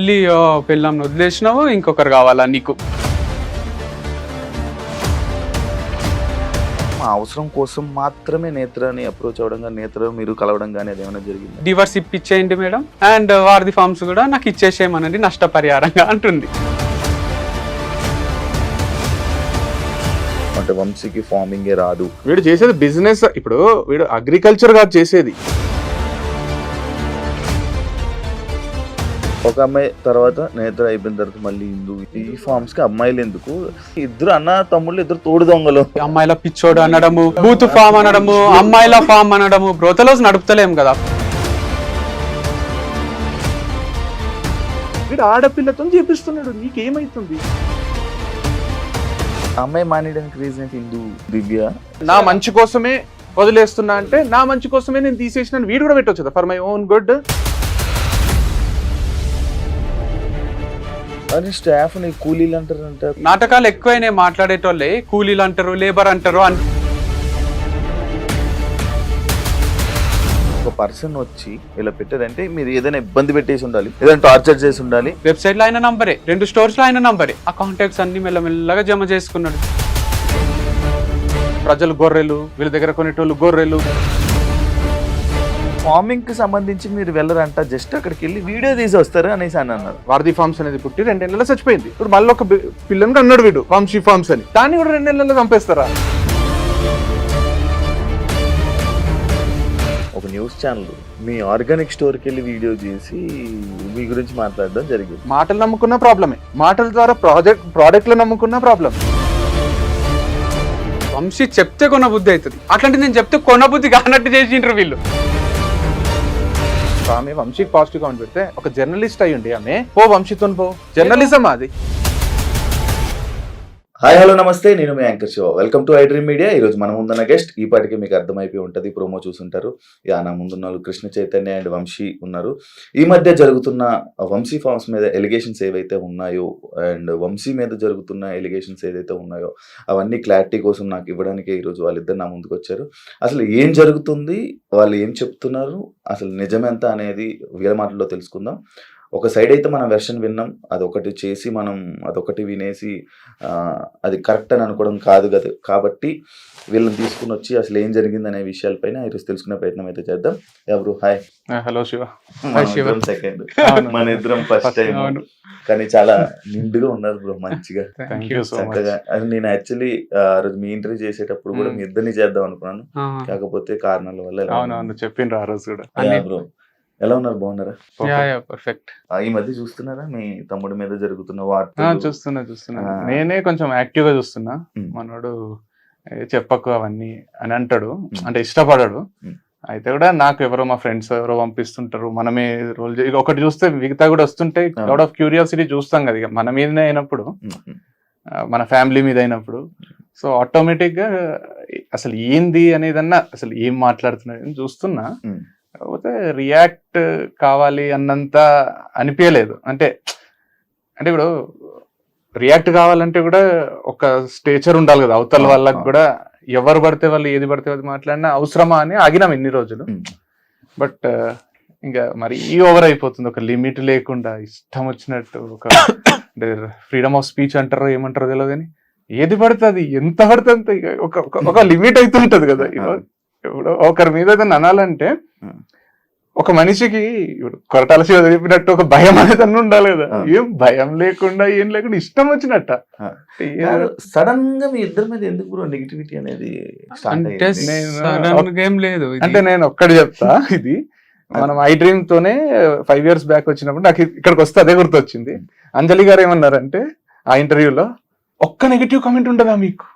మళ్ళీ పెళ్ళాంని వదిలేసినావు, ఇంకొకరు కావాలా నీకు? మా అవసరం కోసం మాత్రమే నేత్రని అప్రోచ్ అవ్వడం కానీ నేత్ర మీరు కలవడం కానీ అదేమైనా జరిగింది? డివర్స్ ఇప్పించేయండి మేడం, అండ్ వారిది ఫార్మ్స్ కూడా నాకు ఇచ్చేసేయమనండి నష్టపరిహారంగా అంటుంది. అంటే వంశీకి ఫార్మింగే రాదు, వీడు చేసేది బిజినెస్. ఇప్పుడు వీడు అగ్రికల్చర్ కాదు చేసేది. ఒక అమ్మాయి తర్వాత నేత్ర అయిపోయిన తర్వాత మళ్ళీ హిందూ. ఈ ఫార్మ్స్ కి అమ్మాయిలు ఎందుకు? ఇద్దరు అన్న తమ్ముళ్ళు, ఇద్దరు తోడు దొంగలు. అమ్మాయిల పిచ్చోడు అనడము, బూత్ ఫామ్ అనడము, అమ్మాయిల ఫామ్ అనడము, బ్రోతలోస్ నడుపుతలేం కదా. వీడు ఆడపిల్లతో చేపిస్తున్నాడు, నీకేమైతుంది? అమ్మాయి మానేయడానికి రీజన్ హిందూ దివ్య నా మంచి కోసమే వదిలేస్తున్నా అంటే నా మంచి కోసమే నేను తీసేసిన వీడు కూడా పెట్టవచ్చు కదా, ఫర్ మై ఓన్ గుడ్. అని స్టాఫ్ ని కూలీలు అంటారంట. నాటకాలు ఎక్కువైనా మాట్లాడేటోళ్ళే కూలీలు అంటారు, లేబర్ అంటారు. ఒక పర్సన్ వచ్చి ఇలా పెట్టారంటే మీరు ఏదైనా ఇబ్బంది పెట్టేసి ఉండాలి, ఏదైనా టార్చర్ చేసి ఉండాలి. వెబ్సైట్ లో ఆయన నంబరే, 2 స్టోర్స్ లో ఆయన నంబరే. ఆ కాంటాక్ట్స్ అన్ని మెల్లమెల్లగా జమ చేసుకున్నాడు. ప్రజలు గొర్రెలు, వీళ్ళ దగ్గర కొనేటోళ్ళు గొర్రెలు. ఫార్మింగ్ కి సంబంధించి మీరు వెళ్ళరంట, జస్ట్ అక్కడికి వెళ్ళి వీడియో తీసి వస్తారు అనేసి అని అన్నారు. వారధి ఫార్మ్స్ అనేది పుట్టి 2 నెలలు చచ్చిపోయింది. ఇప్పుడు మళ్ళీ ఒక పిల్లని అన్నాడు వీడు వంశీ ఫార్మ్స్ అని, దాన్ని కూడా 2 నెలల్లో చంపేస్తారా? ఒక న్యూస్ ఛానల్ మీ ఆర్గానిక్ స్టోర్కి వెళ్ళి వీడియో చేసి మీ గురించి మాట్లాడడం జరిగింది. మాటలు నమ్ముకున్న ప్రాబ్లమే, మాటల ద్వారా ప్రోడక్ట్లు నమ్ముకున్న ప్రాబ్లం. వంశీ చెప్తే కొన బుద్ధి అవుతుంది, అట్లాంటి నేను చెప్తే కొన బుద్ధి కానట్టు చేసిండ్రు వీళ్ళు. ఆమె వంశీకి పాజిటివ్ కామెంట్ పెడితే ఒక జర్నలిస్ట్ అయ్యి ఉండి ఆమె పో వంశీతో పో, జర్నలిజం అది. హాయ్ హలో నమస్తే, నేను మీ anchor Siva. Welcome to iDream media. ఈరోజు మన ముందున్న గెస్ట్ ఈ పాటికి మీకు అర్థమైపోయి ఉంటుంది, ప్రోమో చూసుంటారు. నా ముందున్న వాళ్ళు కృష్ణ చైతన్య అండ్ వంశీ ఉన్నారు. ఈ మధ్య జరుగుతున్న వంశీ ఫార్మ్స్ మీద ఎలిగేషన్స్ ఏవైతే ఉన్నాయో అండ్ వంశీ మీద జరుగుతున్న ఎలిగేషన్స్ ఏదైతే ఉన్నాయో అవన్నీ క్లారిటీ కోసం నాకు ఇవ్వడానికి ఈరోజు వాళ్ళిద్దరు నా ముందుకు వచ్చారు. అసలు ఏం జరుగుతుంది, వాళ్ళు ఏం చెప్తున్నారు, అసలు నిజమెంత అనేది వీళ్ళ మాటల్లో తెలుసుకుందాం. ఒక సైడ్ అయితే మనం వెర్షన్ విన్నాం, అదొకటి చేసి మనం అదొకటి వినేసి అది కరెక్ట్ అని అనుకోవడం కాదు కదా. కాబట్టి వీళ్ళని తీసుకుని వచ్చి అసలు ఏం జరిగింది అనే విషయాలపైన ఈరోజు తెలుసుకునే ప్రయత్నం అయితే చేద్దాం. ఎవరు హాయ్? హలో శివ. సెకండ్, మన ఇద్దరం ఫస్ట్ టైం, కానీ చాలా నిండుగా ఉన్నారు బ్రో, మంచిగా చక్కగా. అది నేను యాక్చువల్లీ రోజు మీ ఇంటర్వ్యూ చేసేటప్పుడు కూడా మీ ఇద్దరిని చేద్దాం అనుకున్నాను, కాకపోతే కారణాల వల్ల చెప్పిండ్రు ఆ రోజు కూడా. బ్రో ఎలా ఉన్నారు, బాగున్నారా? పర్ఫెక్ట్. ఈ మధ్య చూస్తున్నారా మీ తమ్ముడి మీద జరుగుతున్న వార్త? చూస్తున్నా. నేనే కొంచెం యాక్టివ్ గా చూస్తున్నా. మనోడు చెప్పకు అవన్నీ అని అంటాడు, అంటే ఇష్టపడాడు. అయితే కూడా నాకు ఎవరో మా ఫ్రెండ్స్ ఎవరో పంపిస్తుంటారు, మనమే రోల్ ఒకటి చూస్తే మిగతా కూడా వస్తుంటే లాట్ ఆఫ్ క్యూరియాసిటీ చూస్తాం కదా మన మీదనే అయినప్పుడు, మన ఫ్యామిలీ మీద అయినప్పుడు. సో ఆటోమేటిక్ గా అసలు ఏంది అనేదన్నా, అసలు ఏం మాట్లాడుతున్నా చూస్తున్నా. కాకపోతే రియాక్ట్ కావాలి అన్నంత అనిపించలేదు. అంటే ఇప్పుడు రియాక్ట్ కావాలంటే కూడా ఒక స్టేచర్ ఉండాలి కదా అవతల వాళ్ళకి కూడా. ఎవరు పడితే వాళ్ళు ఏది పడితే అది మాట్లాడినా అవసరమా అని ఆగినాం ఇన్ని రోజులు. బట్ ఇంకా మరి ఓవర్ అయిపోతుంది, ఒక లిమిట్ లేకుండా ఇష్టం వచ్చినట్టు. ఒక ఫ్రీడమ్ ఆఫ్ స్పీచ్ అంటారో ఏమంటారో తెలియదు కానీ ఏది పడితే అది ఎంత పడితే అంత ఒక లిమిట్ అవుతుంటది కదా. ఇప్పుడు ఒకరి మీద అనాలంటే ఒక మనిషికి కొరటాల శివ చెప్పినట్టు ఒక భయం అనేది అన్న ఉండాలి కదా. ఏం భయం లేకుండా ఏం లేకుండా ఇష్టం వచ్చినట్ట. సడన్ గా మీ ఇద్దరి మీద ఎందుకు బ్రో నెగిటివిటీ అనేది? ఏం లేదు. అంటే నేను ఒక్కటి చెప్తా, ఇది మనం ఐ డ్రీమ్ తోనే 5 years బ్యాక్ వచ్చినప్పుడు నాకు ఇక్కడికి వస్తే అదే గుర్తొచ్చింది. అంజలి గారు ఏమన్నారంటే ఆ ఇంటర్వ్యూలో, ఒక్క నెగిటివ్ కామెంట్ ఉండదా మీకు?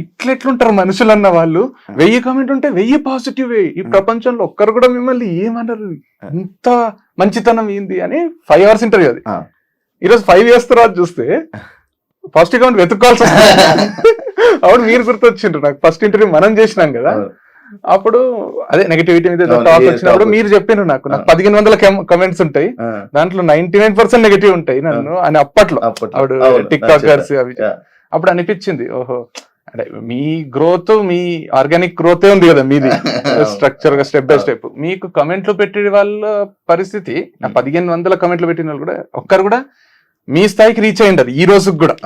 ఇట్లెట్లుంటారు మనుషులు అన్న వాళ్ళు, 1000 కామెంట్ ఉంటే 1000 పాజిటివ్. ఈ ప్రపంచంలో ఒక్కరు కూడా మిమ్మల్ని ఏమన్నారు, ఇంత మంచితనం ఏంది అని 5 hours ఇంటర్వ్యూ అది. ఈరోజు 5 years తర్వాత చూస్తే పాజిటివ్ కామెంట్ వెతుక్కోవాల్సి అప్పుడు మీరు గుర్తొచ్చిండ్రు నాకు. ఫస్ట్ ఇంటర్వ్యూ మనం చేసినాం కదా, అప్పుడు అదే నెగిటివిటీ మీద టాక్ వచ్చినప్పుడు మీరు చెప్పినారు నాకు 1500 కమెంట్స్ ఉంటాయి, దాంట్లో 99% నెగిటివ్ ఉంటాయి నన్ను అని. అప్పట్లో అప్పుడు టిక్ టాకర్స్ అవి. అప్పుడు అనిపించింది, ఓహో అంటే మీ గ్రోత్, మీ ఆర్గానిక్ గ్రోత్ ఉంది కదా మీది, స్ట్రక్చర్ గా స్టెప్ బై స్టెప్. మీకు కమెంట్లు పెట్టే వాళ్ళ పరిస్థితి 1500 కమెంట్లు పెట్టిన వాళ్ళు కూడా ఒక్కరు కూడా మీ స్థాయికి రీచ్ అయ్యింటారు ఈ రోజుకి కూడా.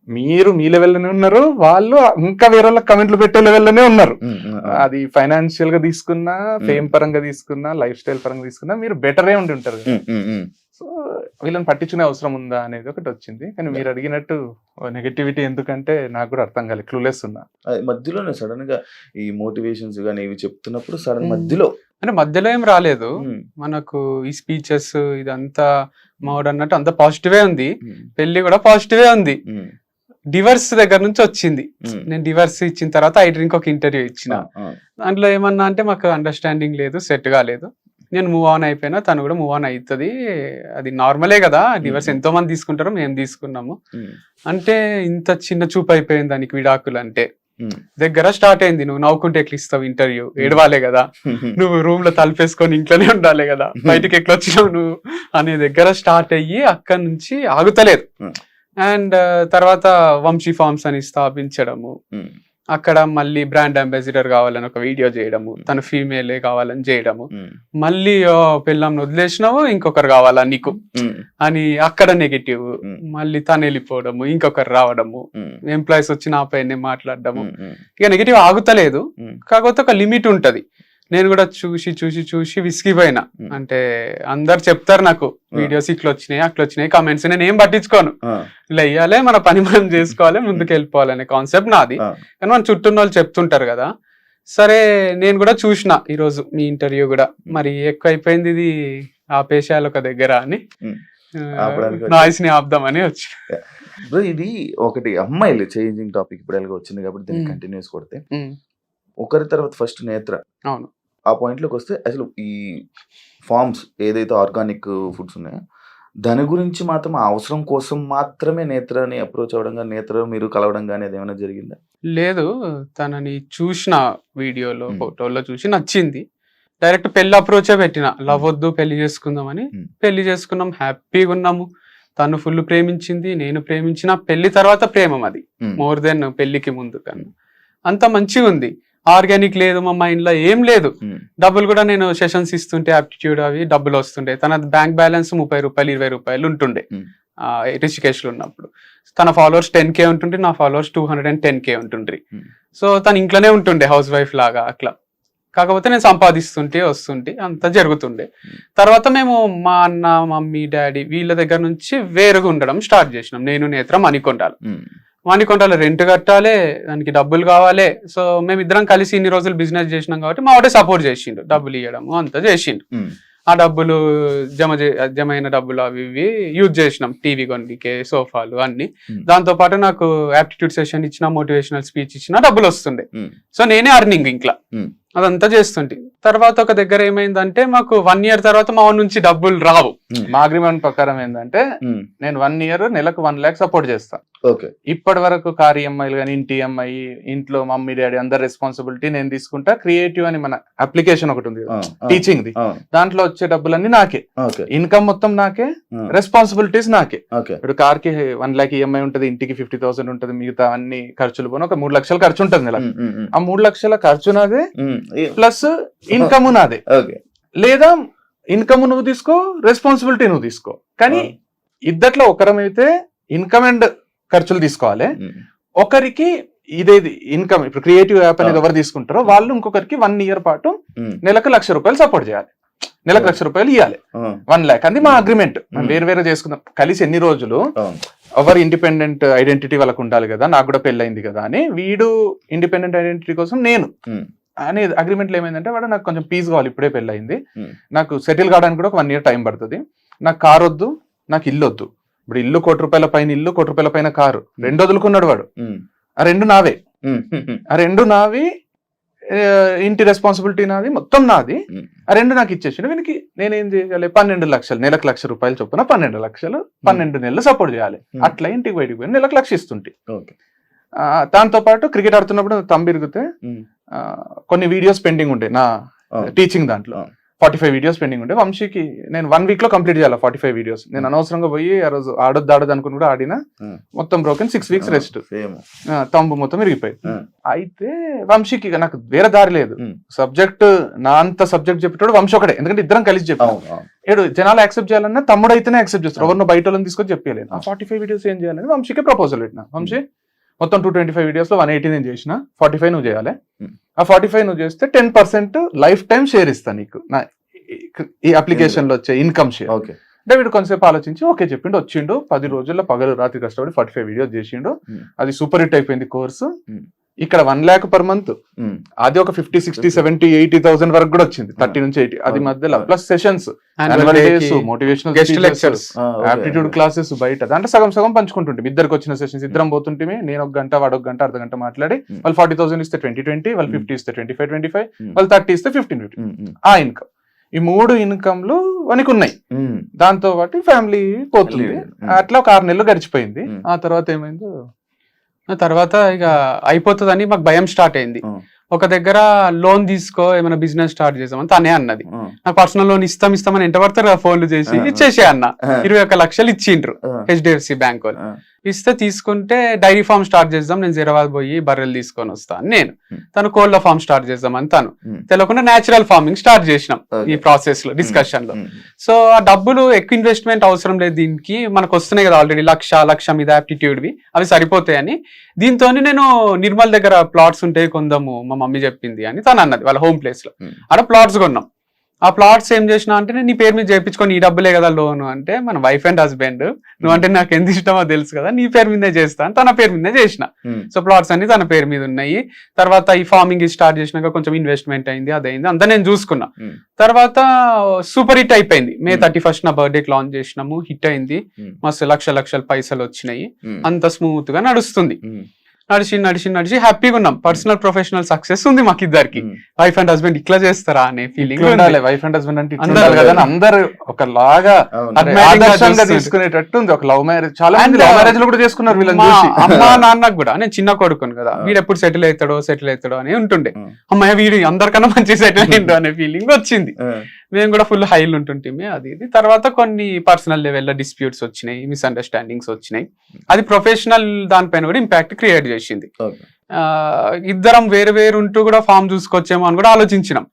మీరు మీ లెవెల్లోనే ఉన్నారు, వాళ్ళు ఇంకా వేరే వాళ్ళకి కమెంట్లు పెట్టే లెవెల్లోనే ఉన్నారు. అది ఫైనాన్షియల్ గా తీసుకున్నా, ఫేమ్ పరంగా తీసుకున్నా, లైఫ్ స్టైల్ పరంగా తీసుకున్నా మీరు బెటరే ఉండి ఉంటారు. సో వీళ్ళని పట్టించుకునే అవసరం ఉందా అనేది ఒకటి వచ్చింది. కానీ మీరు అడిగినట్టు నెగటివిటీ ఎందుకంటే నాకు కూడా అర్థం కాలేదు, క్లూలెస్ ఉన్నా. మధ్యలోనే సడన్ గా ఈ మోటివేషన్స్ గానీ ఇవి చెప్తున్నప్పుడు సడన్ మధ్యలో అంటే మధ్యలో ఏం రాలేదు మనకు. ఈ స్పీచెస్ ఇదంతా మౌడ్ అన్నట్టు అంత పాజిటివే ఉంది. పెళ్లి కూడా పాజిటివే ఉంది. డివర్స్ దగ్గర నుంచి వచ్చింది. నేను డివర్స్ ఇచ్చిన తర్వాత ఐ డ్రింక్ ఒక ఇంటర్వ్యూ ఇచ్చిన. దాంట్లో ఏమన్నా అంటే మాకు అండర్స్టాండింగ్ లేదు, సెట్ కాలేదు, నేను మూవ్ ఆన్ అయిపోయినా, తను కూడా మూవ్ ఆన్ అవుతుంది, అది నార్మలే కదా, డివర్స్ ఎంతో మంది తీసుకుంటారు, మేము తీసుకున్నాము అంటే ఇంత చిన్న చూపు అయిపోయింది దానికి విడాకులు అంటే. దగ్గర స్టార్ట్ అయింది, నువ్వు నవ్వుకుంటే ఎట్లా ఇస్తావు ఇంటర్వ్యూ, ఏడవాలే కదా, నువ్వు రూమ్ లో తలుపేసుకొని ఇంట్లోనే ఉండాలి కదా, బయటకి ఎట్లా వచ్చినావు నువ్వు అనే దగ్గర స్టార్ట్ అయ్యి అక్కడి నుంచి ఆగుతలేదు. అండ్ తర్వాత వంశీ ఫార్మ్స్ అని స్థాపించడము, అక్కడ మళ్ళీ బ్రాండ్ అంబాసిడర్ కావాలని ఒక వీడియో చేయడము, తను ఫీమేలే కావాలని చేయడము, మళ్ళీ పెళ్ళాంని వదిలేసినావు ఇంకొకరు కావాలా నీకు అని అక్కడ నెగటివ్, మళ్ళీ తను వెళ్ళిపోవడము, ఇంకొకరు రావడము, ఎంప్లాయీస్ వచ్చి నా పైన మాట్లాడడము. ఇక నెగటివ్ ఆగుతలేదు. కాకపోతే ఒక లిమిట్ ఉంటది. నేను కూడా చూసి చూసి చూసి విసిగిపోయినా. అంటే అందరు చెప్తారు నాకు వీడియోస్ ఇట్లా వచ్చినాయి అట్లా వచ్చినాయి కమెంట్స్, నేను ఏం పట్టించుకోను, ఇలా ఇయ్యాలి, మన పని మనం చేసుకోవాలి, ముందుకు వెళ్ళిపోవాలి అనే కాన్సెప్ట్ నాది. కానీ మన చుట్టూ వాళ్ళు చెప్తుంటారు కదా. సరే నేను కూడా చూసిన ఈరోజు మీ ఇంటర్వ్యూ కూడా, మరి ఎక్కువ అయిపోయింది ఇది ఆపేశాలు ఒక దగ్గర అని, నాయిస్ ని ఆపుదామని వచ్చి. ఇది ఒకటి అమ్మాయిలు చేంజింగ్ టాపిక్ ఇప్పుడు ఎలాగో వచ్చింది కాబట్టి దీన్ని కంటిన్యూస్ కొడితే, ఒకరి తర్వాత ఫస్ట్ నేత్ర, అవును, ఆ పాయింట్ లోకి వస్తే అసలు ఈ ఫార్మ్స్ ఏదైతే ఆర్గానిక్ ఫుడ్స్ ఉన్నాయో దాని గురించి మాత్రం ఆ అవసరం కోసం మాత్రమే నేత్రని అప్రోచ్ అవ్వడం కానీ, నేత్ర మీరు కలవడం కానీ అది ఏమైనా జరిగిందా? లేదు, తనని చూసిన వీడియోలో ఫోటోలో చూసి నచ్చింది. డైరెక్ట్ పెళ్లి అప్రోచే పెట్టిన, లవ్ వద్దు పెళ్లి చేసుకుందామని. పెళ్లి చేసుకున్నాం, హ్యాపీగా ఉన్నాము. తను ఫుల్ ప్రేమించింది, నేను ప్రేమించిన. పెళ్లి తర్వాత ప్రేమం అది మోర్ దెన్ పెళ్లికి ముందు కన్నా. అంత మంచిగా ఉంది. ఆర్గానిక్ లేదు మా మైండ్ లో, ఏం లేదు. డబ్బులు కూడా నేను సెషన్స్ ఇస్తుంటే ఆప్టిట్యూడ్ అవి డబ్బులు వస్తుండే. తన బ్యాంక్ బ్యాలెన్స్ 30 రూపాయలు 20 రూపాయలు ఉంటుండే రిషికేష్ లో ఉన్నప్పుడు. తన ఫాలోవర్స్ 10K ఉంటుండే, నా ఫాలోవర్స్ 210K ఉంటుండ్రి. సో తను ఇంట్లోనే ఉంటుండే హౌస్ వైఫ్ లాగా అట్లా. కాకపోతే నేను సంపాదిస్తుంటే వస్తుంటే అంతా జరుగుతుండే. తర్వాత మేము మా అన్న మమ్మీ డాడీ వీళ్ళ దగ్గర నుంచి వేరుగా ఉండడం స్టార్ట్ చేసినాం. నేను నేత్ర మణికొండలో రెంట్ కట్టాలి, దానికి డబ్బులు కావాలి. సో మేమిద్దరం కలిసి ఇన్ని రోజులు బిజినెస్ చేసినాం కాబట్టి మా వాడే సపోర్ట్ చేసిండు, డబ్బులు ఇవ్వడము అంతా చేసిండు. ఆ డబ్బులు జమైన డబ్బులు అవి ఇవి యూజ్ చేసినాం, టీవీ కొనికే, సోఫాలు అన్ని. దాంతో పాటు నాకు యాప్టిట్యూడ్ సెషన్ ఇచ్చిన, మోటివేషనల్ స్పీచ్ ఇచ్చిన డబ్బులు వస్తుండే. సో నేనే అర్నింగ్ ఇంట్లో అదంతా చేస్తుంటే. తర్వాత ఒక దగ్గర ఏమైందంటే మాకు 1 year తర్వాత మా నుంచి డబ్బులు రావు. మా అగ్రిమెంట్ ప్రకారం ఏంటంటే నేను 1 year నెలకు 1 lakh సపోర్ట్ చేస్తా. ఇప్పటి వరకు కార్ ఈఎంఐలు కానీ, ఇంటి ఈఎంఐ, ఇంట్లో మమ్మీ డాడీ అందరి రెస్పాన్సిబిలిటీ నేను తీసుకుంటా. క్రియేటివ్ అని మన అప్లికేషన్ ఒకటి ఉంది టీచింగ్ ది, దాంట్లో వచ్చే డబ్బులన్నీ నాకే, ఇన్కమ్ మొత్తం నాకే, రెస్పాన్సిబిలిటీస్ నాకే. ఇప్పుడు కార్ కి 1 lakh ఈఎంఐ ఉంటది, ఇంటికి 50,000 ఉంటది, మిగతా అన్ని ఖర్చులు పోను ఒక 3 లక్షల ఖర్చు ఉంటుంది నెల. ఆ 3 లక్షల ఖర్చు నాదే ప్లస్ ఇన్కమ్ నాదే. లేదా ఇన్కమ్ నువ్వు తీసుకో, రెస్పాన్సిబిలిటీ నువ్వు తీసుకో. కానీ ఇద్దట్లో ఒకరమైతే ఇన్కమ్ అండ్ ఖర్చులు తీసుకోవాలి. ఒకరికి ఇదేది ఇన్కమ్, ఇప్పుడు క్రియేటివ్ యాప్ అనేది ఎవరు తీసుకుంటారో వాళ్ళు ఇంకొకరికి 1 year పాటు నెలకు 1,00,000 రూపాయలు సపోర్ట్ చేయాలి, నెలకు 1,00,000 రూపాయలు ఇవ్వాలి. 1 lakh అది మా అగ్రిమెంట్. వేరు వేరే చేసుకుందాం, కలిసి ఎన్ని రోజులు ఎవరు ఇండిపెండెంట్ ఐడెంటిటీ వాళ్ళకు ఉండాలి కదా, నాకు కూడా పెళ్ళైంది కదా అని. వీడు ఇండిపెండెంట్ ఐడెంటిటీ కోసం నేను అనే అగ్రిమెంట్లో ఏమైందంటే, వాడు నాకు కొంచెం పీస్ కావాలి, ఇప్పుడే పెళ్ళయింది, నాకు సెటిల్ కావడానికి కూడా ఒక 1 year టైం పడుతుంది, నాకు కార్ వద్దు, నాకు ఇల్లు వద్దు. ఇప్పుడు ఇల్లు 1 కోటి రూపాయల పైన ఇల్లు, 1 కోటి రూపాయల పైన కారు, 2 వదులుకున్నాడు వాడు. ఆ 2 నావే, ఆ 2 నావి, ఇంటి రెస్పాన్సిబిలిటీ నాది, మొత్తం నాది. ఆ 2 నాకు ఇచ్చేసి వీనికి నేనేం చేయాలి, 12 లక్షలు నెలకు 1,00,000 రూపాయలు చొప్పున 12 లక్షలు 12 నెలలు సపోర్ట్ చేయాలి. అట్లా ఇంటికి బయటికి పోయి నెలకు 1,00,000 ఇస్తుంటే. దాంతో పాటు క్రికెట్ ఆడుతున్నప్పుడు తంబిరిగితే కొన్ని వీడియోస్ పెండింగ్ ఉంటాయి నా టీచింగ్ దాంట్లో, 45 వీడియోస్ పెండింగ్ ఉండే. వంశీకి నేను 1 వీక్ లో కంప్లీట్ చేయాలి 45 వీడియోస్. నేను అనవసరంగా పోయి ఆ రోజు ఆడొద్దు అనుకుని కూడా ఆడినా, మొత్తం బ్రోకెన్ 6 వీక్స్ రెస్ట్, తంబు మొత్తం విరిగిపోయింది. అయితే వంశీకి ఇక నాకు వేరే దారి లేదు, సబ్జెక్ట్ నా అంత సబ్జెక్ట్ చెప్పేటోడు వంశీ ఒకటే, ఎందుకంటే ఇద్దరం కలిసి చెప్పాం. ఏడు జనాలు యాక్సెప్ట్ చేయాలన్నా తమ్ముడు అయితేనే యాక్సెప్ట్ చేస్తారు, ఎవరినో బయట వాళ్ళని తీసుకొని చెప్పలేదు. ఆ 45 వీడియోస్ ఏం చేయాలని వంశీకి ప్రపోజల్ పెట్టినా. వంశీ మొత్తం 225 వీడియోస్ లో 180 నేను చేసిన, 45 నువ్వు చేయాలి. ఆ 45 నువ్వు చేస్తే 10% లైఫ్ టైం షేర్ ఇస్తా నీకు, నా ఈ అప్లికేషన్ లో వచ్చే ఇన్కమ్ షేర్. అంటే వీడు కొంతసేపు ఆలోచించి ఓకే చెప్పిండు, వచ్చిండు. 10 రోజుల్లో పగలు రాత్రి కష్టపడి 45 వీడియోస్ చేసిండు. అది సూపర్ హిట్ అయిపోయింది కోర్సు. ఇక్కడ 1 lakh per month, అది ఒక 50, 60, 70, 80,000 వరకు కూడా వచ్చింది, 30 నుంచి 80. అది మధ్యలో plus sessions, motivational lectures, aptitude classes బయట, దాంట్లో సగం సగం పంచుకుంటుంటే ఇద్దరికి వచ్చిన సెషన్స్ ఇద్దరం పోతుంటే, నేను 1 గంట వాడు 1 గంట అర్ధగంట మాట్లాడి, వాళ్ళు 40,000 ఇస్తే 20, వాళ్ళు 50 ఇస్తే 25, వాళ్ళు 30 ఇస్తే 15. ఆ ఇన్కమ్, ఈ 3 ఇన్కమ్లు మనకు ఉన్నాయి. దాంతో పాటు ఫ్యామిలీ పోతుంది. అట్లా ఒక 6 నెలలు గడిచిపోయింది. ఆ తర్వాత ఏమైందో, తర్వాత ఇక అయిపోతుందని మాకు భయం స్టార్ట్ అయింది. ఒక దగ్గర లోన్ తీసుకో, ఏమైనా బిజినెస్ స్టార్ట్ చేసామని తనే అన్నది. నాకు పర్సనల్ లోన్ ఇస్తామని ఎంట పడతారు కదా ఫోన్లు చేసి, ఇచ్చేసే అన్న 21 లక్షలు ఇచ్చిండ్రు HDFC బ్యాంక్ వాళ్ళు. ఇస్తే తీసుకుంటే డైరీ ఫార్మ్ స్టార్ట్ చేద్దాం, నేను జీరాబాద్ పోయి బర్రెలు తీసుకొని వస్తాను నేను, తను కోళ్ళ ఫార్మ్ స్టార్ట్ చేద్దామని తను, తెలియకుండా న్యాచురల్ ఫార్మింగ్ స్టార్ట్ చేసినాం ఈ ప్రాసెస్ లో, డిస్కషన్ లో. సో ఆ డబ్బులు ఎక్కువ ఇన్వెస్ట్మెంట్ అవసరం లేదు, దీనికి మనకు వస్తున్నాయి కదా ఆల్రెడీ లక్ష మీద యాప్టిట్యూడ్వి, అవి సరిపోతాయని దీంతో నేను నిర్మల్ దగ్గర ప్లాట్స్ ఉంటే కొందాము, మా మమ్మీ చెప్పింది అని తను అన్నది. వాళ్ళ హోమ్ ప్లేస్ లో అక్కడ ప్లాట్స్ కొన్నాం. ఆ ప్లాట్స్ ఏం చేసినా అంటే, నీ పేరు మీద చేయించుకొని, ఈ డబ్బులే కదా లోను అంటే, మన వైఫ్ అండ్ హస్బెండ్, నువ్వంటే నాకు ఎంత ఇష్టమో తెలుసు కదా, నీ పేరు మీదే చేస్తా అని తన పేరు మీదే చేసిన. సో ప్లాట్స్ అన్ని తన పేరు మీద ఉన్నాయి. తర్వాత ఈ ఫార్మింగ్ స్టార్ట్ చేసినాక కొంచెం ఇన్వెస్ట్మెంట్ అయింది, అదైంది, అంతా నేను చూసుకున్నా. తర్వాత సూపర్ హిట్ అయిపోయింది. May 31 నా బర్త్డేకి లాంచ్ చేసినాము, హిట్ అయింది, మస్తు లక్షల పైసలు వచ్చినాయి, అంత స్మూత్ గా నడుస్తుంది. నడిచి హ్యాపీగా ఉన్నాం. పర్సనల్ ప్రొఫెషనల్ సక్సెస్ ఉంది మాకు ఇద్దరికి. వైఫ్ అండ్ హస్బెండ్ ఇట్లా చేస్తారా అనే ఫీలింగ్. వైఫ్ అండ్ హస్బెండ్ అంటే అందరు ఒకలాగా ఆదర్శంగా తీసుకునేటట్టు ఉంది. ఒక లవ్ మ్యారేజ్, చాలా మంది లవ్ మ్యారేజ్ లో కూడా చేసుకున్నారు వీళ్ళని చూసి. అమ్మా నాన్నకు కూడా, నేను చిన్న కొడుకును కదా, వీడు ఎప్పుడు సెటిల్ అవుతాడో అని ఉంటుండే. అమ్మాయి వీడు అందరికన్నా మంచి సెటిల్ అయ్యిండు అనే ఫీలింగ్ వచ్చింది. మేము కూడా ఫుల్ హైలు ఉంటుంటే అది ఇది. తర్వాత కొన్ని పర్సనల్ లెవెల్లో డిస్ప్యూట్స్ వచ్చినాయి, మిస్అండర్స్టాండింగ్స్ వచ్చినాయి. అది ప్రొఫెషనల్ దానిపైన కూడా ఇంపాక్ట్ క్రియేట్ చేసింది. ఇద్దరం వేరు వేరు ఉంటూ కూడా ఫామ్ చూసుకొచ్చేమో అని కూడా ఆలోచించినాం.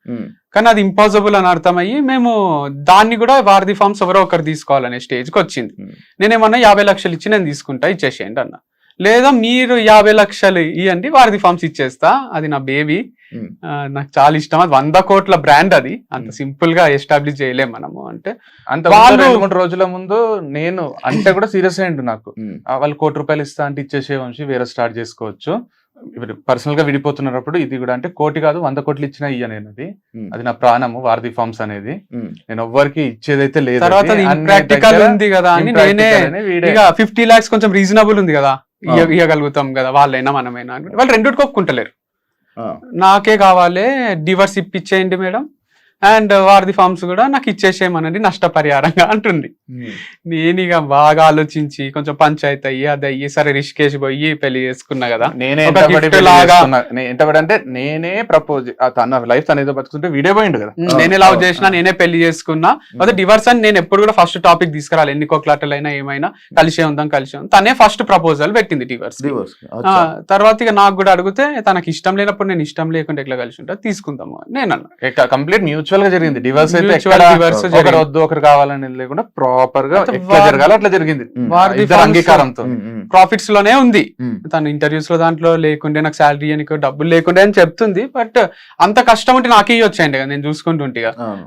కానీ అది ఇంపాసిబుల్ అని అర్థమయ్యి మేము దాన్ని కూడా వారధి ఫార్మ్స్ ఎవరో ఒకరు తీసుకోవాలనే స్టేజ్కి వచ్చింది. నేనేమన్నా 50 లక్షలు ఇచ్చి నేను తీసుకుంటా, ఇచ్చేసేయండి అన్న. లేదా మీరు 50 లక్షలు ఇవ్వండి, వారధి ఫార్మ్స్ ఇచ్చేస్తా, అది నా బేబీ, నాకు చాలా ఇష్టం, అది 100 కోట్ల బ్రాండ్, అది అంత సింపుల్ గా ఎస్టాబ్లిష్ చేయలేం మనము అంటే. అంత 2-3 రోజుల ముందు నేను అంటే కూడా సీరియస్ అయ్యిండు నాకు. వాళ్ళు ₹1 కోటి ఇస్తా అంటే ఇచ్చేసే వంశీ వేరే స్టార్ట్ చేసుకోవచ్చు, పర్సనల్ గా విడిపోతున్నప్పుడు ఇది కూడా అంటే 1 కోటి కాదు 100 కోట్లు ఇచ్చినా ఇయ్య నేను, అది నా ప్రాణము వారధి ఫార్మ్స్ అనేది, నేను ఎవ్వరికి ఇచ్చేదైతే లేదు. తర్వాత ప్రాక్టికల్ ఉంది కదా అని నేనే 50 lakhs కొంచెం రీజనబుల్ ఉంది కదా, ఇవ్వగలుగుతాం కదా వాళ్ళైనా మనమైనా, వాళ్ళు రెండుకి ఒప్పుకుంటలేరు. నాకే కావాలి, డివర్స్ ఇప్పించేయండి మేడం, అండ్ వారధి ఫార్మ్స్ కూడా నాకు ఇచ్చేసేయమనండి నష్టపరిహారంగా అంటుంది. నేను ఇక బాగా ఆలోచించి కొంచెం పంచాయతీ అయ్యి అది అయ్యి సరే రిషికేష్ పోయి పెళ్లి చేసుకున్నా కదా. నేనే నేనే ప్రపోజ్, తన లైఫ్ తన ఏదో బతుకుంటే వీడియో పోయిండు కదా, నేనే లవ్ చేసినా, నేనే పెళ్లి చేసుకున్నా. అదే డివర్స్ అని నేను ఎప్పుడు కూడా ఫస్ట్ టాపిక్ తీసుకురాలి, ఎన్ని కోట్లాటలైనా ఏమైనా కలిసే ఉందాం. తనే ఫస్ట్ ప్రపోజల్ పెట్టింది డివర్స్. తర్వాత ఇక నాకు కూడా అడిగితే తనకి ఇష్టం లేనప్పుడు నేను ఇష్టం లేకుండా ఎట్లా కలిసి ఉంటా తీసుకుందాము నేను అన్నా. కంప్లీట్ మ్యూచువల్ గా జరిగింది డివర్స్ అయితే, ఒకరు వద్దు ఒకరు కావాలని లేకుండా ప్రాపర్ గా ఎట్లా జరగాలి అట్లా జరిగింది అంగీకారంతో. ప్రాఫిట్స్ లోనే ఉంది, తను ఇంటర్వ్యూస్ లో దాంట్లో లేకుండే నాకు శాలరీ అని డబ్బులు లేకుండే అని చెప్తుంది. బట్ అంత కష్టం ఉంటే నాకే వచ్చాయండి కదా, నేను చూసుకుంటుంటే.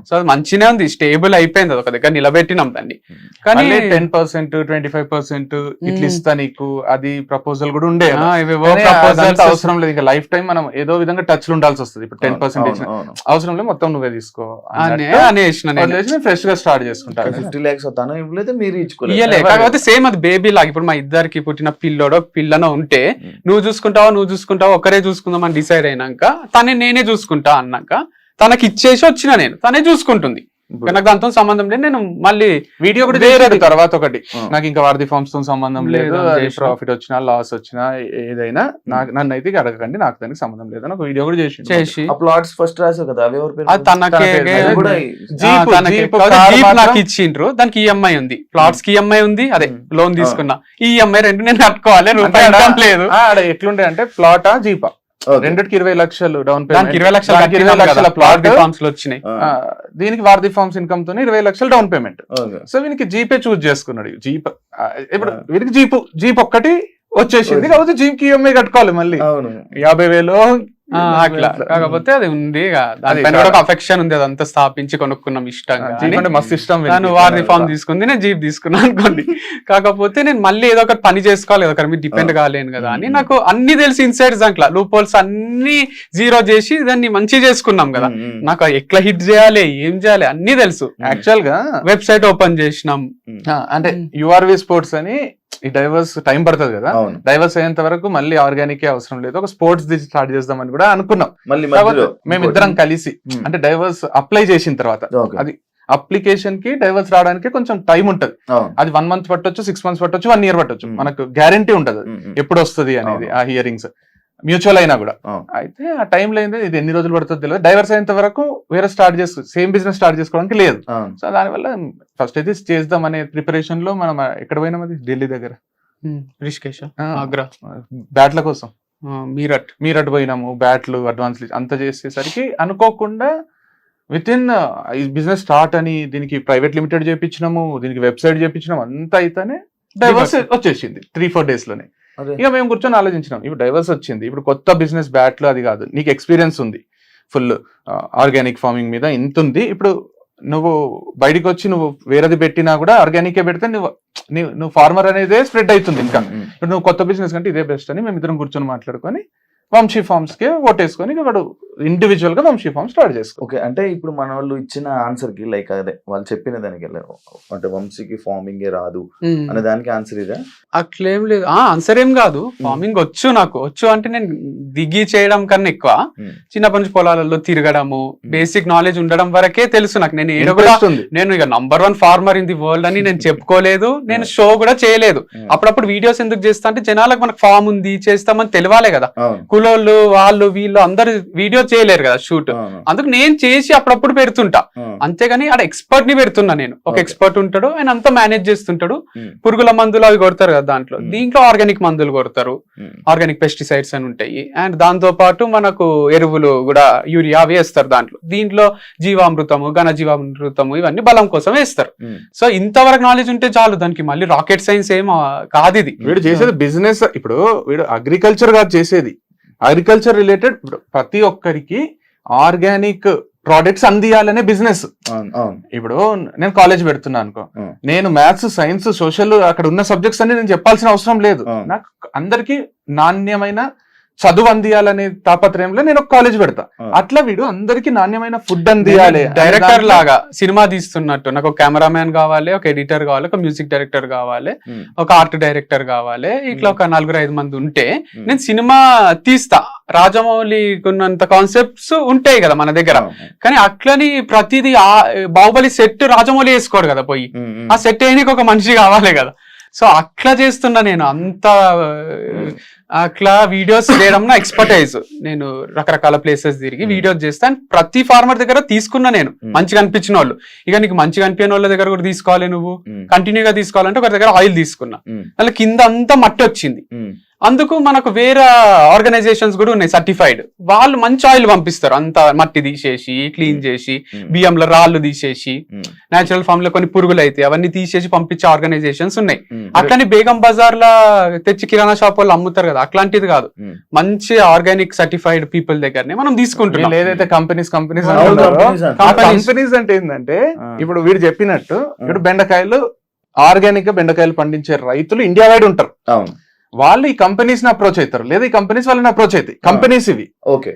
సో అది మంచిగానే ఉంది, స్టేబుల్ అయిపోయింది, అది ఒక దగ్గర నిలబెట్టినాం దాన్ని. కానీ 10%, 25% ఇట్లా ఇస్తా నీకు, అది ప్రపోజల్ కూడా ఉండే. అవసరం లేదు, ఇంకా లైఫ్ టైం మనం ఏదో విధంగా టచ్ లో ఉండాల్సి వస్తుంది. ఇప్పుడు 10% అవసరం లేదు, మొత్తం నువ్వే తీసుకో ఫ్రెష్ గా స్టార్ట్ చేసుకుంటా. 50 lakhs తను ఇవ్వలేదు, మీరు ఇవ్వలేదు. కాకపోతే సేమ్ అది బేబీ లాగా, ఇప్పుడు మా ఇద్దరికి పుట్టిన పిల్లోడో పిల్లనో ఉంటే నువ్వు చూసుకుంటావా ఒకరే చూసుకుందాం అని డిసైడ్ అయినాక, తనే నేనే చూసుకుంటా అన్నాక తనకి ఇచ్చేసి వచ్చిన నేను, తనే చూసుకుంటుంది. ఇప్పుడు- నాకు దాంతో సంబంధం లేదు. నేను మళ్ళీ వీడియో కూడా వేరే చేశాడు తర్వాత ఒకటి ఆ. నాకు ఇంకా వారధి ఫార్మ్స్ తో సంబంధం లేదు, లేదు, అది చేసిన. ప్రాఫిట్ వచ్చినా లాస్ వచ్చినా ఏదైనా నన్ను అయితే అడగకండి, నాకు దానికి సంబంధం లేదని ఒక వీడియో కూడా చేసి ఆ ప్లాట్స్ ఫస్ట్ రాసావు కదా, అవి ఎవరి పేరు? అది తనకే తన పేరు అది కూడా జీప్ జీప్ కార్ నాకు ఇచ్చిండ్రు. దానికి ఈఎంఐ ఉంది, ప్లాట్స్ కి ఈఎంఐ ఉంది, అదే లోన్ తీసుకున్నా. ఈ ఈఎంఐ రెండు నేను కట్టుకోవాలి, రూపాయి income లేదు. ఎట్లుండే అంటే ప్లాటా జీపా Okay. రెండిటికి 20 లక్షలు డౌన్ దానికి 20 లక్షలు దానికి 20 కట్టినాం లక్షల కదా, ప్లాట్ ఫార్మ్స్ లో వచ్చినాయి. ఆ, దీనికి వారధి ఫార్మ్స్ ఇన్కమ్ తోని 20 లక్షలు డౌన్ పేమెంట్. okay. సో వీనికి జీపే చూస్ చేసుకున్నాడు. జీప్ ఇప్పుడు వీరికి జీప్ ఒక్కటి వచ్చేసింది కాబట్టి జీప్ కి ఈఎంఐ కట్టుకోవాలి మళ్ళీ అవును 50,000 అట్లా కాకపోతే అది ఉంది ఇక. అది దానిపైన కూడా ఒక అఫెక్షన్ ఉంది, అదంతా స్థాపించి కొనుక్కున్నాం ఇష్టంగా. జీప్ అంటే మస్తు ఇష్టం నేను వీనికి. వారి ఫామ్ తీసుకుంది, నేను జీప్ తీసుకున్నాను అనుకోండి. కాకపోతే నేను మళ్ళీ ఏదో ఒకటి పని చేసుకోవాలి కదా, ఒకరి మీద డిపెండ్ కాలేను కదా అని నాకు అన్ని తెలిసి ఇన్సైడ్ దాంట్లో లూప్ హోల్స్ అన్ని జీరో చేసి దాన్ని మంచిగా చేసుకున్నాం కదా. నాకు ఎట్లా హిట్ చేయాలి, ఏం చేయాలి అన్ని తెలుసు. యాక్చువల్ గా వెబ్సైట్ ఓపెన్ చేసినాం. అంటే యుఆర్వి స్పోర్ట్స్ అని ఈ డైవర్స్ టైం పడుతుంది కదా, అవును డైవర్స్ అయ్యేంత వరకు మళ్ళీ ఆర్గానిక్ అవసరం లేదు, ఒక స్పోర్ట్స్ ది స్టార్ట్ చేద్దామని కూడా అనుకున్నాం. మళ్ళీ కాబట్టి మధ్యలో మేమిద్దరం కలిసి Hmm. అంటే డైవర్స్ అప్లై చేసిన తర్వాత Okay. అది అప్లికేషన్ కి డైవర్స్ రావడానికి కొంచెం టైం ఉంటది. అవును. అది 1 month పట్టొచ్చు, 6 months పట్టొచ్చు, 1 year పట్టొచ్చు. Hmm. మనకు గ్యారంటీ ఉంటది ఉమ్, ఎప్పుడు వస్తుంది అనేది అవును. ఆ హియరింగ్స్ మ్యూచువల్ అయినా కూడా. అవును. అయితే ఆ టైం లేదు, ఇది ఎన్ని రోజులు పడుతుందో తెలియదు. డైవర్స్ అయ్యేంత వరకు వేరే సేమ్ బిజినెస్ స్టార్ట్ చేసుకోవడానికి లేదు. అవును. సో దానివల్ల ఫస్ట్ అయితే చేద్దాం అనే ప్రిపరేషన్ లో మనం ఎక్కడ పోయినాం, అది ఢిల్లీ దగ్గర రిషికేష్, ఆగ్రా, బ్యాట్ల కోసం మీరట్. మీరట్ పోయినాము, బ్యాట్లు అడ్వాన్స్ అంతా చేసేసరికి అనుకోకుండా విత్ ఇన్ ఈ బిజినెస్ స్టార్ట్ అని దీనికి ప్రైవేట్ లిమిటెడ్ చేయించినాము, దీనికి వెబ్సైట్ చేయించినాము, అంతా అయితేనే డైవర్స్ వచ్చేసింది 3-4 days లోనే. అదే. ఇక మేము కూర్చొని ఆలోచించినాం, ఇప్పుడు డైవర్స్ వచ్చింది, ఇప్పుడు కొత్త బిజినెస్ బ్యాట్లు అది కాదు, నీకు ఎక్స్పీరియన్స్ ఉంది ఫుల్ ఆర్గానిక్ ఫార్మింగ్ మీద ఇంత ఉంది. ఇప్పుడు నువ్వు బయటికి వచ్చి నువ్వు వేరేది పెట్టినా కూడా ఆర్గానికే పెడితే నువ్వు ఫార్మర్ అనేది స్ప్రెడ్ అవుతుంది. ఇంకా ఉమ్, ఇప్పుడు నువ్వు కొత్త బిజినెస్ కంటే ఇదే బెస్ట్ అని మేము ఇద్దరం కూర్చొని మాట్లాడుకొని వంశీ ఫార్మ్స్ కి ఓటేసుకొని వాడు ఇండివిజువల్ గా వంశీ ఫార్మ్ స్టార్ట్ చేసుకో. ఓకే. అంటే ఇప్పుడు మన వాళ్ళు ఇచ్చిన ఆన్సర్ కి లైక్ అదే వాళ్ళు చెప్పిన దానికి అంటే వంశీకి ఫార్మింగ్ రాదు అనే దానికి ఆన్సర్ ఇదే? అట్లేం లేదు, ఆన్సర్ ఏం కాదు. ఫార్మింగ్ వచ్చు, నాకు వచ్చు అంటే నేను దిగి చేయడం కన్నా ఎక్కువ ఉమ్, చిన్నప్పటి నుంచి పొలాలలో తిరగడము, బేసిక్ నాలెడ్జ్ ఉండడం వరకే తెలుసు నాకు. నేను ఏదో కూడా Interest ఉంది. నేను ఇక #1 ఫార్మర్ ఇన్ ది వరల్డ్ అని నేను చెప్పుకోలేదు, నేను షో కూడా చేయలేదు. అప్పుడప్పుడు వీడియోస్ ఎందుకు చేస్తా అంటే జనాలకు మనకు ఫామ్ ఉంది చేస్తామని తెలియాలే కదా. అవును. కులోళ్ళు వాళ్ళు వీళ్ళు అందరు వీడియో చేయలేరు కదా షూట్, అవును. అందుకు నేను చేసి అప్పుడప్పుడు పెడుతుంటా. అవును. అంతేగాని ఆడ ఎక్స్పర్ట్ ని పెడుతున్నా నేను. ఒక Okay. ఎక్స్పర్ట్ ఉంటాడు, ఆయన అంతా మేనేజ్ చేస్తుంటాడు. ఉమ్, పురుగుల మందులు అవి కొడతారు కదా దాంట్లో, దీంట్లో ఆర్గానిక్ మందులు కొడతారు, ఉమ్, ఆర్గానిక్ పెస్టిసైడ్స్ అని ఉంటాయి. అండ్ దాంతో పాటు మనకు ఎరువులు కూడా యూరియా వేస్తారు దాంట్లో. దీంట్లో జీవామృతము, ఘన జీవామృతము ఇవన్నీ బలం కోసం వేస్తారు. ఉమ్, సో ఇంతవరకు నాలెడ్జ్ ఉంటే చాలు, దానికి మళ్ళీ రాకెట్ సైన్స్ ఏం కాదు ఇది. వీడు చేసేది బిజినెస్. ఇప్పుడు వీడు అగ్రికల్చర్ కాదు చేసేది, అగ్రికల్చర్ రిలేటెడ్ ప్రతి ఒక్కరికి ఆర్గానిక్ ప్రోడక్ట్స్ అందియాలనే బిజినెస్. అవును. అవును. ఇప్పుడు నేను కాలేజ్ పెడుతున్నా అనుకో, Hmm. నేను మ్యాథ్స్, సైన్స్, సోషల్ అక్కడ ఉన్న సబ్జెక్ట్స్ అన్ని నేను చెప్పాల్సిన అవసరం లేదు. Hmm. నాకు అందరికి నాణ్యమైన చదువు అందియాలనే తాపత్రయంలో నేను ఒక కాలేజ్ పెడతా. Hmm. అట్లా వీడు అందరికి నాణ్యమైన ఫుడ్ అందియాలి. డైరెక్టర్ లాగా సినిమా తీస్తున్నట్టు నాకు ఒక కెమెరామ్యాన్ కావాలి, ఒక ఎడిటర్ కావాలి, ఒక మ్యూజిక్ డైరెక్టర్ కావాలి, ఉమ్, ఒక ఆర్ట్ డైరెక్టర్ కావాలి. ఇట్లా ఒక 4-5 మంది ఉంటే ఉమ్. నేను సినిమా తీస్తా. రాజమౌళికి ఉన్నంత కాన్సెప్ట్స్ ఉంటాయి కదా మన దగ్గర, అవును. కానీ అట్లని ప్రతిదీ బాహుబలి సెట్ రాజమౌళి వేసుకోడు కదా పోయి, ఉమ్, ఉమ్, ఆ సెట్ వేయడానికి ఒక మనిషి కావాలి కదా. సో అట్లా చేస్తున్నా నేను అంత అట్లా వీడియోస్ చేయడం నా ఎక్స్పర్టైజ్. నేను రకరకాల ప్లేసెస్ తిరిగి వీడియోస్ చేస్తాను. ప్రతి ఫార్మర్ దగ్గర తీసుకున్నా నేను మంచిగా అనిపించిన వాళ్ళు. ఇక నీకు మంచిగా అనిపించిన వాళ్ళ దగ్గర కూడా తీసుకోవాలి, నువ్వు ఉమ్, కంటిన్యూగా తీసుకోవాలంటే ఒకరి దగ్గర ఆయిల్ తీసుకున్నా, ఉమ్, అలా కింద అంతా మట్టి వచ్చింది. ఉమ్, అందుకు మనకు వేరే ఆర్గనైజేషన్స్ కూడా ఉన్నాయి సర్టిఫైడ్, వాళ్ళు మంచి ఆయిల్ పంపిస్తారు. అంత మట్టి తీసేసి క్లీన్ చేసి బియ్యంలో రాళ్ళు తీసేసి ఉమ్, నేచురల్ ఫామ్ లో కొన్ని పురుగులు అయితే అవన్నీ తీసేసి పంపించే ఆర్గనైజేషన్స్ ఉన్నాయి. ఉమ్, అట్లని బేగం బజార్ లా తెచ్చి కిరాణా షాప్ వాళ్ళు అమ్ముతారు కదా, అట్లాంటిది కాదు. ఉమ్. మంచి ఆర్గానిక్ సర్టిఫైడ్ పీపుల్ దగ్గరనే మనం తీసుకుంటున్నాం. వీళ్ళు ఏదైతే కంపెనీస్ అవును, companies అంటారు. కంపెనీస్ అంటే ఏంటంటే ఇప్పుడు వీడు చెప్పినట్టు ఇప్పుడు బెండకాయలు ఆర్గానిక్ గా బెండకాయలు పండించే రైతులు ఇండియా వైడ్ ఉంటారు. అవును. వాళ్ళు ఈ కంపెనీస్ ని అప్రోచ్ అవుతారు, లేదా ఈ కంపెనీస్ వాళ్ళని అప్రోచ్ అవుతాయి. కంపెనీస్ ఇవి ఓకే.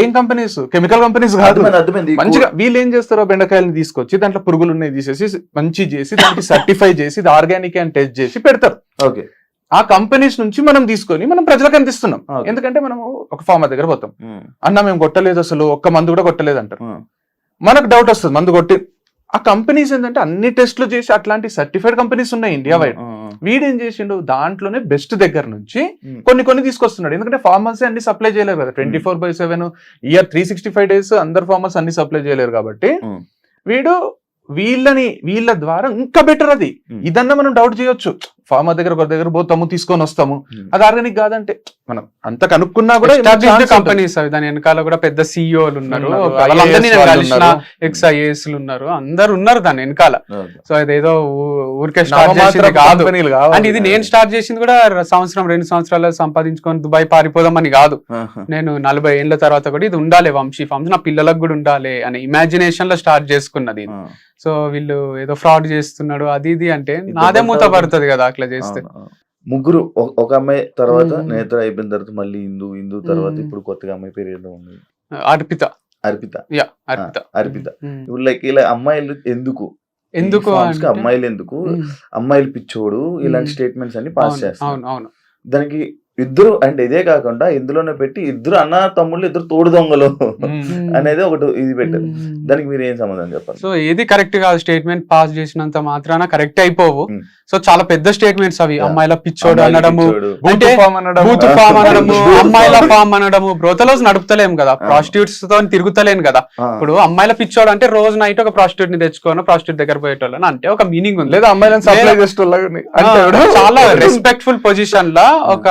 ఏం కంపెనీస్? కెమికల్ కంపెనీస్ కాదు. అర్థమైంది, అర్థమైంది. మంచిగా వీళ్ళు ఏం చేస్తారో బెండకాయలను తీసుకొచ్చి దాంట్లో పురుగులు ఉన్నాయి తీసేసి మంచి చేసి దానికి సర్టిఫై చేసి ఆర్గానిక్ అని టెస్ట్ చేసి పెడతారు. ఓకే. ఆ కంపెనీస్ నుంచి మనం తీసుకొని మనం ప్రజలకు అందిస్తున్నాం. Okay. ఎందుకంటే మనం ఒక ఫార్మర్ దగ్గర పోతాం, ఉమ్, అన్న మేము కొట్టలేదు, అసలు ఒక్క మందు కూడా కొట్టలేదు అంటారు. ఉమ్, మనకు డౌట్ వస్తుంది, మందు కొట్టి ఆ కంపెనీస్ ఏంటంటే అన్ని టెస్ట్లు చేసి అట్లాంటి సర్టిఫైడ్ కంపెనీస్ ఉన్నాయి ఇండియా వైడ్. వీడేం చేసిండు దాంట్లోనే బెస్ట్ దగ్గర నుంచి కొన్ని తీసుకొస్తున్నాడు. ఎందుకంటే ఫార్మర్స్ అన్ని సప్లై చేయలేరు కదా 24/7 ఇయర్ 365 days అందరు ఫార్మర్స్ అన్ని సప్లై చేయలేరు కాబట్టి వీడు వీళ్ళ ద్వారా ఇంకా బెటర్ అది. ఇదన్నా మనం డౌట్ చేయొచ్చు, ఫార్మర్ దగ్గర ఒక దగ్గర పోతాము తీసుకొని వస్తాము, అది ఆర్గానిక్ కాదంటే మనం అంత కనుక్కున్నా కూడా కంపెనీస్ అవి దాని వెనకాల కూడా పెద్ద సిఇఓలు ఉన్నారు, XIAS ఉన్నారు, అందరు ఉన్నారు దాని వెనకాల. సో అదేదో ఊరికే స్టార్ట్ చేసింది కాదు. అండ్ ఇది నేను స్టార్ట్ చేసింది కూడా 2 సంవత్సరాలు సంపాదించుకొని దుబాయ్ పారిపోదామని కాదు. నేను 40 ఏళ్ల తర్వాత కూడా ఇది ఉండాలి వంశీ ఫార్మ్స్, నా పిల్లలకు కూడా ఉండాలి అనే ఇమాజినేషన్ లో స్టార్ట్ చేసుకున్నది. సో వీళ్ళు ఏదో ఫ్రాడ్ చేస్తున్నాడు అది ఇది అంటే నాదే మూత పడుతుంది కదా అట్లా చేస్తే. ముగ్గురు ఒక అమ్మాయి తర్వాత నేత్ర అయిపోయిన తర్వాత మళ్ళీ హిందూ తర్వాత ఇప్పుడు కొత్తగా అమ్మాయి పేరు ఏదో ఉంది అర్పిత. ఇప్పుడు లైక్ ఇలా అమ్మాయిలు ఎందుకు అమ్మాయిలు ఎందుకు అమ్మాయిలు పిచ్చోడు ఇలాంటి స్టేట్మెంట్స్ అన్ని పాస్ చేస్తారు. దానికి ఇద్దరు అంటే ఇదే కాకుండా ఇందులోనే పెట్టి ఇద్దరు అన్న తమ్ముళ్ళు ఇద్దరు తోడు దొంగలు అనేది ఒకటి ఇది పెట్టారు. దానికి మీరు ఏం సంబంధం చెప్పాలి? సో ఏది కరెక్ట్ కాదు, స్టేట్మెంట్ పాస్ చేసినంత మాత్రాన కరెక్ట్ అయిపోవు. సో చాలా పెద్ద స్టేట్మెంట్స్ అవి, అమ్మాయిల పిచ్చోడు అనడము, అంటే బూత్ ఫామ్ అనడము, అమ్మాయిల ఫామ్ అనడము. బ్రోతలోస్ నడుపుతలేం కదా, ప్రాస్టిట్యూట్స్ తో తిరుగుతలేను కదా. ఇప్పుడు అమ్మాయిల పిచ్చోడు అంటే రోజు నైట్ ఒక ప్రాస్టిట్యూట్ ని తెచ్చుకోను, ప్రాస్టిట్యూట్ దగ్గర పోయేటోళ్ళని అంటే ఒక మీనింగ్ ఉంది. లేదా అమ్మాయిలను సప్లై చేసేటోళ్ళ చాలా రెస్పెక్ట్ఫుల్ పొజిషన్ లా ఒక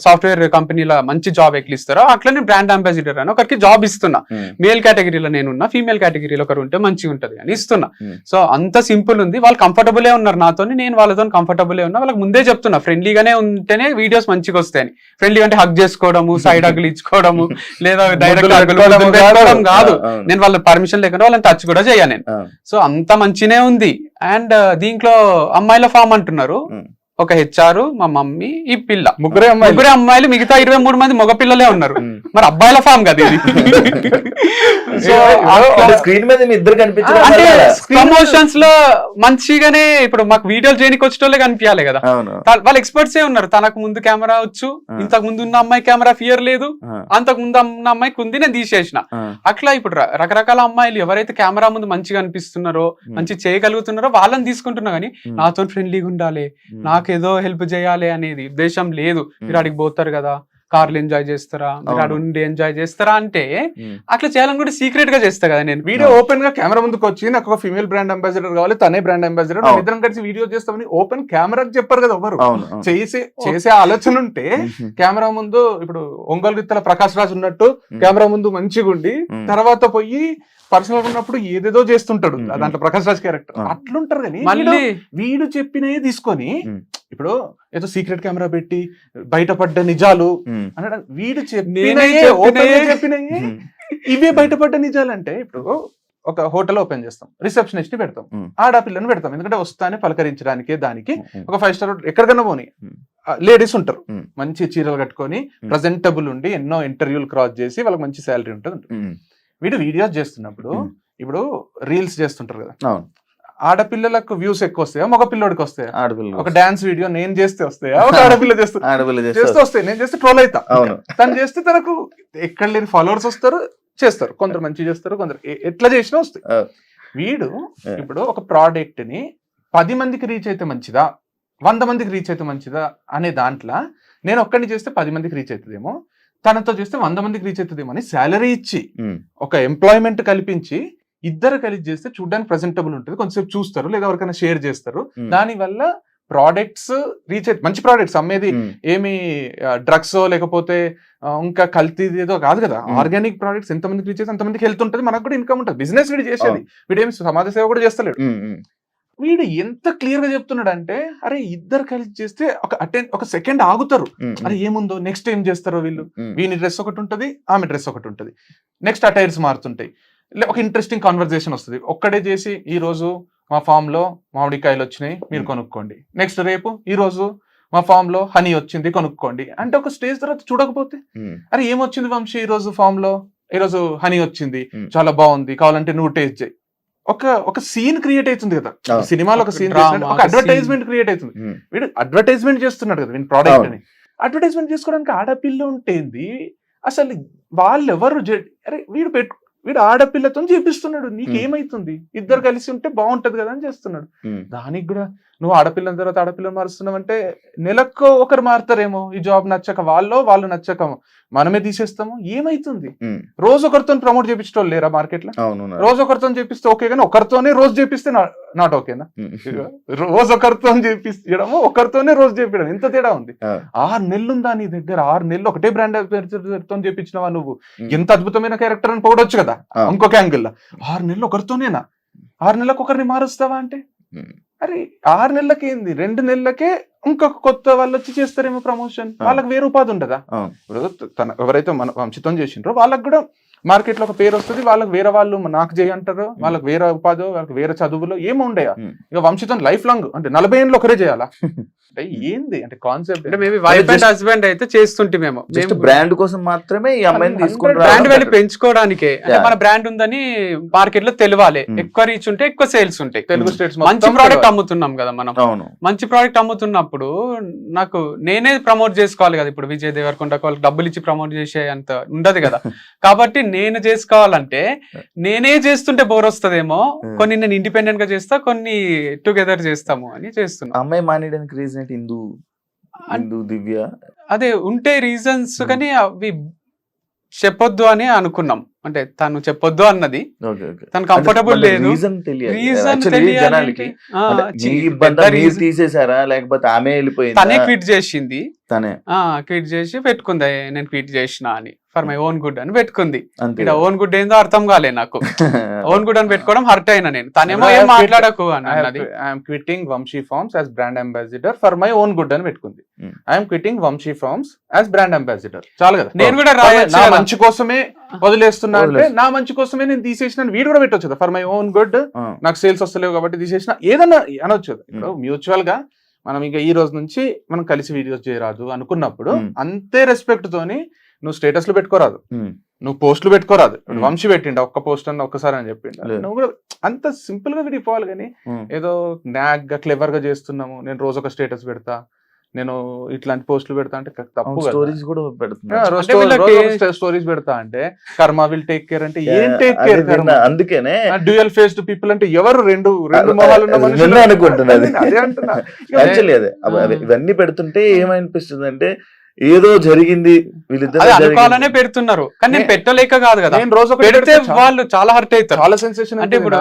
సాఫ్ట్వేర్ కంపెనీలో మంచి జాబ్ ఎక్కిస్తారో అట్లనే బ్రాండ్ అంబాసిడర్ అని ఒకరికి జాబ్ ఇస్తున్నా. మేల్ కేటగిరీలో నేనున్నా, ఫీమేల్ కేటగిరీలో ఒకరు ఉంటే మంచిగా ఉంటది అని ఇస్తున్నా. సో అంత సింపుల్ ఉంది, వాళ్ళు కంఫర్టబులే ఉన్నారు నాతో, నేను వాళ్ళతో కంఫర్టబులే ఉన్నా. వాళ్ళకి ముందే చెప్తున్నా ఫ్రెండ్లీగానే ఉంటేనే వీడియోస్ మంచిగా వస్తాయని. ఫ్రెండ్లీ అంటే హగ్ చేసుకోవడము, సైడ్ హగ్లు ఇచ్చుకోవడము, లేదా డైరెక్ట్ పెట్టుకోవడం కాదు. నేను వాళ్ళ పర్మిషన్ లేకుండా వాళ్ళని టచ్ కూడా చేయా నేను. సో అంత మంచినే ఉంది. అండ్ దీంట్లో అమ్మాయిల ఫామ్ అంటున్నారు, ఒక HR, మా మమ్మీ, ఈ పిల్ల, ముగ్గురే అమ్మాయిలు, మిగతా 23 మంది మగ పిల్లలే ఉన్నారు. మరి అబ్బాయిల ఫామ్ కదా ఇది. స్క్రీన్ మీద ఇద్దరు కనిపించారు అంటే ప్రమోషన్స్ లో మంచిగానే ఇప్పుడు మాకు వీడియోలు చేయడానికి వచ్చేటోళ్ళే కనిపించాలి కదా. వాళ్ళు ఎక్స్పర్ట్స్ ఏ ఉన్నారు, తనకు ముందు కెమెరా వచ్చు, ఇంతకు ముందు ఉన్న అమ్మాయి కెమెరా ఫియర్ లేదు, అంతకు ముందు ఉన్న అమ్మాయికి ఉంది, నేను తీసేసిన. అట్లా ఇప్పుడు రకరకాల అమ్మాయిలు ఎవరైతే కెమెరా ముందు మంచిగా అనిపిస్తున్నారో, మంచి చేయగలుగుతున్నారో వాళ్ళని తీసుకుంటున్నా. కానీ నాతో ఫ్రెండ్లీగా ఉండాలి, నాకేదో హెల్ప్ చేయాలి అనేది ఉద్దేశం లేదు. మీరు అడిగి పోతారు కదా, కార్లు ఎంజాయ్ చేస్తారా, మీరు అక్కడ ఉండి ఎంజాయ్ చేస్తారా అంటే అట్లా చేయాలని కూడా సీక్రెట్ గా చేస్తా కదా నేను. వీడియో ఓపెన్ గా కెమెరా ముందుకు వచ్చి నాకు ఒక ఫీమేల్ బ్రాండ్ అంబాసిడర్ కావాలి, తనే బ్రాండ్ అంబాసిడర్, ఇద్దరం కలిసి వీడియో చేస్తామని ఓపెన్ కెమెరాకి చెప్పారు కదా ఎవరు. చేసే ఆలోచన ఉంటే కెమెరా ముందు ఇప్పుడు ఒంగోలు గిత్తల ప్రకాష్ రాజ్ ఉన్నట్టు కెమెరా ముందు మంచిగా ఉండి తర్వాత పోయి పర్సనల్ ఉన్నప్పుడు ఏదేదో చేస్తుంటాడు దాంట్లో ప్రకాష్ రాజ్ క్యారెక్టర్ అట్లుంటారు. కానీ వీడు చెప్పినవి తీసుకొని ఇప్పుడు ఏదో సీక్రెట్ కెమెరా పెట్టి బయటపడ్డ నిజాలు అనడం, వీడు చెప్పినయే ఇవే బయటపడ్డ నిజాలు. అంటే ఇప్పుడు ఒక హోటల్ ఓపెన్ చేస్తాం, రిసెప్షనిస్ట్ ని పెడతాం, ఆడపిల్లని పెడతాం, ఎందుకంటే వస్తానే పలకరించడానికి. దానికి ఒక 5 స్టార్ ఎక్కడికన్నా పోని లేడీస్ ఉంటారు, మంచి చీరలు కట్టుకొని ప్రజెంటబుల్ ఉండి ఎన్నో ఇంటర్వ్యూలు క్రాస్ చేసి వాళ్ళకి మంచి శాలరీ ఉంటుంది. వీడు వీడియోస్ చేస్తున్నప్పుడు ఇప్పుడు రీల్స్ చేస్తుంటారు కదా, ఆడపిల్లలకు వ్యూస్ ఎక్కువ వస్తాయా మగ పిల్లోడికి వస్తాయా? ఒక డాన్స్ వీడియో నేను చేస్తే వస్తాయా, ఒక ఆడపిల్ల చేస్తే వస్తాయి. నేను చేస్తే ట్రోల్ అవుతా, తను చేస్తే తనకు ఎక్కడ లేని ఫాలోవర్స్ వస్తారు, చేస్తారు. కొందరు మంచి చేస్తారు, కొందరు ఎట్లా చేసినా వస్తాయి. వీడు ఇప్పుడు ఒక ప్రోడక్ట్ ని 10 మందికి రీచ్ అయితే మంచిదా, 100 మందికి రీచ్ అయితే మంచిదా అనే దాంట్లో నేను ఒక్కడిని చేస్తే 10 మందికి రీచ్ అవుతుందేమో, తనతో చేస్తే 100 మందికి రీచ్ అవుతుందేమో అని శాలరీ ఇచ్చి ఒక ఎంప్లాయ్మెంట్ కల్పించి ఇద్దరు కలిసి చేస్తే చూడడానికి ప్రెజెంటబుల్ ఉంటుంది, కొంచెంసేపు చూస్తారు, లేదా ఎవరికైనా షేర్ చేస్తారు. దాని వల్ల ప్రోడక్ట్స్ రీచ్ అయితే మంచి ప్రోడక్ట్స్ అమ్మేది ఏమి డ్రగ్స్ లేకపోతే ఇంకా కల్తీ ఏదో కాదు కదా. ఆర్గానిక్ ప్రోడక్ట్స్ ఎంతమందికి రీచ్ అయితే అంతమందికి హెల్త్ ఉంటుంది, మనకు కూడా ఇన్కమ్ ఉంటుంది. బిజినెస్ వీడు చేసేది, వీడేమి సమాజ సేవ కూడా చేస్తలేడు. వీడు ఎంత క్లియర్ గా చెప్తున్నాడు అంటే, అరే ఇద్దరు కలిసి చేస్తే ఒక సెకండ్ ఆగుతారు, అరే ఏముందో నెక్స్ట్ ఏం చేస్తారో వీళ్ళు. వీని డ్రెస్ ఒకటి ఉంటుంది, ఆమె డ్రెస్ ఒకటి ఉంటుంది, నెక్స్ట్ అటైర్స్ మారుతుంటాయి, ఒక ఇంట్రెస్టింగ్ కాన్వర్సేషన్ వస్తుంది. ఒక్కడే చేసి ఈ రోజు మా ఫామ్ లో మామిడికాయలు వచ్చినాయి మీరు కొనుక్కోండి, నెక్స్ట్ రేపు ఈ రోజు మా ఫామ్ లో హనీ వచ్చింది కొనుక్కోండి అంటే, ఒక స్టేజ్ తర్వాత చూడకపోతే అరే ఏమొచ్చింది వంశీ ఈ రోజు ఫామ్ లో, ఈ రోజు హనీ వచ్చింది చాలా బాగుంది కావాలంటే నువ్వు టేస్ట్ చేయి. ఒక సీన్ క్రియేట్ అవుతుంది కదా సినిమాలో, ఒక సీన్ ఒక అడ్వర్టైజ్మెంట్ క్రియేట్ అవుతుంది. వీడు అడ్వర్టైజ్మెంట్ చేస్తున్నాడు కదా వీడి ప్రోడక్ట్ అని. అడ్వర్టైజ్మెంట్ చేసుకోవడానికి ఆడపిల్ల ఉంటేంది అసలు వాళ్ళెవరు? అరే వీడు వీడు ఆడపిల్లతో చేపిస్తున్నాడు, నీకేమైతుంది, ఇద్దరు కలిసి ఉంటే బాగుంటది కదా అని చేస్తున్నాడు. దానికి కూడా నువ్వు ఆడపిల్లని తర్వాత ఆడపిల్లని మారుస్తున్నావు అంటే నెలకు ఒకరు మారుతారేమో, ఈ జాబ్ నచ్చక వాళ్ళు నచ్చక మనమే తీసేస్తాము, ఏమైతుంది? రోజు ఒకరితో ప్రమోట్ చేపించడం లేరా మార్కెట్ లో? రోజు ఒకరితో చేపిస్తే ఓకే, కానీ ఒకరితోనే రోజు చేపిస్తే నాట్ ఓకేనా? రోజు ఒకరితో చేపించడము, ఒకరితోనే రోజు చేపించడం, ఎంత తేడా ఉంది. 6 నెలలు ఉందా నీ దగ్గర? 6 నెలలు ఒకటే బ్రాండ్ తో చేపించినవా నువ్వు? ఎంత అద్భుతమైన క్యారెక్టర్ అని పొగడొచ్చు కదా ఇంకొక యాంగిల్ లో. 6 నెలలు ఒకరితోనేనా? 6 నెలలకు ఒకరిని మారుస్తావా అంటే అరే 6 నెలలకి ఏంది, 2 నెలలకే ఇంకొక కొత్త వాళ్ళు వచ్చి చేస్తారేమో ప్రమోషన్, వాళ్ళకి వేరే ఉపాధి ఉండదా? ఇప్పుడు ఎవరైతే మన వంశితం చేసిండ్రో వాళ్ళకి కూడా మార్కెట్ లో ఒక పేరు వస్తుంది, వాళ్ళకి వేరే వాళ్ళు నాకు చేయంటారు, వాళ్ళకి వేరే ఉపాధి, వాళ్ళకి వేరే చదువులో ఏమో ఉండయా. ఇక వంశితం లైఫ్ లాంగ్ అంటే 40 ఏళ్ళు ఒకరే చేయాలా అంటే ఏంది అంటే కాన్సెప్ట్? అంటే మేబీ వైఫ్ అండ్ హస్బెండ్ అయితే చేస్తుంటే మేము బ్రాండ్ కోసం మాత్రమే ఈ అమ్మాయిని తీసుకుంటారు, బ్రాండ్ వాల్యూ పెంచుకోవడానికే. అంటే మన బ్రాండ్ ఉందని మార్కెట్ లో తెలియాలి, ఎక్కువ రీచ్ ఉంటే ఎక్కువ సేల్స్ ఉంటాయి. తెలుగు స్టేట్స్ మంచి ప్రోడక్ట్ అమ్ముతున్నాం కదా మనం, మంచి ప్రోడక్ట్ అమ్ముతున్నప్పుడు నాకు నేనే ప్రమోట్ చేసుకోవాలి కదా. ఇప్పుడు విజయ్ దేవరకొండ వాళ్ళకి డబ్బులు ఇచ్చి ప్రమోట్ చేసే అంత ఉండదు కదా. కాబట్టి నేను చేసుకోవాలంటే నేనే చేస్తుంటే బోర్ వస్తుందేమో, కొన్ని నేను ఇండిపెండెంట్ గా చేస్తా, కొన్ని టుగెదర్ చేస్తాము అని చేస్తున్నా. అమ్మాయి మానేయడానికి రీజన్ ఏంటి? హిందూ దివ్య అదే ఉంటే రీజన్స్, కానీ అవి చెప్పొద్దు అని అనుకున్నాం. అంటే తను చెప్పొద్దు అన్నది, తను కంఫర్టబుల్ లేదు, రీజన్ జనాలకి తీసేసారా లేకపోతే ఆమె వెళ్ళిపోయింది? తనే క్విట్ చేసింది, క్విట్ చేసి పెట్టుకుంది నేను క్విట్ చేసిన అని, ఫర్ మై ఓన్ గుడ్ అని పెట్టుకుంది. ఇక్కడ ఓన్ గుడ్ ఏందో అర్థం కాలే నాకు. ఓన్ గుడ్ అని పెట్టుకోవడం హర్ట్ అయినా నేను. తనేమో ఏం మాట్లాడకు అన్నది. I'm quitting Vamshi farms as brand ambassador for my own good అని పెట్టుకుంది. I'm quitting Vamshi farms as brand ambassador, చాలు కదా. నేను కూడా నా మంచి కోసమే వదిలేస్తున్నా అంటే నా మంచి కోసమే నేను తీసేసిన వీడు కూడా పెట్టొచ్చు కదా, ఫర్ మై ఓన్ గుడ్, నాకు సేల్స్ వస్తలేవు కాబట్టి తీసేసిన, ఏదన్నా అనొచ్చు. ఇప్పుడు మ్యూచువల్ గా మనం ఇంకా ఈ రోజు నుంచి మనం కలిసి వీడియోస్ చేయరాదు అనుకున్నప్పుడు అంతే రెస్పెక్ట్ తోని నువ్వు స్టేటస్లు పెట్టుకోరాదు, నువ్వు పోస్టులు పెట్టుకోరాదు. వంశీ పెట్టిండ ఒక్క పోస్ట్ అన్న ఒక్కసారి అని చెప్పిండ, నువ్వు కూడా అంత సింపుల్ గా విడిపోవాలి. కానీ ఏదో నాగ్ గా క్లెవర్ గా చేస్తున్నాము, నేను రోజు ఒక స్టేటస్ పెడతా, నేను ఇట్లాంటి పోస్టులు పెడతా అంటే తప్పు. స్టోరీస్ కూడా స్టోరీస్ పెడతా అంటే కర్మ విల్ టేక్ కేర్ అంటే ఏం టేక్ కేర్? అందుకనే డ్యూయల్ ఫేస్డ్ పీపుల్ అంటే ఎవరు? రెండు మొహాలు ఉన్న మనుషులు అనుకుంటున్నారు. ఇవన్నీ పెడుతుంటే ఏమనిపిస్తుంది అంటే ఏదో జరిగింది, వీళ్ళిద్దరు అనుకోవాలనే పెడుతున్నారు, కానీ నేను పెట్టలేక కాదు కదా. నేను రోజు పెడితే వాళ్ళు చాలా హర్ట్ అవుతారు, చాలా సెన్సేషన్. అంటే ఇప్పుడు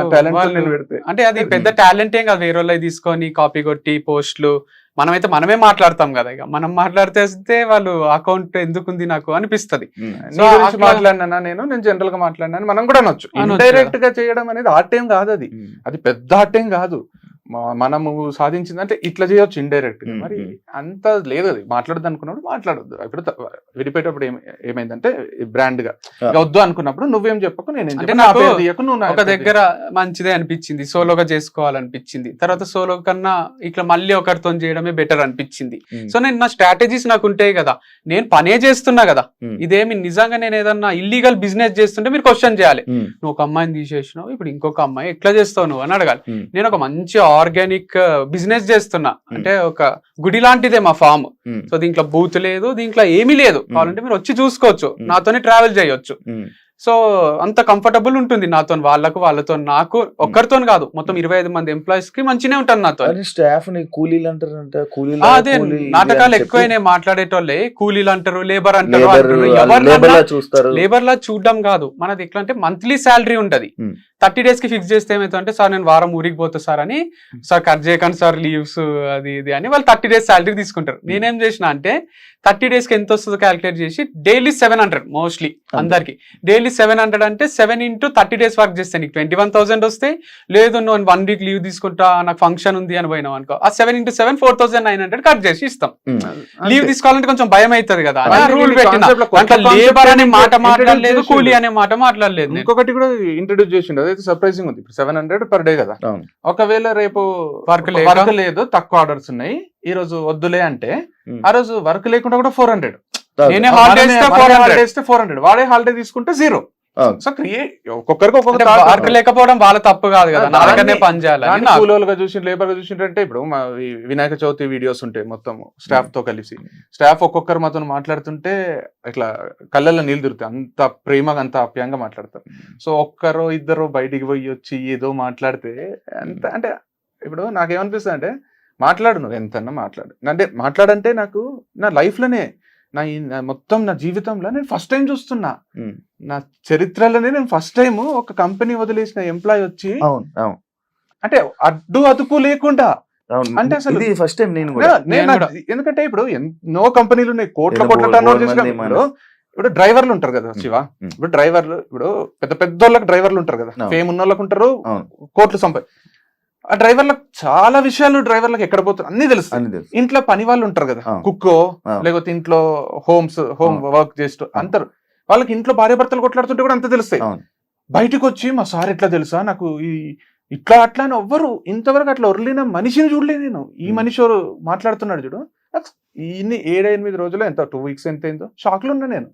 అంటే అది పెద్ద టాలెంట్ ఏం కాదు, వేరే వాళ్ళు తీసుకొని కాపీ కొట్టి పోస్టులు. మనమే మాట్లాడతాం కదా, ఇక మనం మాట్లాడితే వాళ్ళు అకౌంట్ ఎందుకుంది నాకు అనిపిస్తుంది. మాట్లాడినా నేను జనరల్ గా మాట్లాడినా మనం కూడా అనొచ్చు. ఇండైరెక్ట్ గా చేయడం అనేది ఆర్ట్ ఏం కాదు, అది పెద్ద ఆర్ట్ ఏం కాదు. మనము సాధించింది అంటే ఇట్లా చేయొచ్చు ఇండైరెక్ట్ గా. మరి అంత లేదు, అది మాట్లాడద్దు అనుకున్నప్పుడు మాట్లాడొద్దు. ఇప్పుడు విడిపోయేటప్పుడు ఏమైందంటే బ్రాండ్ గా వద్దు అనుకున్నప్పుడు నువ్వేం చెప్పకు, నేను ఒక దగ్గర మంచిదే అనిపించింది, సోలోగా చేసుకోవాలనిపించింది. తర్వాత సోలో కన్నా ఇట్లా మళ్ళీ ఒకరితో చేయడమే బెటర్ అనిపించింది. సో నేను నా స్ట్రాటజీస్ నాకు ఉంటాయి కదా, నేను పనే చేస్తున్నా కదా. ఇదేమి నిజంగా నేను ఏదన్నా ఇల్లీగల్ బిజినెస్ చేస్తుంటే మీరు క్వశ్చన్ చేయాలి. నువ్వు ఒక అమ్మాయిని తీసేసినావు, ఇప్పుడు ఇంకొక అమ్మాయి ఎట్లా చేస్తావు నువ్వు అని అడగాలి. నేను ఒక మంచి ఆర్గానిక్ బిజినెస్ చేస్తున్నా అంటే ఒక గుడి లాంటిదే మా ఫామ్. సో దీంట్లో బూత్ లేదు, దీంట్లో ఏమీ లేదు. కావాలంటే మీరు వచ్చి చూసుకోవచ్చు, నాతోనే ట్రావెల్ చేయొచ్చు. సో అంత కంఫర్టబుల్ ఉంటుంది నాతో, వాళ్ళతో నాకు ఒక్కరితో కాదు, మొత్తం 25 మంది ఎంప్లాయీస్ కి మంచినే ఉంటాను నాతో. స్టాఫ్ కూలీలు అంటారంట, అదే నాటకాలు ఎక్కువైనా మాట్లాడేటోళ్ళే కూలీలు అంటారు, లేబర్ అంటారు. లేబర్ లా చూడడం కాదు మనది. ఎట్లా అంటే మంత్లీ శాలరీ ఉంటది, 30 days కి ఫిక్స్ చేస్తే ఏమైతే సార్ నేను వారం ఊరికి పోతా సార్ అని, సార్ కట్ చేయకండి సార్ లీవ్స్ అది ఇది అని వాళ్ళు 30 days శాలరీ తీసుకుంటారు. నేనేం చేసిన అంటే 30 days కి ఎంత వస్తుందో క్యాలిక్యులేట్ చేసి డైలీ 700 మోస్ట్లీ అందరికి డైలీ 700 అంటే 7 into 30 days వర్క్ చేస్తే నీకు 21,000 వస్తాయి. లేదు నువ్వు 1 week లీవ్ తీసుకుంటా నాకు ఫంక్షన్ ఉంది అని పోయినావు అనుకో, ఆ 7 into 7 4,900 కట్ చేసి ఇస్తాం. లీవ్ తీసుకోవాలంటే కొంచెం భయం అవుతుంది కదా, రూల్ పెట్టిన లేబర్ అనే మాట మాట్లాడలేదు, కూలీ అనే మాట మాట్లాడలేదు. ఇంకొకటి కూడా ఇంట్రొడ్యూస్ చేసిండు, అదైతే సర్ప్రైజింగ్ ఉంది. ఇప్పుడు 700 per day కదా, ఒకవేళ రేపు వర్క్ లేదు, తక్కువ ఆర్డర్స్ ఉన్నాయి, ఈ రోజు వద్దులే అంటే ఆ రోజు వర్క్ లేకుండా కూడా 400, నేనే హాలిడే ఇస్తే 400, వాడే హాలిడే తీసుకుంటే 0. సో ఒక్కొక్కరికి ఒక్కొక్క అంటే thought వర్క్ ఉంటుంది. లేకపోవడం వాళ్ళ తప్పు కాదు కదా, నా దగ్గరనే దాన్ని- పని చేయాలని దాన్ని నాకు. కూలోలుగా చూసి లేబర్ గా చూసింటే ఇప్పుడు మా వినాయక చవితి వీడియోస్ ఉంటాయి మొత్తం స్టాఫ్ తో కలిసి, స్టాఫ్ ఒక్కొక్కరు మాతో మాట్లాడుతుంటే ఇట్లా కళ్ళల్లో నీళ్ళు తిరుగుతాయి, అంత ప్రేమగా అంత ఆప్యాయంగా మాట్లాడతారు. సో ఒక్కరో ఇద్దరు బయటికి పోయి వచ్చి ఏదో మాట్లాడితే అంత అంటే ఇప్పుడు నాకేమనిపిస్తుంది అంటే మాట్లాడు, నువ్వు ఎంతన్నా మాట్లాడు, అంటే మాట్లాడంటే నాకు నా లైఫ్ లోనే నా మొత్తం నా జీవితంలో నేను ఫస్ట్ టైం చూస్తున్నా, నా చరిత్రలోనే నేను ఫస్ట్ టైం ఒక కంపెనీ వదిలేసిన ఎంప్లాయ్ వచ్చి అవును అవును అంటే అడ్డు అదుపు లేకుండా అవును అంటే అసలు- ఇది ఫస్ట్ టైం నేను కూడా నేను కూడా. ఎందుకంటే ఇప్పుడు ఎన్నో కంపెనీలు ఉన్నాయి, కోట్ల ఏదో కోట్ల బోల్- టర్న్ ఓవర్ బోల్ చేసిన మంది ఇప్పుడు ఇప్పుడు డ్రైవర్లు ఉంటారు కదా శివ, ఇప్పుడు డ్రైవర్లు ఇప్పుడు పెద్ద పెద్ద వాళ్ళకి డ్రైవర్లు ఉంటారు కదా, అవును. ఫేమ్ ఉన్న వాళ్ళకి ఉంటారు, అవును. కోట్లు ఆ డ్రైవర్లకు చాలా విషయాలు డ్రైవర్లకు ఎక్కడ పోతారు అన్ని తెలుసు. అని తెలుసు. ఇంట్లో పని వాళ్ళు ఉంటారు కదా, అవును. కుక్కో అవును. లేకపోతే ఇంట్లో హోమ్ వర్క్ చేస్తూ అంటారు, వాళ్ళకి ఇంట్లో భార్య భర్తలు కొట్లాడుతుంటే కూడా అంత తెలుస్తాయి. అవును. బయటకు వచ్చి మా సార్ ఎట్లా తెలుసా నాకు ఇట్లా అట్లా అని ఎవ్వరు ఇంతవరకు అట్లా ఒర్లిన మనిషిని చూడలేదు నేను. ఈ మనిషి ఎవరు మాట్లాడుతున్నాడు చూడు, ఇన్ని 7-8 రోజులు ఎంత 2 weeks ఎంత అయిందో షాక్ లో ఉన్నా నేను.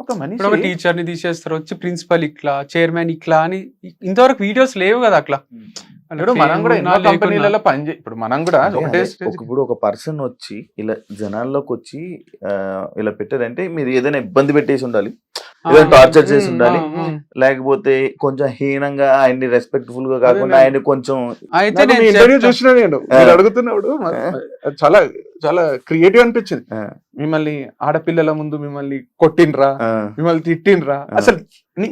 ఒక మనిషి ఇప్పుడు ఒక టీచర్ ని తీసేస్తారు, వచ్చి ప్రిన్సిపల్ ఇట్లా, చైర్మన్ ఇట్లా అని ఇంతవరకు వీడియోస్ లేవు కదా అట్లా. ఇప్పుడు మనం కూడా ఎన్నో కంపెనీలలో ఇప్పుడు మనం కూడా ఒకటే stage- ఇప్పుడు ఒక పర్సన్ వచ్చి ఇలా జనాల్లోకి వచ్చి ఇలా పెట్టారంటే మీరు ఏదైనా ఇబ్బంది పెట్టేసి ఉండాలి, ఏదైనా టార్చర్ చేసి ఉండాలి, లేకపోతే కొంచెం హీనంగా ఆయన్ని రెస్పెక్ట్ఫుల్ గా కాకుండా ఆయన కొంచెం అయితే నాకు మీ నేను ఇంటర్వ్యూ చెప్తా. చూసిన నేను మీరు అడుగుతున్నప్పుడు చాలా చాలా క్రియేటివ్ అనిపించింది. మిమ్మల్ని ఆడపిల్లల ముందు మిమ్మల్ని కొట్టిండ్రా, మిమ్మల్ని తిట్టిండ్రా, అసలు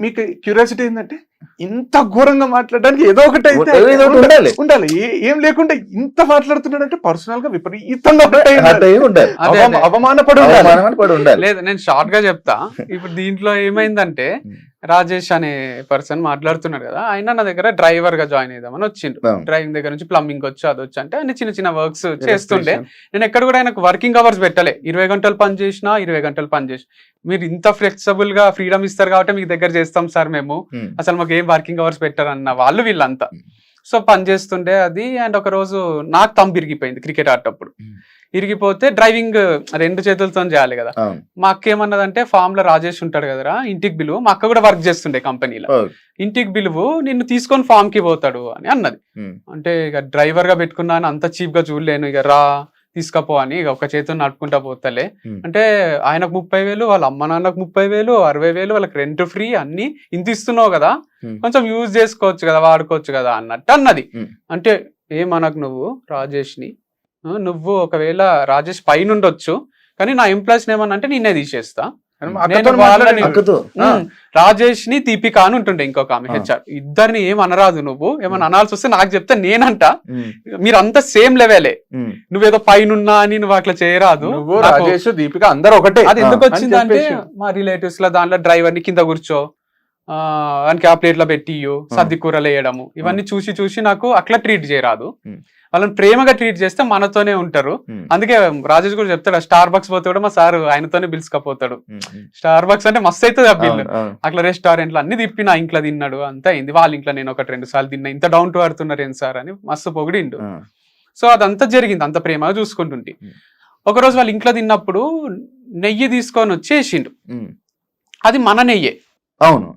మీకు క్యూరియాసిటీ ఏంటంటే ఇంత ఘోరంగా మాట్లాడడానికి ఏదో ఒకటి అయితే ఏదో ఒకటి ఉండాలి. ఉండాలి. ఏం లేకుండా ఇంత మాట్లాడుతున్నాడంటే పర్సనల్ గా విపరీతంగా hurt అయి హర్ట్ అయి ఉండాలి, అదే, అదే. అవమానపడి ఉండాలి. అవమానమని పడి ఉండాలి. లేదు, నేను షార్ట్ గా చెప్తా. ఇప్పుడు దీంట్లో ఏమైందంటే రాజేష్ అనే పర్సన్ మాట్లాడుతున్నాడు కదా, ఆయన నా దగ్గర డ్రైవర్ గా జాయిన్ అయిదామని వచ్చిండు. అవును. డ్రైవింగ్ దగ్గర నుంచి ప్లంబింగ్ వచ్చి అది వచ్చి అంటే అన్ని చిన్న చిన్న వర్క్స్ చేస్తుండే. నేను ఎక్కడ కూడా ఆయనకు వర్కింగ్ అవర్స్ పెట్టలే, 20 గంటలు పని చేసినా 20 గంటలు పని చేసి, మీరు ఇంత ఫ్లెక్సిబుల్ గా ఫ్రీడమ్ ఇస్తారు కాబట్టి మీకు దగ్గర చేస్తాం సార్ మేము, అసలు మాకు ఏం వర్కింగ్ అవర్స్ పెట్టారన్న వాళ్ళు వీళ్ళంతా. సో పని చేస్తుండే అది. అండ్ ఒక రోజు నాకు తంబు ఇరిగిపోయింది క్రికెట్ ఆడేటప్పుడు. ఇరిగిపోతే డ్రైవింగ్ 2 చేతులతో చేయాలి కదా. అవును. మా అక్క ఏమన్నదంటే, ఫామ్ లో రాజేష్ ఉంటాడు కదరా, ఇంటికి పిలువు. మా అక్క కూడా వర్క్ చేస్తుండే కంపెనీలో, ఇంటికి పిలువు, నిన్ను తీసుకొని ఫామ్ కి పోతాడు అని అన్నది. అంటే ఇక డ్రైవర్ గా పెట్టుకున్నా అని అంత చీప్ గా చూడలేను, ఇక రా తీసుకపో అని ఇక ఒక చేతితో నడుపుకుంటా పోతలే. అంటే ఆయనకు 30,000, వాళ్ళ అమ్మ నాన్నకు 30,000, 60,000, వాళ్ళకి రెంట్ ఫ్రీ, అన్ని ఇంత ఇస్తున్నావు కదా, కొంచెం యూజ్ చేసుకోవచ్చు కదా, వాడుకోవచ్చు కదా అన్నట్టు అన్నది. అంటే ఏమనకు నువ్వు రాజేష్ ని, నువ్వు ఒకవేళ రాజేష్ పైన ఉండొచ్చు కానీ నా ఎంప్లాయీస్ ఏమన్నా అంటే నిన్నే తీసేస్తా. నేను వాళ్ళని అక్కతో రాజేష్ ని దీపిక అని ఉంటుండే ఇంకొక ఆమె హెచ్ఆర్, ఇద్దరిని ఏం అనరాదు, నువ్వు ఏమన్నా అనాల్సి వస్తే నాకు చెప్తే నేనంట, మీరంతా సేమ్ లెవెలే, నువ్వేదో పైనున్నా అని నువ్వు అట్లా చేయరాదు. నువ్వు రాజేష్ దీపిక అందరూ ఒకటే. అది ఎందుకు వచ్చింది అంటే, మా రిలేటివ్స్ లో దాంట్లో డ్రైవర్ ని కింద కూర్చో, ఆయనకి ఆ ప్లేట్ లో పెట్టి సర్ది కూరలు వేయడము, ఇవన్నీ చూసి చూసి నాకు అట్లా ట్రీట్ చేయరాదు. వాళ్ళని ప్రేమగా ట్రీట్ చేస్తే మనతోనే ఉంటారు. అందుకే రాజేష్ కూడా చెప్తాడు, స్టార్ బక్స్ పోతే కూడా మా సార్ ఆయనతోనే పిలుచుకపోతాడు. స్టార్ బక్స్ అంటే మస్తు అవుతుంది ఆ బిల్. అట్లా రెస్టారెంట్లు అన్ని తిప్పి నా ఇంట్లో తిన్నాడు, అంతా అయింది. వాళ్ళ ఇంట్లో నేను 1-2 సార్లు తిన్నా, ఇంత డౌన్ టు అర్త్ ఉన్నారు ఏం సార్ అని మస్తు పొగిడిండు. సో అదంతా జరిగింది, అంత ప్రేమగా చూసుకుంటుంటే. ఒకరోజు వాళ్ళ ఇంట్లో తిన్నప్పుడు నెయ్యి తీసుకొని వచ్చేసిండు, అది మన నెయ్యే. అవును,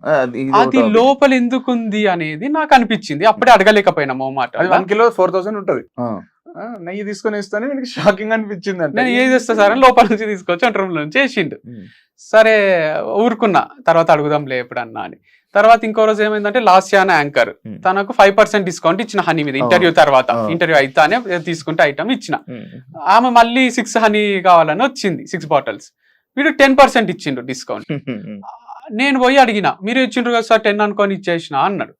అది లోపల ఎందుకుంది అనేది నాకు అనిపించింది. అప్పుడే అడగలేకపోయినా మాట. 1 kilo 4,000 ఉంటది. నెయ్యి తీసుకొని ఇస్తానే వీళ్ళకి షాకింగ్ అనిపించింది. అంటే నేను ఏది చేస్తా సార్ అని లోపల నుంచి తీసుకొచ్చి వంట రూమ్ నుంచి వేసిండు. సరే ఊరుకున్నా, తర్వాత అడుగుదాంలే ఎప్పుడన్నా అని. తర్వాత ఇంకో రోజు ఏమైందంటే, లాస్యానా యాంకర్ తనకు 5% డిస్కౌంట్ ఇచ్చిన హనీ మీద, ఇంటర్వ్యూ తర్వాత, ఇంటర్వ్యూ అయితేనే తీసుకుంటే ఐటమ్ ఇచ్చిన. ఆమె మళ్ళీ 6 హనీ కావాలని వచ్చింది, 6 బాటిల్స్. వీడు 10% ఇచ్చిండు డిస్కౌంట్. నేను పోయి అడిగిన, మీరు ఇచ్చిండ్రు కదా సార్ 10 అనుకొని ఇచ్చేసిన అన్నాడు.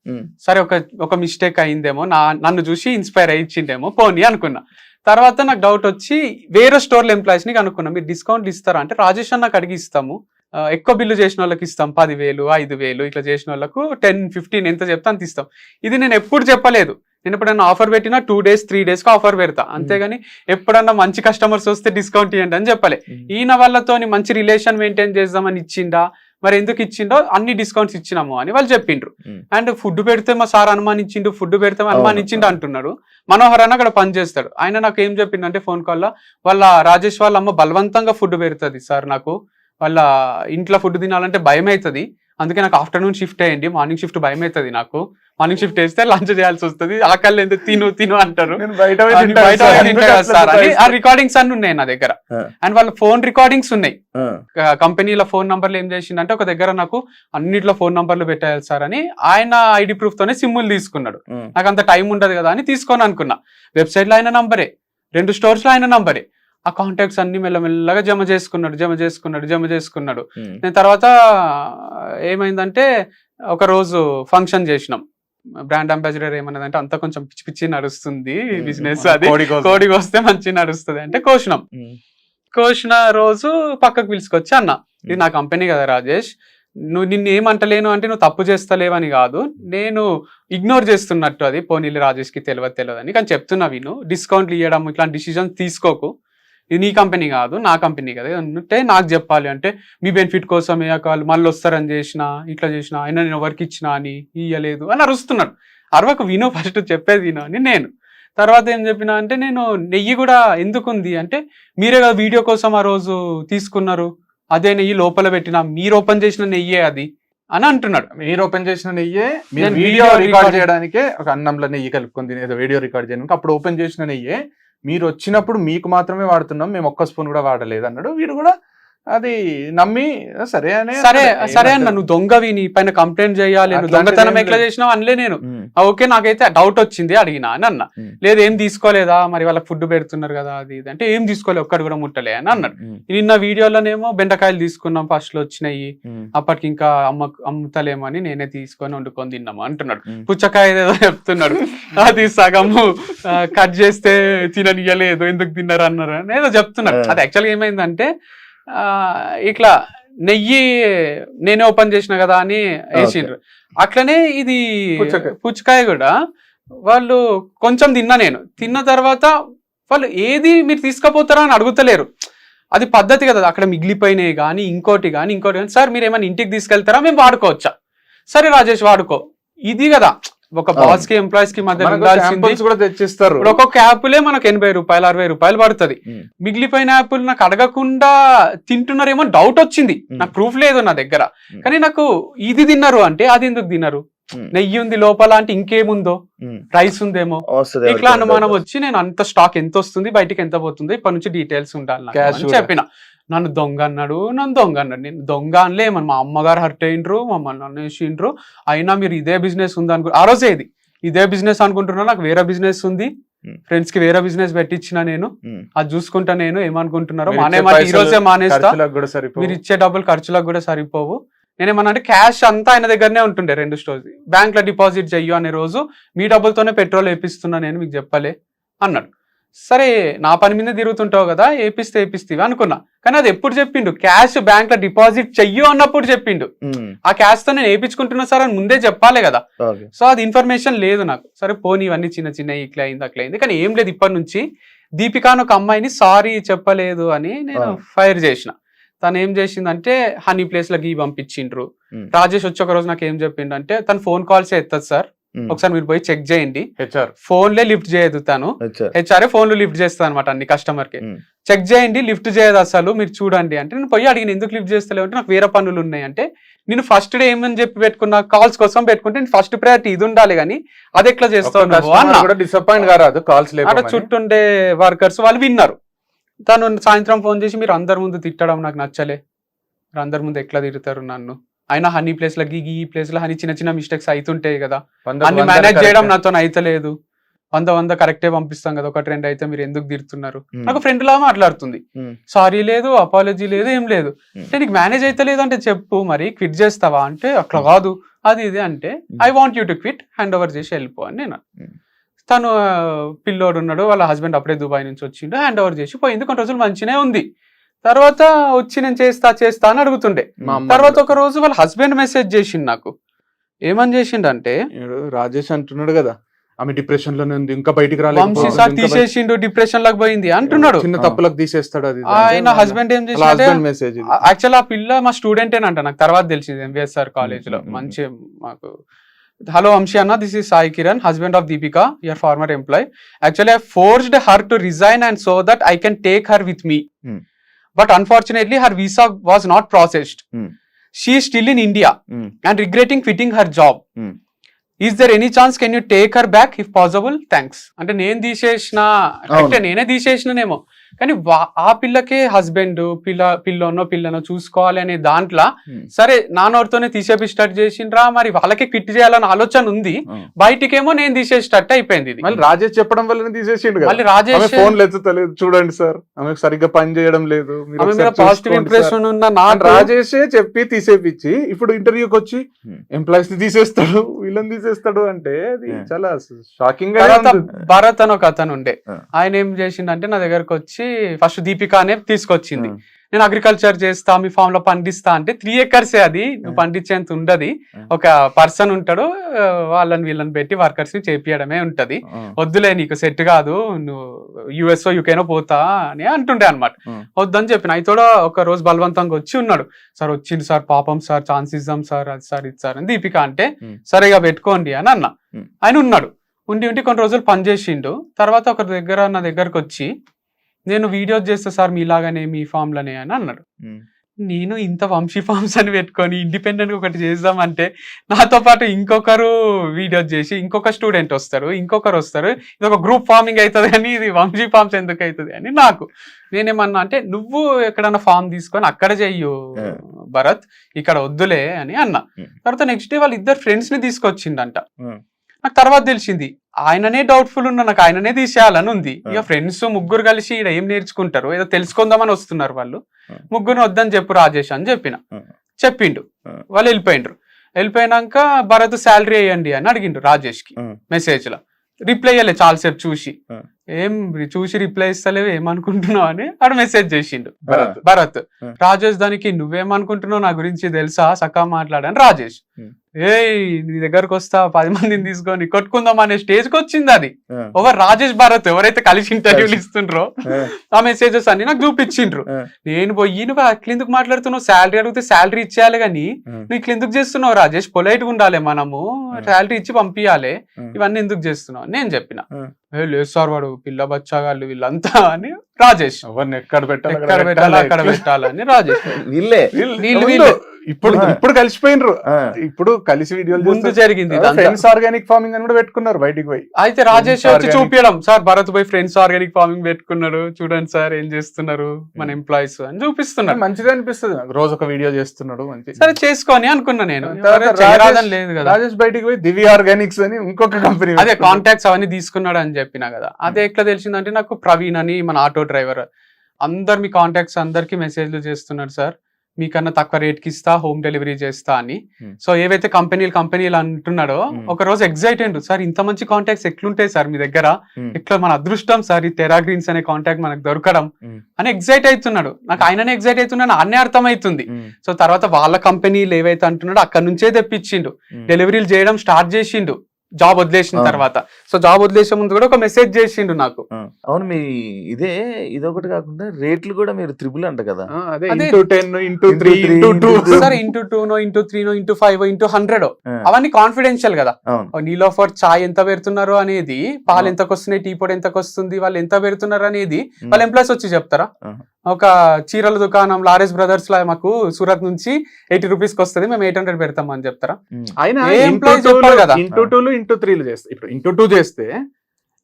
సరే ఒక మిస్టేక్ అయిందేమో, నన్ను చూసి ఇన్స్పైర్ అయ్యి ఇచ్చిండేమో పోనీ అనుకున్నా. తర్వాత నాకు డౌట్ వచ్చి వేరే స్టోర్ల ఎంప్లాయీస్ ని కనుక్కున్నా, మీరు డిస్కౌంట్లు ఇస్తారా అంటే, రాజేష్ అన్నకు అడిగి ఇస్తాము, ఎక్కువ బిల్లు చేసిన వాళ్ళకి ఇస్తాం 10,000, 5,000 ఇట్లా చేసిన వాళ్ళకు 10-15 ఎంత చెప్తా అంత ఇస్తాం. ఇది నేను ఎప్పుడు చెప్పలేదు. నేను ఎప్పుడన్నా ఆఫర్ పెట్టినా 2 days 3 days కి ఆఫర్ పెడతా, అంతేగాని ఎప్పుడన్నా మంచి కస్టమర్స్ వస్తే డిస్కౌంట్ ఇవ్వండి అని చెప్పలే. ఈయన వాళ్ళతోని మంచి రిలేషన్ మెయింటైన్ చేద్దామని ఇచ్చిండా, మరి ఎందుకు ఇచ్చిండో అన్ని డిస్కౌంట్స్ ఇచ్చినాము అని వాళ్ళు చెప్పిండ్రు. అండ్ ఫుడ్ పెడితే మా సార్ అనుమానించిండు, ఫుడ్ పెడితే అనుమానించిండు అంటున్నాడు. మనోహర్ అన్న అక్కడ పని చేస్తాడు, ఆయన నాకు ఏం చెప్పిండంటే ఫోన్ కాల్లో, వాళ్ళ రాజేష్ వాళ్ళ అమ్మ బలవంతంగా ఫుడ్ పెడుతుంది సార్, నాకు వాళ్ళ ఇంట్లో ఫుడ్ తినాలంటే భయం అవుతుంది, అందుకే నాకు ఆఫ్టర్నూన్ షిఫ్ట్ అయ్యండి, మార్నింగ్ షిఫ్ట్ భయం అవుతుంది నాకు. మార్నింగ్ షిఫ్ట్ వేస్తే లంచ్ చేయాల్సి వస్తుంది, ఆకలి ఎందుకు తిను అంటారు. బయట ఆ రికార్డింగ్స్ అన్ని ఉన్నాయి నా దగ్గర. అండ్ వాళ్ళ ఫోన్ రికార్డింగ్స్ ఉన్నాయి. కంపెనీల ఫోన్ నంబర్లు ఏం చేసిందంటే ఒక దగ్గర నాకు అన్నిట్లో ఫోన్ నంబర్లు పెట్టాలి సార్ అని ఆయన ఐడి ప్రూఫ్ తోనే సిమ్ములు తీసుకున్నాడు. నాకు అంత టైం ఉండదు కదా అని తీసుకొని అనుకున్నా. వెబ్సైట్ లో ఆయన నంబరే, 2 స్టోర్స్ లో ఆయన నంబరే. ఆ కాంటాక్ట్స్ అన్ని మెల్లమెల్లగా జమ చేసుకున్నాడు. నేను తర్వాత ఏమైందంటే ఒక రోజు ఫంక్షన్ చేసినాం. బ్రాండ్ అంబాసిడర్ ఏమన్నదంటే అంతా కొంచెం పిచ్చి పిచ్చి నడుస్తుంది బిజినెస్, అది కోడికి వస్తే మంచి నడుస్తుంది అంటే కోసిన రోజు పక్కకు పిలుచుకొచ్చి అన్న, ఇది నా కంపెనీ కదా రాజేష్, నువ్వు నిన్ను ఏమంటలేను అంటే నువ్వు తప్పు చేస్తలేవని కాదు, నేను ఇగ్నోర్ చేస్తున్నట్టు, అది పోనీలు రాజేష్కి తెలియదు అని కానీ చెప్తున్నా, విను, డిస్కౌంట్లు ఇవ్వడం ఇట్లాంటి డిసిజన్స్ తీసుకోకు, ఇది నీ కంపెనీ కాదు నా కంపెనీ కదా అంటే నాకు చెప్పాలి అంటే మీ బెనిఫిట్ కోసం మళ్ళీ వస్తారని ఇట్లా చేసిన అయినా నేను ఎవరికి ఇచ్చినా అని ఇయ్యలేదు అని అరుస్తున్నాడు. అరవకు, విను, ఫస్ట్ చెప్పేది విను అని నేను. తర్వాత ఏం చెప్పినా అంటే నేను నెయ్యి కూడా ఎందుకుంది అంటే మీరే కదా వీడియో కోసం ఆ రోజు తీసుకున్నారు, అదే నెయ్యి లోపల పెట్టినా, మీరు ఓపెన్ చేసిన నెయ్యే అది అని అంటున్నాడు. మీరు ఓపెన్ చేసిన నెయ్యే, వీడియో రికార్డ్ చేయడానికే ఒక అన్నంలో నెయ్యి కలుపుకొని తినేది వీడియో రికార్డ్ చేయడానికి, అప్పుడు ఓపెన్ చేసిన నెయ్యే మీరు వచ్చినప్పుడు మీకు మాత్రమే వాడుతున్నాం, మేము ఒక్క స్పూన్ కూడా వాడలేదు అన్నాడు. వీడు కూడా అది నమ్మి సరే అన్న, నువ్వు దొంగవి, నీ పైన కంప్లైంట్ చేయాలి, నువ్వు దొంగతనం ఎట్లా చేసినావు అనలే నేను. ఓకే, నాకైతే డౌట్ వచ్చింది, అడిగినా అని అన్న. లేదు ఏం తీసుకోలేదా, మరి వాళ్ళకి ఫుడ్ పెడుతున్నారు కదా అది ఇది అంటే ఏం తీసుకోలేదు, ఒక్కడు కూడా ముట్టలే అని అన్నాడు. నిన్న వీడియోలోనేమో బెండకాయలు తీసుకున్నాం, ఫస్ట్ లో వచ్చినాయి, అప్పటికి ఇంకా అమ్ముతలేమని నేనే తీసుకొని వండుకొని తిన్నాము అంటున్నాడు. పుచ్చకాయ ఏదో చెప్తున్నాడు, అది సగము కట్ చేస్తే తిననియలేదు, ఎందుకు తిన్నారు అన్నారు అని ఏదో చెప్తున్నాడు. అది యాక్చువల్గా ఏమైందంటే ఇట్లా నెయ్యి నేనే ఓపెన్ చేసిన కదా అని వేసిండ్రు. అట్లనే ఇది పుచ్చకాయ కూడా వాళ్ళు కొంచెం తిన్న తర్వాత వాళ్ళు ఏది మీరు తీసుకుపోతారా అని అడుగుతలేరు. అది పద్ధతి కదా, అక్కడ మిగిలిపోయినాయి కానీ ఇంకోటి కానీ సార్ మీరు ఏమైనా ఇంటికి తీసుకెళ్తారా, మేము వాడుకోవచ్చా, సరే రాజేష్ వాడుకో, ఇది కదా ఒక బాస్ కి ఎంప్లాయీస్ కి మధ్య కూడా తెచ్చిస్తారు. ఒక్కొక్క యాపిలే మనకు 80 రూపాయలు 60 రూపాయలు పడుతుంది. మిగిలిపోయిన యాపిల్ నాకు అడగకుండా తింటున్నారేమో డౌట్ వచ్చింది, నాకు ప్రూఫ్ లేదు నా దగ్గర, కానీ నాకు ఇది తిన్నారు అంటే అది ఎందుకు తిన్నారు, నెయ్యి ఉంది లోపల అంటే ఇంకేముందో, రైస్ ఉందేమో, ఇట్లా అనుమానం వచ్చి నేను అంత స్టాక్ ఎంత వస్తుంది బయటికి ఎంత పోతుంది ఇప్పటి నుంచి డీటెయిల్స్ ఉండాలి చెప్పిన. నన్ను దొంగ అన్నాడు. నేను దొంగ అనలే, మా అమ్మగారు హర్ట్ అయ్యిండ్రు, మమ్మల్ని అనేసిండ్రు, అయినా మీరు ఇదే బిజినెస్ ఉంది ఆ రోజే ఇదే బిజినెస్ అనుకుంటున్నా, నాకు వేరే బిజినెస్ ఉంది, ఫ్రెండ్స్ కి వేరే బిజినెస్ పెట్టించిన నేను, అది చూసుకుంటా, నేను ఏమనుకుంటున్నారో ఈ రోజే మానేస్తా, మీరు ఇచ్చే డబ్బులు ఖర్చులకు కూడా సరిపోవు, నేనేమన్నా అంటే క్యాష్ అంతా ఆయన దగ్గరనే ఉంటుండే, 2 స్టోర్స్ బ్యాంక్ లో డిపాజిట్ చెయ్యు అనే రోజు మీ డబ్బులతోనే పెట్రోల్ వేపిస్తున్నా నేను, మీకు చెప్పలే అన్నాడు. సరే నా పని మీద తిరుగుతుంటావు కదా, ఏపిస్తేవి అనుకున్నా, కానీ అది ఎప్పుడు చెప్పిండు, క్యాష్ బ్యాంక్ లో డిపాజిట్ చెయ్యు అన్నప్పుడు చెప్పిండు. ఆ క్యాష్ తో నేను వేయించుకుంటున్నా సార్ అని ముందే చెప్పాలి కదా, సో అది ఇన్ఫర్మేషన్ లేదు నాకు. సరే పోనీ ఇవన్నీ చిన్న ఇట్లా అయింది, కానీ ఏం లేదు, ఇప్పటి నుంచి దీపిక అని ఒక అమ్మాయిని సారీ చెప్పలేదు అని నేను ఫైర్ చేసిన. తను ఏం చేసిందంటే హనీ ప్లేస్ లో గీ పంపించిండ్రు. రాజేష్ వచ్చి ఒక రోజు నాకు ఏం చెప్పిండు అంటే, తను ఫోన్ కాల్స్ ఎత్తదు సార్, ఒకసారి మీరు పోయి చెక్ చేయండి, ఫోన్లే లిఫ్ట్ చేయదు, తను హెచ్ఆర్ఏ ఫోన్లు లిఫ్ట్ చేస్తుంది అనమాట అన్ని కస్టమర్ కి, చెక్ చేయండి లిఫ్ట్ చేయదు అసలు, మీరు చూడండి అంటే. నేను పోయి అడిగిన ఎందుకు లిఫ్ట్ చేస్తలేవు అంటే నాకు వేరే పనులు ఉన్నాయి అంటే, నేను ఫస్ట్ డే ఏమని చెప్పి పెట్టుకున్నా, కాల్స్ కోసం పెట్టుకుంటే నేను ఫస్ట్ ప్రయారిటీ ఇది ఉండాలి కానీ అది ఎట్లా చేస్తావు, డిసప్పాయింట్ కాదు కాల్స్ అక్కడ చుట్టుండే వర్కర్స్ వాళ్ళు విన్నారు. తను సాయంత్రం ఫోన్ చేసి మీరు అందరి ముందు తిట్టడం నాకు నచ్చలే, మీరు అందరి ముందు ఎట్లా తిడతారు నన్ను, అయినా హనీ ప్లేస్ లో ఈ ప్లేస్ లో హనీ చిన్న మిస్టేక్స్ అవుతుంటాయి కదా, అన్ని మేనేజ్ చేయడం నాతో అయితలేదు, 100 కరెక్టే పంపిస్తాం కదా, 1-2 అయితే మీరు ఎందుకు తిడుతున్నారు, నాకు ఫ్రెండ్ లా మాట్లాడుతుంది, సారీ లేదు అపాలజీ లేదు ఏం లేదు, అంటే నీకు మేనేజ్ అయితే లేదు అంటే చెప్పు, మరి క్విట్ చేస్తావా అంటే అట్లా కాదు అది ఇది అంటే, I want you to quit, hand over చేసి వెళ్ళిపో అని నేను. తను పిల్లోడు ఉన్నాడు, వాళ్ళ హస్బెండ్ అప్పుడే దుబాయ్ నుంచి వచ్చిండు, హ్యాండ్ ఓవర్ చేసి పోయింది. కొన్ని రోజులు మంచినే ఉంది, తర్వాత వచ్చి నేను చేస్తా అని అడుగుతుండే. తర్వాత ఒక రోజు వాళ్ళ హస్బెండ్ మెసేజ్ చేసిండు నాకు, ఏమని చేసిండు రాజేష్ అంటున్నాడు కదా ఆమె డిప్రెషన్ లోనే ఉంది, ఇంకా బయటికి రాలేదు, తీసేసిండు, డిప్రెషన్ లాగా పోయింది అంటున్నాడు, చిన్న తప్పులకు తీసేస్తాడు అది. ఆయన హస్బెండ్ ఏం చేసి యాక్చువల్ ఆ పిల్ల మా స్టూడెంటేనంట, నాకు తర్వాత తెలిసింది ఎంవిఎస్ఆర్ కాలేజ్ లో. మంచి మాకు హలో వంశీ అన్న, this is Sai Kiran, husband of Deepika, your former employee. Actually, I forced her to resign and so that I can take her with me. But unfortunately, her visa was not processed. She still in India Hmm. And regretting quitting her job. Hmm. Is there any chance can you take her back if possible, thanks. అంటే నేను తీసేసిన అంటే నేనే తీసేసినేమో, కానీ ఆ పిల్లకే husband పిల్లనో చూసుకోవాలి అనే దాంట్లో సరే నాన్నోడితోనే తీసేపి స్టార్ట్ చేసిండ్రా, మరి వాళ్ళకే క్విట్ చేయాలని ఆలోచన ఉంది, బయటికేమో నేను తీసేసేటట్టు అయిపోయింది ఇది. మళ్ళీ రాజేష్ చెప్పడం వల్ల తీసేసిండు కదా. మళ్ళీ రాజేష్ ఫోన్ ఎత్తుతలేదు, చూడండి సార్ ఆమెకు సరిగ్గా పని చేయడం లేదు, మీరు ఆమె మీద ఒకసారి పాజిటివ్ చూసుకోండి ఇంప్రెషన్ సార్. ఉన్న అని నాకు రాజేషే చెప్పి తీసేపిచ్చి ఇప్పుడు ఇంటర్వ్యూకి వచ్చి ఎంప్లాయీస్ ని తీసేస్తాడు, వీళ్ళని తీసేస్తాడు అంటే అది చాలా షాకింగ్ గా తర్వాత ఉంది. భరత్ అని ఒక అతను ఉండే, ఆ. ఆయన ఏం చేసిండంటే నా దగ్గరకు వచ్చి ఫస్ట్ దీపిక అనే తీసుకొచ్చింది. ఆ. నేను అగ్రికల్చర్ చేస్తా, మీ ఫామ్ లో పండిస్తా అంటే 3 acres అది నువ్వు పండించేంత ఉండదు, ఒక పర్సన్ ఉంటాడు, వీళ్ళని పెట్టి వర్కర్స్ ని చేపియడమే ఉంటది, వద్దులే నీకు సెట్ కాదు, నువ్వు యుఎస్ఓ యూకేనో పోతా అని అంటుండే అనమాట. వద్దని చెప్పిన అయితే కూడా ఒక రోజు బలవంతంగా వచ్చి ఉన్నాడు, సార్ వచ్చింది సార్, పాపం సార్, ఛాన్స్ ఇద్దాం సార్, అది సార్ ఇది సార్ అని దీపిక అంటే సరిగా పెట్టుకోండి అని అన్న. ఆయన ఉన్నాడు, ఉండి కొన్ని రోజులు పనిచేసిండు. తర్వాత నా దగ్గరకు వచ్చి నేను వీడియోస్ చేస్తా సార్ మీలాగానే మీ ఫామ్ లోనే అని అన్నాడు. నేను ఇంత వంశీ ఫార్మ్స్ అని పెట్టుకొని ఇండిపెండెంట్ గా ఒకటి చేద్దామంటే నాతో పాటు ఇంకొకరు వీడియోస్ చేసి ఇంకొక స్టూడెంట్ వస్తారు, ఇంకొకరు వస్తారు, ఇది ఒక గ్రూప్ ఫార్మింగ్ అవుతుంది అని ఇది వంశీ ఫార్మ్స్ ఎందుకు అవుతుంది అని నాకు. నేనేమన్నా అంటే నువ్వు ఎక్కడన్నా ఫామ్ తీసుకొని అక్కడ చెయ్యు భరత్, ఇక్కడ వద్దులే అని అన్నా. తర్వాత నెక్స్ట్ డే వాళ్ళ ఇద్దరు ఫ్రెండ్స్ ని తీసుకొచ్చిండంట. నాకు తర్వాత తెలిసింది ఆయననే డౌట్ఫుల్ ఉన్నా, నాకు ఆయననే తీసేయాలని ఉంది. ఇక ఫ్రెండ్స్ ముగ్గురు కలిసి ఇక్కడ ఏం నేర్చుకుంటారు, ఏదో తెలుసుకుందామని వస్తున్నారు వాళ్ళు, ముగ్గురు వద్దని చెప్పు రాజేష్ అని చెప్పిండు. వాళ్ళు వెళ్ళిపోయినాక భరత్ శాలరీ వేయండి అని అడిగిండు రాజేష్ కి మెసేజ్ లో. రిప్లై ఇవ్వలే చాలాసేపు చూసి, రిప్లై ఇస్తలేవు ఏమనుకుంటున్నావు అని ఆడు మెసేజ్ చేసిండు భరత్. రాజేష్ దానికి నువ్వేమనుకుంటున్నావు నా గురించి తెలుసా, సకా మాట్లాడని రాజేష్. నీ దగ్గరకు వస్తా 10 మందిని తీసుకొని కొట్టుకుందాం అనే స్టేజ్ కి వచ్చింది అది. రాజేష్ భరత్ ఎవరైతే కలిసి ఇంటర్వ్యూలు ఇస్తుండ్రో ఆ మెసేజెస్ అన్ని నాకు చూపించిండ్రు. నేను పోయి నువ్వు అట్లెందుకు మాట్లాడుతున్నావు, శాలరీ అడిగితే శాలరీ ఇచ్చేయాలి కానీ నువ్వు ఇట్లెందుకు చేస్తున్నావు రాజేష్, పొలైట్ గా ఉండాలి, మనము శాలరీ ఇచ్చి పంపించాలి, ఇవన్నీ ఎందుకు చేస్తున్నావు నేను చెప్పిన. లేదు సార్ వాడు పిల్ల బచ్చాగాళ్ళు వీళ్ళంతా అని రాజేష్. ఎవరిని ఎక్కడ అక్కడ పెట్టాలని రాజేష్. వీళ్ళే ఇప్పుడు కలిసిపోయినరు, ఇప్పుడు కలిసి వీడియోలు ముందు జరిగింది ఫ్రెండ్స్ ఆర్గానిక్ ఫార్మింగ్ అని కూడా పెట్టుకున్నారు బయటికి పోయి. అయితే రాజేష్ వచ్చి చూపించడం, సార్ భరత్ పోయి ఫ్రెండ్స్ ఆర్గానిక్ ఫార్మింగ్ పెట్టుకున్నాడు, చూడండి సార్ ఏం చేస్తున్నారు మన ఎంప్లాయీస్ అని చూపిస్తున్నారు. మంచిగా అనిపిస్తుంది, రోజు ఒక వీడియో చేస్తున్నాడు మంచి. సరే చేసుకొని అనుకున్నా నేను, లేదు కదా. రాజేష్ బయటికి పోయి దివ్య ఆర్గానిక్స్ అని ఇంకొక కంపెనీ, అదే కాంటాక్ట్స్ అవన్నీ తీసుకున్నాడు అని చెప్పినా కదా. అదే ఎట్లా తెలిసిందంటే నాకు ప్రవీణ్ అని మన ఆటో డ్రైవర్ అందరు మీ కాంటాక్ట్స్ అందరికి మెసేజ్లు చేస్తున్నారు, సార్ మీకన్నా తక్కువ రేట్ కి ఇస్తా, హోమ్ డెలివరీ చేస్తా అని. సో ఏవైతే కంపెనీలు అంటున్నాడో ఒక రోజు ఎగ్జైట్ అయ్యిండు, సార్ ఇంత మంచి కాంటాక్ట్స్ ఎట్లుంటాయి సార్ మీ దగ్గర, ఇట్లా మన అదృష్టం సార్ ఈ టెరా గ్రీన్స్ అనే కాంటాక్ట్ మనకు దొరకడం అని ఎగ్జైట్ అవుతున్నాడు. నాకు ఆయననే ఎగ్జైట్ అవుతున్నాను అన్నీ అర్థమవుతుంది. సో తర్వాత వాళ్ళ కంపెనీలు ఏవైతే అంటున్నాడో అక్కడ నుంచే తెప్పించిండు, డెలివరీలు చేయడం స్టార్ట్ చేసిండు జాబ్ వదిలేసిన తర్వాత. సో జాబ్ వదిలేసే ముందు కూడా ఒక మెసేజ్ చేసిండు నాకు. అవును, మీ ఇదొకటి కాకుండా రేట్లు కూడా మీరు 3 అంట కదా. X10 X3 sir X2 X3 X5 X100 అవన్నీ కాన్ఫిడెన్షియల్ కదా. నీలోఫర్ చాయ్ ఎంత పెడుతున్నారు అనేది, పాలు ఎంతకు వస్తున్నాయి, టీ పొడి ఎంతకు వస్తుంది, వాళ్ళు ఎంత పెడుతున్నారు అనేది వాళ్ళ ఎంప్లాయీస్ వచ్చి చెప్తారా? ఒక చీరల దుకాణం లారెస్ బ్రదర్స్ లా మాకు సూరత్ నుంచి 80 రూపీస్ కి వస్తుంది, మేము 800 పెడతాం అని చెప్తారా? ఆయన X3 చేస్తే, ఇప్పుడు X2 చేస్తే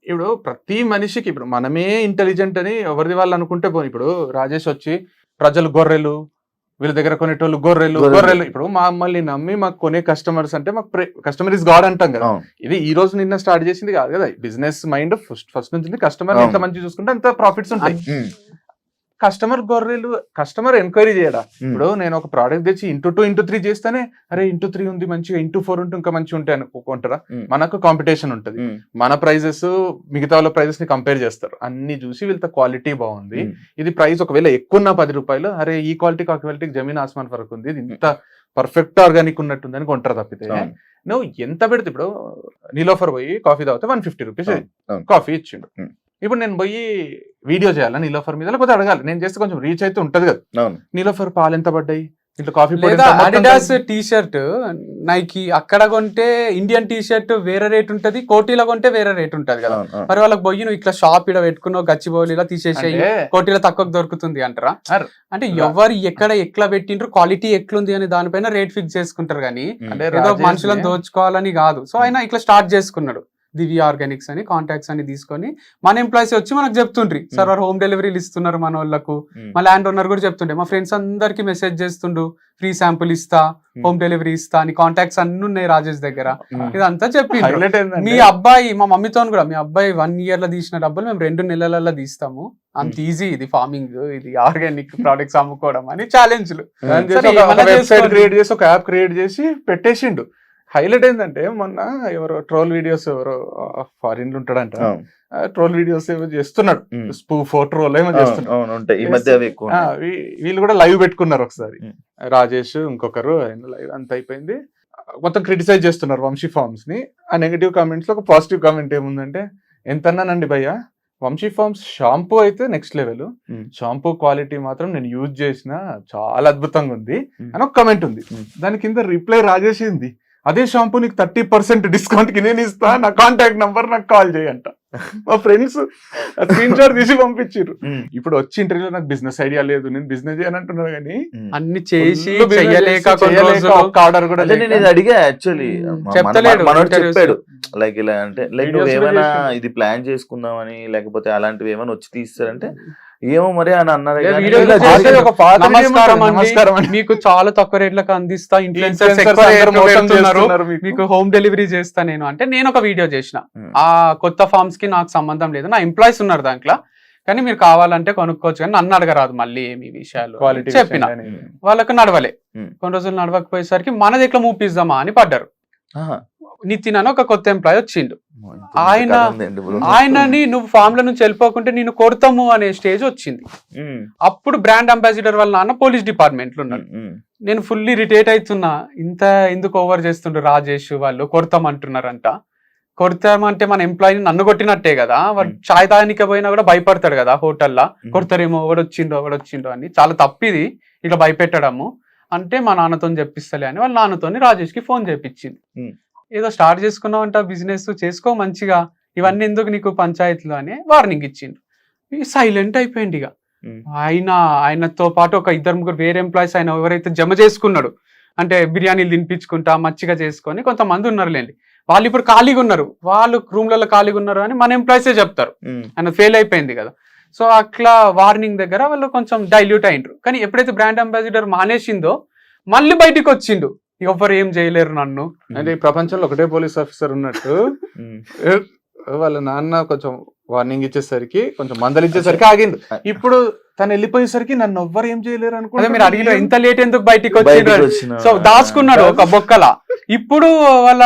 ఇప్పుడు ప్రతి మనిషికి ఇప్పుడు మనమే ఇంటెలిజెంట్ అని ఎవరిది వాళ్ళు అనుకుంటే పోనీ. ఇప్పుడు రాజేష్ వచ్చి ప్రజలు గొర్రెలు, వీళ్ళ దగ్గర కొనేటోళ్ళు గొర్రెలు. ఇప్పుడు మమ్మల్ని నమ్మి మాకు కొనే కస్టమర్స్ అంటే మాకు కస్టమర్ ఇస్ గాడ్ అంటాం కదా. ఇది ఈ రోజు నిన్న స్టార్ట్ చేసింది కాదు కదా. బిజినెస్ మైండ్ ఫస్ట్ నుంచి కస్టమర్ ఎంత మంచి చూసుకుంటే అంత ప్రాఫిట్స్ ఉంటాయి. కస్టమర్ ఎంక్వైరీ చేయడా. ఇప్పుడు నేను ఒక ప్రోడక్ట్ తెచ్చి X2 X3 చేస్తేనే అరే X3 ఉంది మంచిగా, X4 ఉంటే ఇంకా మంచిగా ఉంటాయి అనుకుంటారా? మనకు కాంపిటీషన్ ఉంటుంది, మన ప్రైజెస్ మిగతా వాళ్ళ ప్రైజెస్ ని కంపేర్ చేస్తారు, అన్ని చూసి వీళ్ళతో క్వాలిటీ బాగుంది, ఇది ప్రైస్ ఒకవేళ ఎక్కువ ఉన్న 10 రూపాయలు, అరే ఈ క్వాలిటీకి ఆ క్వాలిటీకి జమీన్ ఆస్మాన్ ఫరక్ ఉంది, ఇది ఇంత పర్ఫెక్ట్ ఆర్గానిక్ ఉన్నట్టుంది అని కొంటారు. తప్పితే నువ్వు ఎంత పెడితే, ఇప్పుడు నీలోఫర్ పోయి కాఫీ తాగితే 150 రూపీస్ కాఫీ ఇచ్చిండు. ఇప్పుడు నేను పోయి వీడియో చేయాలా నీలోఫర్ మీద, లేకపోతే అడగాలి, నేను చేస్తే కొంచెం రీచ్ అయితే ఉంటది కదా. నీలోఫర్ పాలు ఎంత పడ్డాయి, ఇట్లా కాఫీ లేదా అడిడాస్ టీ షర్ట్ నైకి అక్కడ కొంటే ఇండియన్ టీ షర్ట్ వేరే రేట్ ఉంటది, కోటిలో కొంటే వేరే రేట్ ఉంటది కదా. మరి వాళ్ళకి పోయి నువ్వు ఇట్లా షాప్ ఇడ పెట్టుకున్నావు గచ్చిబౌలి ఇలా తీసేసేయి, కోటిలో తక్కువ దొరుకుతుంది అంటారా? అంటే ఎవరు ఎక్కడ ఎట్లా పెట్టిండ్రు, క్వాలిటీ ఎట్లుంది అని దానిపైన రేట్ ఫిక్స్ చేసుకుంటారు కానీ ఏదో మనుషులను దోచుకోవాలని కాదు. సో ఆయన ఇట్లా స్టార్ట్ చేసుకున్నాడు దివ్య ఆర్గానిక్స్ అని, కాంటాక్ట్స్ అని తీసుకొని మన ఎంప్లాయీస్ వచ్చి మనకు చెప్తుండ్రి సార్ హోమ్ డెలివరీలు ఇస్తున్నారు మన వాళ్ళకు. మా ల్యాండ్ ఓనర్ కూడా చెప్తుండే, మా ఫ్రెండ్స్ అందరికి మెసేజ్ చేస్తుండు ఫ్రీ శాంపుల్ ఇస్తా, హోమ్ డెలివరీ ఇస్తా అని కాంటాక్ట్స్ అన్ని ఉన్నాయి రాజేష్ దగ్గర. ఇదంతా చెప్పి మీ అబ్బాయి, మా మమ్మీతో కూడా మీ అబ్బాయి 1 year లో తీసిన డబ్బులు మేము 2 నెలలలో తీస్తాము, అంత ఈజీ ఇది ఫార్మింగ్, ఇది ఆర్గానిక్ ప్రొడక్ట్స్ అమ్ముకోవడం అని ఛాలెంజ్లు వెబ్సైట్ క్రియేట్ చేసి ఒక యాప్ క్రియేట్ చేసి పెట్టేసిండు. హైలైట్ ఏంటంటే మొన్న ఎవరో ట్రోల్ వీడియోస్, ఎవరో ఫారిన్ లో ఉంటాడంట, ట్రోల్ వీడియోస్ ఏమో చేస్తున్నాడు, స్పూఫ్ ట్రోల్ ఏమో చేస్తున్నాడు. వీళ్ళు కూడా లైవ్ పెట్టుకున్నారు ఒకసారి, రాజేష్ ఇంకొకరు, లైవ్ అంత అయిపోయింది, మొత్తం క్రిటిసైజ్ చేస్తున్నారు వంశీ ఫార్మ్స్ ని. ఆ నెగటివ్ కామెంట్స్ లో ఒక పాజిటివ్ కామెంట్ ఏముందంటే, ఎంతన్నానండి భయ్య, వంశీ ఫార్మ్స్ షాంపూ అయితే నెక్స్ట్ లెవెల్, షాంపూ క్వాలిటీ మాత్రం నేను యూజ్ చేసిన చాలా అద్భుతంగా ఉంది అని ఒక కమెంట్ ఉంది. దాని కింద రిప్లై రాజేసింది, అదే షాంపూ నీకు 30% డిస్కౌంట్ కి నేను ఇస్తా, నా కాంటాక్ట్ నంబర్ నాకు కాల్ చేయంట. మా ఫ్రెండ్స్ స్క్రీన్ షాట్ తీసి పంపించారు. ఇప్పుడు వచ్చి ఇంటర్వ్యూలో నాకు బిజినెస్ ఐడియా లేదు, నేను బిజినెస్ చేయాలంటున్నాను కానీ అన్ని చేసి ఆర్డర్ కూడా అడిగా. యాక్చువల్లీ చెప్పాడు లైక్ ఇలా అంటే, లైక్ నువ్వు ఏమైనా ఇది ప్లాన్ చేసుకుందామని లేకపోతే అలాంటివి ఏమైనా వచ్చి తీస్తారంటే ఏమో మరి అని అన్నారు. మీకు చాలా తక్కువ రేట్లకు అందిస్తా, ఇన్ఫ్లుయెన్సర్స్ మీకు హోమ్ డెలివరీ చేస్తా నేను అంటే, నేను ఒక వీడియో చేసిన, ఆ కొత్త ఫార్మ్స్ కి నాకు సంబంధం లేదు, నా ఎంప్లాయీస్ ఉన్నారు దాంట్లో, కానీ మీరు కావాలంటే కొనుక్కోవచ్చు, కానీ నన్ను అడగరాదు మళ్ళీ ఏమి విషయాలు చెప్పిన. వాళ్ళకి నడవలే, కొన్ని రోజులు నడవకపోయేసరికి మన దగ్గర మూపిద్దామా అని పడ్డారు. నితిన్ అని ఒక కొత్త ఎంప్లాయీ వచ్చిండు, ఆయనని నువ్వు ఫామ్ లో నుంచి వెళ్ళిపోకుంటే నేను కొడతాము అనే స్టేజ్ వచ్చింది. అప్పుడు బ్రాండ్ అంబాసిడర్ వాళ్ళ నాన్న పోలీస్ డిపార్ట్మెంట్ లో ఉన్నాడు. నేను ఫుల్లీ ఇరిటేట్ అవుతున్నా, ఇంత ఎందుకు ఓవర్ చేస్తుండ్రు రాజేష్, వాళ్ళు కొడతామంటున్నారంట. కొడతామంటే మన ఎంప్లాయీని నన్ను కొట్టినట్టే కదా, వాడు చాయ్ తాగనికి పోయినా కూడా భయపడతాడు కదా హోటల్లో, కొడతారేమో ఎవడొచ్చిండో అని. చాలా తప్పిది ఇట్లా భయపెట్టడము అంటే. మా నాన్నతో చెప్పిస్తలే అని వాళ్ళ నాన్నతోని రాజేష్ కి ఫోన్ చేపించింది. ఏదో స్టార్ట్ చేసుకున్నావు అంట బిజినెస్, చేసుకో మంచిగా, ఇవన్నీ ఎందుకు నీకు పంచాయతీలు అని వార్నింగ్ ఇచ్చిండు. సైలెంట్ అయిపోయింది. ఇక ఆయనతో పాటు ఒక 2-3 వేరే ఎంప్లాయీస్ ఆయన ఎవరైతే జమ చేసుకున్నాడు అంటే బిర్యానీలు తినిపించుకుంటా మంచిగా చేసుకొని కొంతమంది ఉన్నారులేండి, వాళ్ళు ఇప్పుడు ఖాళీగా ఉన్నారు, వాళ్ళు రూమ్లలో ఖాళీగా ఉన్నారు అని మన ఎంప్లాయీసే చెప్తారు, ఆయన ఫెయిల్ అయిపోయింది కదా. సో అట్లా వార్నింగ్ దగ్గర వాళ్ళు కొంచెం డైల్యూట్ అయిండ్రు. కానీ ఎప్పుడైతే బ్రాండ్ అంబాసిడర్ మానేసిందో మళ్ళీ బయటికి వచ్చిండు, ఎవరు ఏం చేయలేరు నన్ను అంటే. ఈ ప్రపంచంలో ఒకటే పోలీస్ ఆఫీసర్ ఉన్నట్టు వాళ్ళ నాన్న కొంచెం వార్నింగ్ ఇచ్చేసరికి, కొంచెం మందలిచ్చేసరికి ఆగిండు. ఇప్పుడు తను వెళ్ళిపోయేసరికి నన్ను ఎవ్వరు ఏం చేయలేరు అనుకుంటే, మీరు అడిగిన ఇంత లేట్ ఎందుకు బయటికి వచ్చిండ్రు, సో దాచుకున్నాడు ఒక బొక్కల. ఇప్పుడు వాళ్ళ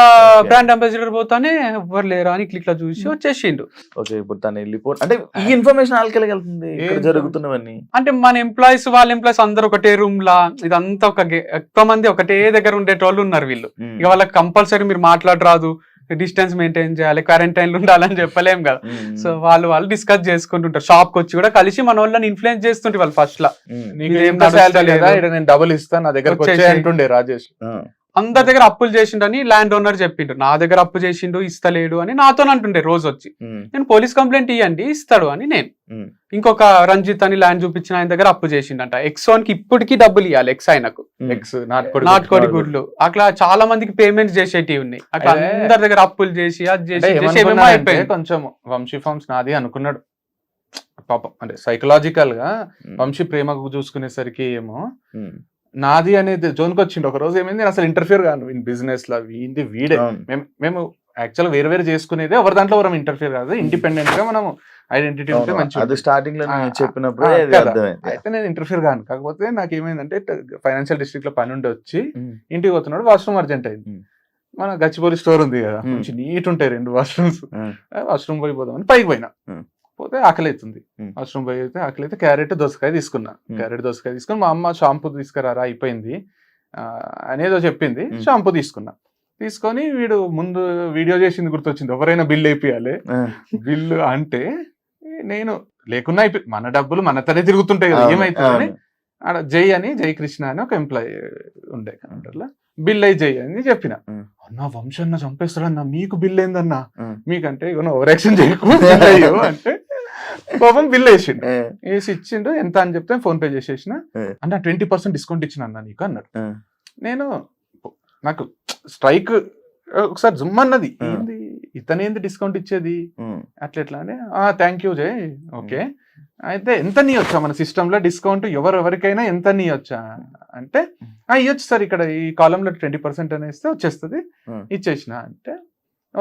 బ్రాండ్ అంబాసిడర్ పోతానే ఎవ్వరు లేరా అని ఇట్లా చూసి వచ్చేసిండు. ఓకే, ఇప్పుడు తను వెళ్ళిపోయి అంటే ఈ ఇన్ఫర్మేషన్ వాళ్ళకి వెళ్తుంది జరుగుతున్నవన్నీ. అంటే మన ఎంప్లాయీస్ వాళ్ళ ఎంప్లాయీస్ అందరు ఒకటే రూమ్ లా, ఇదంతా ఎక్కువ మంది ఒకటే దగ్గర ఉండేటోళ్ళు ఉన్నారు వీళ్ళు. ఇక వాళ్ళకి కంపల్సరీ మీరు మాట్లాడరాదు, డిస్టెన్స్ మెయింటైన్ చేయాలి, క్వారంటైన్ లో ఉండాలని చెప్పలేం కదా. సో వాళ్ళు డిస్కస్ చేసుకుంటుంటారు, షాప్ కి వచ్చి కూడా కలిసి మన వాళ్ళని ఇన్ఫ్లుయెన్స్ చేస్తుంటే వాళ్ళు ఫస్ట్ లా, నేను డబుల్ ఇస్తాను నా దగ్గర అంటుండే రాజేష్. అందరి దగ్గర అప్పులు చేసిండని ల్యాండ్ ఓనర్ చెప్పిండు, నా దగ్గర అప్పు చేసిండు ఇస్తలేడు అని నాతో అంటుండే రోజు వచ్చి. నేను పోలీస్ కంప్లైంట్ ఇవ్వండి ఇస్తాడు అని నేను. ఇంకొక రంజిత్ అని ల్యాండ్ చూపించిన ఆయన దగ్గర అప్పు చేసిండంట, ఎక్స్1 కి ఇప్పటికీ డబ్బులు ఇవ్వాలి, ఎక్స్ ఆయనకు నాటుకోడి గుడ్లు. అట్లా చాలా మందికి పేమెంట్స్ చేసేటివి ఉన్నాయి. అట్లా అందరి దగ్గర అప్పులు చేసి అది చేసి కొంచెం వంశీ ఫార్మ్స్ నాది అనుకున్నాడు పాపం. అంటే సైకలాజికల్ గా వంశీ ప్రేమకు చూసుకునేసరికి ఏమో నాది అనేది జోన్కి వచ్చిండు. ఒక రోజు ఏమైంది, నేను అసలు ఇంటర్ఫియర్ కాను బిజినెస్ లో, వీడే మేము యాక్చువల్ వేరే చేసుకునేది, ఎవరి దాంట్లో ఎవరు ఇంటర్ఫియర్ కాదు, ఇండిపెండెంట్ గా మనం ఐడెంటిటీ ఉంటే మంచిది. స్టార్టింగ్ లో చెప్పినప్పుడు అయితే నేను ఇంటర్ఫియర్ కాను. కాకపోతే నాకు ఏమైందంటే ఫైనాన్షియల్ డిస్ట్రిక్ట్ లో పని ఉండి వచ్చి ఇంటికి పోతున్నాడు, వాష్రూమ్ అర్జెంట్ అయింది. మన గచ్చిబౌలి స్టోర్ ఉంది కదా, మంచి నీట్ ఉంటాయి 2 వాష్రూమ్స్. వాష్రూమ్ పోయిపోదామని పైకి పోయినా, పోతే ఆకలి అవుతుంది, వాష్రూమ్ పోయి అయితే ఆకలి అయితే క్యారెట్ దోసకాయ తీసుకున్నా. క్యారెట్ దోసకాయ తీసుకుని మా అమ్మ షాంపూ తీసుకురారా అయిపోయింది అనేదో చెప్పింది, షాంపూ తీసుకొని వీడు ముందు వీడియో చేసింది గుర్తొచ్చింది, ఎవరైనా బిల్లు అయిపోయాలి బిల్లు అంటే. నేను లేకున్నా మన డబ్బులు మనతోనే తిరుగుతుంటాయి కదా, ఏమైతుందని ఆడ జై కృష్ణ అని ఒక ఎంప్లాయీ ఉండే కౌంటర్లో, బిల్ అయ్యి జై అని చెప్పిన. అన్న వంశన్న చంపేస్తాడన్నా, మీకు బిల్ ఏందన్నా, మీకంటే ఇక ఓవర్ యాక్షన్ చేయకు అయ్యో అంటే పాపం బిల్ వేసిండు. వేసి ఇచ్చిండు, ఎంత అని చెప్తే ఫోన్ పే చేసేసిన. అంటే 20% డిస్కౌంట్ ఇచ్చిన అన్న నీకు అన్నాడు. నేను నాకు స్ట్రైక్ ఒకసారి జుమ్ అన్నది, ఏంది ఇతనేంది డిస్కౌంట్ ఇచ్చేది అట్లా ఎట్లా అని. థ్యాంక్ యూ జై, ఓకే అయితే ఎంత నీ వచ్చా మన సిస్టమ్ లో డిస్కౌంట్ ఎవరికైనా ఎంత నీ వచ్చా అంటే ఇవ్వచ్చు సార్, ఇక్కడ ఈ కాలంలో 20% అని ఇస్తే వచ్చేస్తుంది, ఇచ్చేసిన అంటే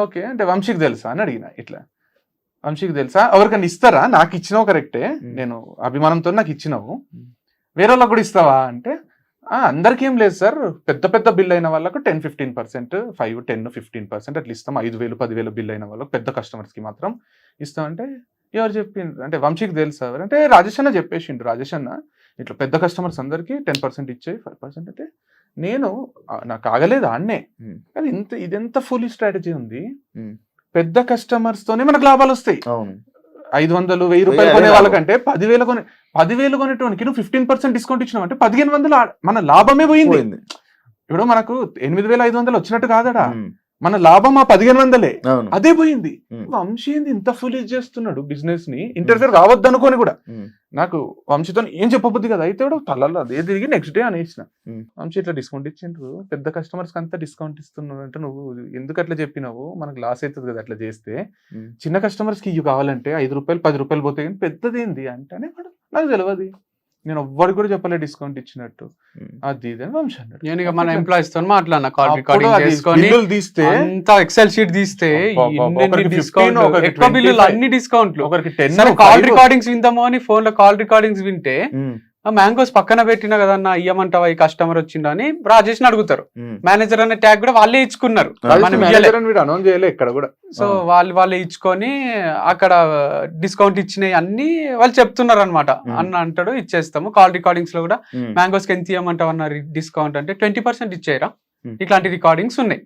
ఓకే. అంటే వంశీకి తెలుసా అని అడిగిన. ఇట్లా వంశీకి తెలుసా, ఎవరికన్నా ఇస్తారా, నాకు ఇచ్చినావు కరెక్టే, నేను అభిమానంతో నాకు ఇచ్చినావు, వేరే వాళ్ళకి కూడా ఇస్తావా అంటే అందరికి ఏం లేదు సార్, పెద్ద బిల్ అయిన వాళ్ళకు 10-15%, 5-10-15% అట్లా ఇస్తాం, 5,000 10,000 బిల్ అయిన వాళ్ళకి పెద్ద కస్టమర్స్ కి మాత్రం ఇస్తాం. అంటే ఎవరు చెప్పిండ్రు అంటే వంశీకి తెలుసా అంటే రాజేష్ అన్న చెప్పేసిండు. రాజేష్ అన్న ఇట్లా పెద్ద కస్టమర్స్ అందరికి 10% ఇచ్చేయి 5% అంటే నేను నాకు ఆగలేదు ఆడనే. కానీ ఇదెంత ఫుల్ స్ట్రాటజీ ఉంది, పెద్ద కస్టమర్స్ తోనే మనకు లాభాలు వస్తాయి. 500 1,000 రూపాయలు కొనే వాళ్ళకంటే 10,000 కొనేటోనికి నువ్వు 15% డిస్కౌంట్ ఇచ్చినావు అంటే 1,500 మన లాభమే పోయింది. ఇప్పుడు మనకు 8,500 వచ్చినట్టు కాదడా, మన లాభం ఆ 1,500 అదే పోయింది. వంశీ ఏంది ఇంత ఫుల్ చేస్తున్నాడు బిజినెస్ ని, ఇంటర్ఫియర్ కావద్దు అనుకోని కూడా నాకు వంశీతో ఏం చెప్పబుద్ది కదా, అయితే కూడా తలలో అదే తిరిగి నెక్స్ట్ డే అనేసిన. వంశీ ఇట్లా డిస్కౌంట్ ఇచ్చిండ్రు, పెద్ద కస్టమర్స్ కి అంతా డిస్కౌంట్ ఇస్తున్నాడు అంటే నువ్వు ఎందుకు అట్లా చెప్పినావు, మనకు లాస్ అవుతుంది కదా అట్లా చేస్తే, చిన్న కస్టమర్స్ కి ఇవి కావాలంటే 5 రూపాయలు 10 రూపాయలు పోతాయి కానీ పెద్దది ఏంది అంటే నాకు తెలియదు, నేను ఎవ్వరికి కూడా చెప్పలే డిస్కౌంట్ ఇచ్చినట్టు, అది ఇది అని వంశీ అన్నాడు. నేను ఇక మన ఎంప్లాయీస్ తో మాట్లాడినా, కాల్ రికార్డింగ్ చేసుకొని తీస్తే అంతా ఎక్సెల్ షీట్ తీస్తే ఎక్కువ బిల్లులు అన్ని డిస్కౌంట్లు. ఒకరికి కాల్ రికార్డింగ్స్ విందాము అని ఫోన్ లో కాల్ రికార్డింగ్స్ వింటే మ్యాంగోస్ పక్కన పెట్టినా కదన్నా ఇయ్యమంటావా, ఈ కస్టమర్ వచ్చిండా అని రాజేష్ ని అడుగుతారు. మేనేజర్ అనే ట్యాగ్ కూడా వాళ్ళే ఇచ్చుకున్నారు, అనౌన్స్ చేయలే ఇక్కడ కూడా. సో వాళ్ళే ఇచ్చుకొని అక్కడ డిస్కౌంట్ ఇచ్చినాయి అన్ని వాళ్ళు చెప్తున్నారు అనమాట. అన్న అంటాడు ఇచ్చేస్తాము. కాల్ రికార్డింగ్స్ లో కూడా మ్యాంగోస్ కి ఎంత ఇవ్వమంటావు అన్న డిస్కౌంట్ అంటే 20% ఇచ్చేయరా, ఇట్లాంటి రికార్డింగ్స్ ఉన్నాయి.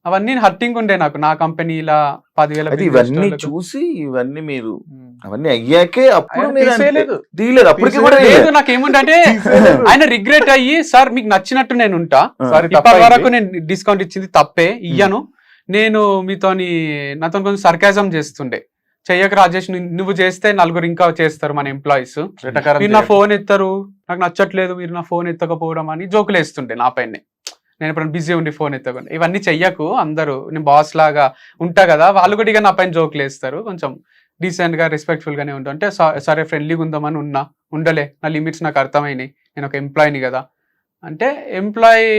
అవన్నీ హర్టింగ్ ఉండే నాకు, నా కంపెనీ ఇలా 10,000 ఇవన్నీ చూసి ఇవన్నీ మీరు అవన్నీ అయ్యాకే అప్పుడు తీయలేదు, అప్పటికి కూడా లేదు. నాకేముంటే ఆయన రిగ్రెట్ అయ్యి సార్ మీకు నచ్చినట్టు నేను ఉంటా, ఇప్పటి వరకు నేను డిస్కౌంట్ ఇచ్చింది తప్పే, ఇయ్యను, నేను నాతో కొంచెం సర్కాజం చేస్తుండే, చెయ్యక రాజేష్ నువ్వు చేస్తే నలుగురు ఇంకా చేస్తారు మన ఎంప్లాయీస్, మీరు నా ఫోన్ ఎత్తారు, నాకు నచ్చట్లేదు మీరు నా ఫోన్ ఎత్తకపోవడం అని జోకులు వేస్తుండే నా పైన. నేను ఇప్పుడు బిజీ ఉండి ఫోన్ ఎత్తకుండా ఇవన్నీ చెయ్యకు, అందరూ నేను బాస్ లాగా ఉంటా కదా, వాళ్ళు కూడా ఇక నా పైన జోకులు వేస్తారు, కొంచెం డీసెంట్ గా రెస్పెక్ట్ఫుల్ గానే ఉంటా అంటే సరే ఫ్రెండ్లీగా ఉందామని ఉండలే, నా లిమిట్స్ నాకు అర్థమైనాయి, నేను ఒక ఎంప్లాయీని కదా అంటే ఎంప్లాయీ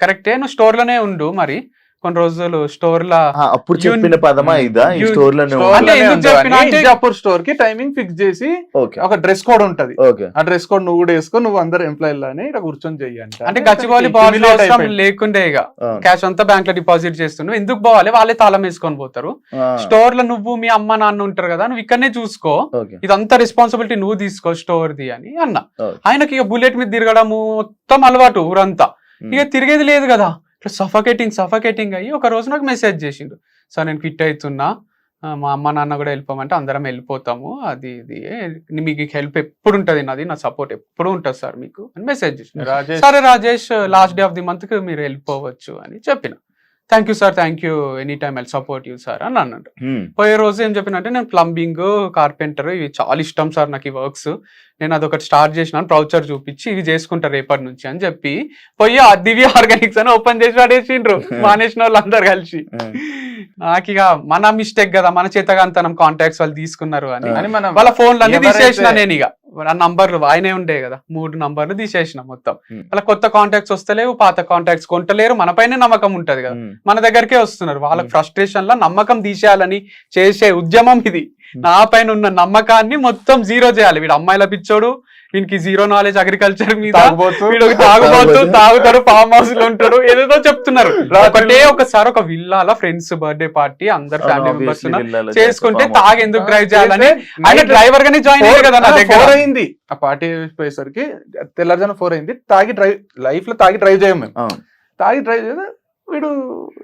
కరెక్టే, నువ్వు స్టోర్ లోనే ఉండు మరి కొన్ని రోజులు స్టోర్ లా. అప్పుడు చెప్పిన పదమా ఇదా, ఈ స్టోర్ అప్పుడు స్టోర్ కి టైమింగ్ ఫిక్స్ చేసి ఒక డ్రెస్ కోడ్ ఉంటది, ఆ డ్రెస్ కోడ్ నువ్వు కూడా వేసుకో, నువ్వు అందరు ఎంప్లాయీ లానే ఇక్కడ కూర్చొని చెయ్యండి అంటే గచ్చిబౌలి బాల్ లేకుండే ఇక క్యాష్ అంతా బ్యాంక్ లో డిపాజిట్ చేస్తున్నావు, ఎందుకు పోవాలి, వాళ్ళే తాళం వేసుకొని పోతారు. స్టోర్ లో నువ్వు మీ అమ్మ నాన్న ఉంటారు కదా, నువ్వు ఇక్కడనే చూసుకో, ఇదంతా రెస్పాన్సిబిలిటీ నువ్వు తీసుకో స్టోర్ ది అని అన్న. ఆయనకి ఇక బుల్లెట్ మీద తిరగడము మొత్తం అలవాటు ఊరంతా, ఇక తిరిగేది లేదు కదా, సఫకేటింగ్ అయ్యి ఒక రోజు నాకు మెసేజ్ చేసిండు, సార్ నేను క్విట్ అవుతున్నా, మా అమ్మ నాన్న కూడా వెళ్ళిపోమంటే అందరం వెళ్ళిపోతాము, అది ఇది మీకు హెల్ప్ ఎప్పుడు ఉంటుంది, నా సపోర్ట్ ఎప్పుడు ఉంటుంది సార్ మీకు అని మెసేజ్ చేసిండు. సరే Rajesh last day of the month కి మీరు వెళ్ళిపోవచ్చు అని చెప్పిన. Thank you sir, thank you, any time I support you sir అని అన్నాడు. పోయే రోజు ఏం చెప్పినంటే నేను ప్లంబింగ్ కార్పెంటర్ ఇవి చాలా ఇష్టం సార్ నాకు ఈ వర్క్స్, నేను అదొకటి స్టార్ట్ చేసినాను, ప్రౌచర్ చూపించి ఇవి చేసుకుంటారు రేపటి నుంచి అని చెప్పి పోయి ఆ దివ్య ఆర్గానిక్స్ అని ఓపెన్ చేసి పడేసిండ్రు మానేసిన వాళ్ళు అందరు కలిసి. నాకు ఇక మన మిస్టేక్ కదా, మన చేతగాంతనం కాంటాక్ట్స్ వాళ్ళు తీసుకున్నారు అని వాళ్ళ ఫోన్లు అన్ని తీసేసిన. నేను ఇక ఆ నంబర్లు ఆయనే ఉండే కదా 3 నంబర్లు తీసేసిన మొత్తం. వాళ్ళ కొత్త కాంటాక్ట్స్ వస్తలేవు, పాత కాంటాక్ట్స్ కొంటలేరు, మన పైన నమ్మకం ఉంటది కదా, మన దగ్గరకే వస్తున్నారు. వాళ్ళకి ఫ్రస్ట్రేషన్ లో నమ్మకం తీసేయాలని చేసే ఉద్యమం ఇది. నా పైన ఉన్న నమ్మకాన్ని మొత్తం జీరో చేయాలి. వీడు అమ్మాయిల పిచ్చోడు, వీనికి జీరో నాలెడ్జ్ అగ్రికల్చర్ మీద, వీడు తాగుతాడు, ఫామ్ హౌస్ లో ఉంటాడు, ఏదేదో చెప్తున్నారు. ఒకసారి ఒక విల్లాల ఫ్రెండ్స్ బర్త్డే పార్టీ అందరు ఫ్యామిలీ మెంబర్స్ చేసుకుంటే తాగి ఎందుకు డ్రైవ్ చేయాలని ఆయన డ్రైవర్ గానే జాయిన్ అయ్యారు కదా. నా దగ్గర అయింది ఆ పార్టీ పోయేసరికి తెల్లారుజామున 4 అయింది, తాగి డ్రైవ్ లైఫ్ లో తాగి డ్రైవ్ చేయం మేము, తాగి డ్రైవ్ చేస్తే వీడు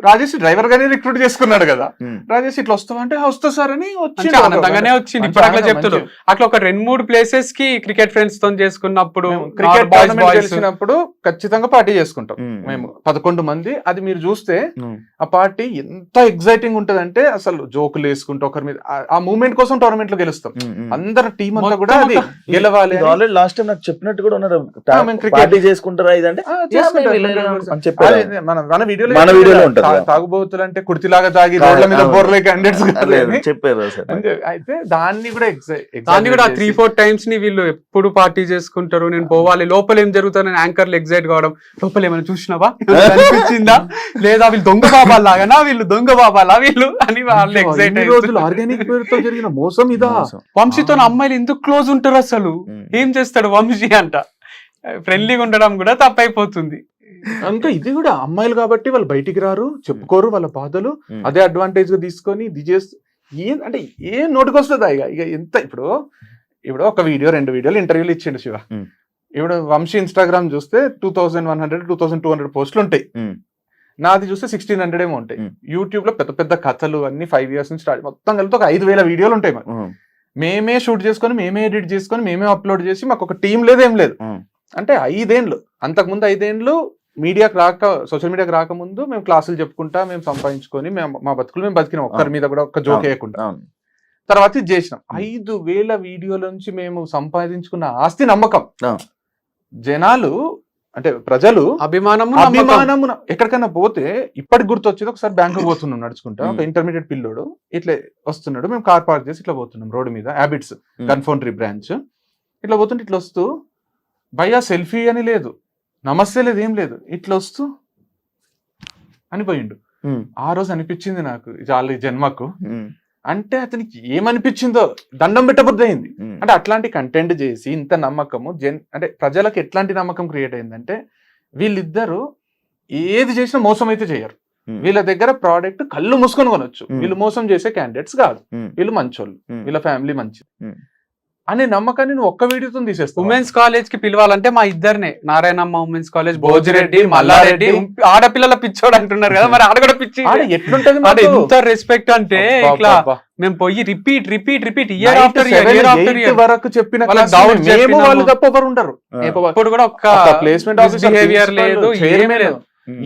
రాజేష్ డ్రైవర్ గానే రిక్రూట్ చేసుకున్నాడు కదా. ఉమ్. రాజేష్ ఇట్లా వస్తామంటే వస్తా సార్ అని మంచి వచ్చి ఆనందంగానే వచ్చింది. ఇప్పుడు అట్లా చెప్తున్నాడు. అట్లా ఒక 2-3 ప్లేసెస్ కి క్రికెట్ ఫ్రెండ్స్ తో చేసుకున్నప్పుడు క్రికెట్ బాయ్స్ టోర్నమెంట్ బాయ్స్ గెలిచినప్పుడు ఖచ్చితంగా పార్టీ చేసుకుంటాం ఉమ్. మేము 11 మంది. అది మీరు చూస్తే ఉమ్. ఆ పార్టీ ఎంత ఎగ్జైటింగ్ ఉంటదంటే అసలు జోకులు వేసుకుంటూ ఒకరి మీద ఆ మూమెంట్ కోసం టోర్నమెంట్ లో గెలుస్తాం. ఉమ్. ఉమ్. అందరు టీం అంతా మొత్తం కూడా అది గెలవాలి ఇది అని. ఆల్రెడీ లాస్ట్ టైం నాకు చెప్పినట్టు కూడా ఉన్నారు, మేము cricket- పార్టీ చేసుకుంటారా ఇదంటే ఆ, చేసుకుంటాం. అని చెప్పారు. అదే మన వీడియోలో మన వీడియోలో ఉంటది. తాగుబోతులు అంటే కుర్తిలాగా తాగి రోడ్ల మీద బోర్లే క్యాండిడేట్స్ చెప్పారు సార్. అయితే దాన్ని కూడా దాన్ని కూడా 3-4 టైమ్స్ ని వీళ్ళు ఎప్పుడు పార్టీ చేసుకుంటారు, నేను పోవాలి, లోపల ఏం జరుగుతుందని యాంకర్లు ఎగ్జైట్ కావడం, లోపల ఏమైనా చూసినావా, ఏమైనా అనిపించిందా, లేదా వీళ్ళు దొంగ బాబాలు లాగానా, వీళ్ళు దొంగ బాబాలా వీళ్ళు అని వాళ్ళు ఎగ్జైట్ రోజులు ఆర్గానిక్ పేరుతో జరిగిన మోసం ఇదా. వంశీతో అమ్మాయిలు ఎందుకు క్లోజ్ ఉంటారు అసలు, ఏం చేస్తాడు వంశీ అంట, ఫ్రెండ్లీగా ఉండడం కూడా తప్పైపోతుంది. ఇంకా ఇది కూడా అమ్మాయిలు కాబట్టి వాళ్ళు బయటికి రారు, చెప్పుకోరు వాళ్ళ బాధలు, అదే అడ్వాంటేజ్ గా తీసుకొని ఇది చేస్తూ అంటే ఏం నోటికి వస్తుందా ఇక ఎంత. ఇప్పుడు ఒక వీడియో 2 వీడియోలు ఇంటర్వ్యూలు ఇచ్చిండు శివ. ఇప్పుడు వంశీ ఇన్స్టాగ్రామ్ చూస్తే 2100 2200 పోస్టులు ఉంటాయి, నాది చూస్తే 1600 ఏమో ఉంటాయి. యూట్యూబ్ లో పెద్ద పెద్ద కథలు అన్ని 5 years నుంచి స్టార్ట్, మొత్తం కలిపి ఒక 5000 వీడియోలు ఉంటాయి. మాకు మేమే షూట్ చేసుకొని, మేమే ఎడిట్ చేసుకొని, మేమే అప్లోడ్ చేసి, మాకు ఒక టీం లేదు, ఏం లేదు. అంటే 5 ఏళ్ళు, అంతకుముందు 5 ఏళ్ళు మీడియాకి రాక, సోషల్ మీడియాకి రాకముందు మేము క్లాసులు చెప్పుకుంటా, మేము సంపాదించుకొని, మా బతుకులు మేము బతికినాం, ఒక్కరి మీద కూడా ఒక్క జోక్ వేయకుండా. తర్వాత ఇది చేసినాం. 5000 వీడియోల నుంచి మేము సంపాదించుకున్న ఆస్తి నమ్మకం. జనాలు అంటే ప్రజలు అభిమానము ఎక్కడికైనా పోతే ఇప్పటికి గుర్తొచ్చేది, ఒకసారి బ్యాంకు పోతున్నాం నడుచుకుంటా, ఒక ఇంటర్మీడియట్ పిల్లోడు ఇట్లా వస్తున్నాడు, మేము కార్ పార్క్ చేసి ఇట్లా పోతున్నాం రోడ్డు మీద, హ్యాబిట్స్ గన్ఫౌండరీ బ్రాంచ్, ఇట్లా పోతుంటే ఇట్లా వస్తూ భయ్యా సెల్ఫీ అని లేదు, నమస్తే లేదు, ఏం లేదు, ఇట్లా వస్తూ అనిపోయిండు. ఆ రోజు అనిపించింది నాకు చాలా ఈ జన్మకు. అంటే అతనికి ఏమనిపించిందో దండం పెట్టబుద్ధి అయింది. అంటే అట్లాంటి కంటెంట్ చేసి ఇంత నమ్మకము అంటే ప్రజలకు ఎట్లాంటి నమ్మకం క్రియేట్ అయిందంటే, వీళ్ళిద్దరూ ఏది చేసినా మోసం అయితే చేయరు. వీళ్ళ దగ్గర ప్రోడక్ట్ కళ్ళు మూసుకొని కొనొచ్చు, వీళ్ళు మోసం చేసే క్యాండిడేట్స్ కాదు, వీళ్ళు మంచోళ్ళు, వీళ్ళ ఫ్యామిలీ మంచిది అనే నమ్మకాన్ని నువ్వు ఒక్క వీడియోతో తీసేస్తావు. ఉమెన్స్ కాలేజ్ కి పిలవాలంటే మా ఇద్దరినే, నారాయణమ్మ ఉమెన్స్ కాలేజ్, భోజిరెడ్డి, మల్లారెడ్డి, ఆడపిల్లల పిచ్చోడు అంటున్నారు కదా, మరి ఆడ కూడా పిచ్చి ఎట్లుంటది, ఎంత రెస్పెక్ట్ అంటే ఇట్లా మేము పోయి రిపీట్ ఇయర్ ఆఫ్టర్ ఇయర్ వరకు చెప్పిన వాళ్ళు తప్ప ఎవరు ఉంటారు. ఇప్పుడు కూడా ఒక్క ప్లేస్మెంట్ బిహేవియర్ లేదు, ఏమీ లేదు.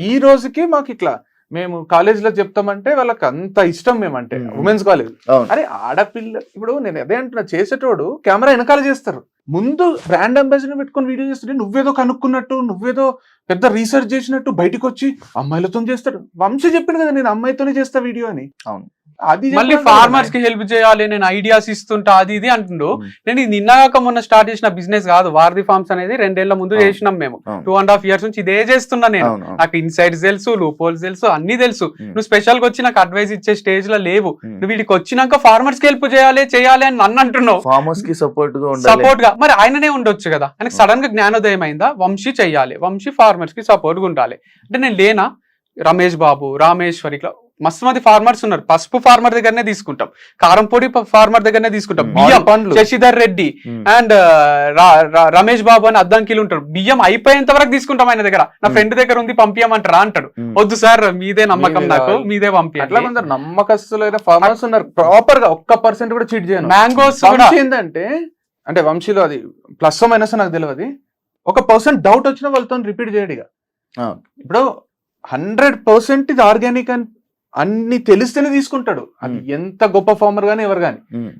ఈ రోజుకి మాకు ఇట్లా మేము కాలేజ్ లో చెప్తామంటే వాళ్ళకి అంత ఇష్టం మేమంటే ఉమెన్స్ కాలేజ్. అరే ఆడపిల్ల, ఇప్పుడు నేను అదే అంటున్నా, చేసేటోడు కెమెరా వెనకాల చేస్తారు, ముందు బ్రాండ్ అంబాసిడర్ పెట్టుకొని వీడియో చేస్తుంటే నువ్వేదో కనుక్కున్నట్టు, నువ్వేదో పెద్ద రీసెర్చ్ చేసినట్టు బయటకు వచ్చి అమ్మాయిలతో చేస్తాడు. వంశీ చెప్పింది కదా నేను అమ్మాయితోనే చేస్తా వీడియో అని. అవును, అది మళ్ళీ ఫార్మర్స్ కి హెల్ప్ చేయాలి, నేను ఐడియాస్ ఇస్తుంటా, అది ఇది అంటుండు. నేను ఇది నిన్నగాక మొన్న స్టార్ట్ చేసిన బిజినెస్ కాదు, వారధి ఫార్మ్స్ అనేది 2 ఏళ్ల ముందు చేసినాం మేము. 2.5 years నుంచి ఇదే చేస్తున్నా నేను. నాకు ఇన్సైడ్స్ తెలుసు, లూపోల్స్ తెలుసు, అన్ని తెలుసు. నువ్వు స్పెషల్ గా వచ్చి నాకు అడ్వైస్ ఇచ్చే స్టేజ్ లో లేవు. నువ్వు వీడికి వచ్చినాక ఫార్మర్స్ కి హెల్ప్ చేయాలి అని నన్ను అంటున్నావు. ఫార్మర్స్ కి సపోర్ట్ గా మరి ఆయననే ఉండొచ్చు కదా. ఆయనకు సడన్ గా జ్ఞానోదయం అయిందా, వంశీ చెయ్యాలి, వంశీ ఫార్మర్స్ కి సపోర్ట్ గా ఉండాలి అంటే నేను లేనా. రమేష్ బాబు, రామేశ్వరి, ఇట్లా మస్తు మంది ఫార్మర్స్ ఉన్నారు. పసుపు ఫార్మర్ దగ్గరనే తీసుకుంటాం, కారం పొడి ఫార్మర్ దగ్గరనే తీసుకుంటాం, బియ్యం శశిధర్ రెడ్డి అండ్ రమేష్ బాబు అని అద్దంకిలు ఉంటారు. బియ్యం అయిపోయేంత వరకు తీసుకుంటాం ఆయన దగ్గర. నా ఫ్రెండ్ దగ్గర ఉంది పంపించమంటారా అంటాడు. వద్దు సార్ మీదే నమ్మకం, నాకు మీదే పంపించాలి. నమ్మకస్తులైన ఫార్మర్స్ ఉన్నారు, ప్రాపర్ గా 1% కూడా చీట్ చేయను. మ్యాంగోస్ ఏంటంటే, అంటే వంశీలో అది ప్లస్ మైనస్ నాకు తెలియదు, 1% డౌట్ వచ్చినా వాళ్ళతో రిపీట్ చేయడిగా. ఇప్పుడు 100% ఇది ఆర్గానిక్ అని అన్ని తెలిస్తేనే తీసుకుంటాడు. అది ఎంత గొప్ప ఫార్మర్ గానీ ఎవరు గాని.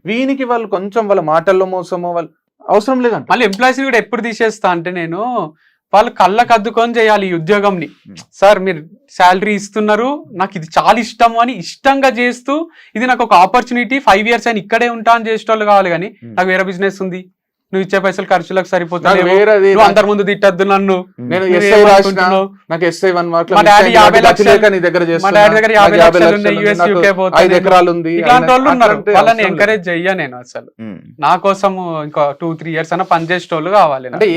వీనికి వాళ్ళు కొంచెం వాళ్ళ మాటల్లో మోసమో వాళ్ళు అవసరం లేదంట. మళ్ళీ ఎంప్లాయీస్ కూడా ఎప్పుడు తీసేస్తా అంటే, నేను వాళ్ళు కళ్ళకు అద్దుకొని చేయాలి ఈ ఉద్యోగంని. సార్ మీరు శాలరీ ఇస్తున్నారు, నాకు ఇది చాలా ఇష్టము అని ఇష్టంగా చేస్తూ, ఇది నాకు ఒక ఆపర్చునిటీ, 5 years అని ఇక్కడే ఉంటా అని చేసేటోళ్ళు కావాలి. కానీ నాకు వేరే బిజినెస్ ఉంది, నువ్వు ఇచ్చే పైసలు ఖర్చులకు సరిపోతుంది, అందరి ముందు తిట్టద్దు నన్ను, నేను SI రాసినా, నాకు SI 1 mark, మా డాడీ 50 లక్షలు, నీ దగ్గర మా డాడీ దగ్గర 50 లక్షలు ఉన్నాయి, US UK పోతే 5 ఎకరాలు ఉంది, ఇలాంటి వాళ్ళు ఉన్నారు. వాళ్ళని ఎంకరేజ్ చెయ్యా నేను అసలు. నా కోసం ఇంకా 2-3 years అన్న పనిచేసేటోళ్ళు కావాలి. అంటే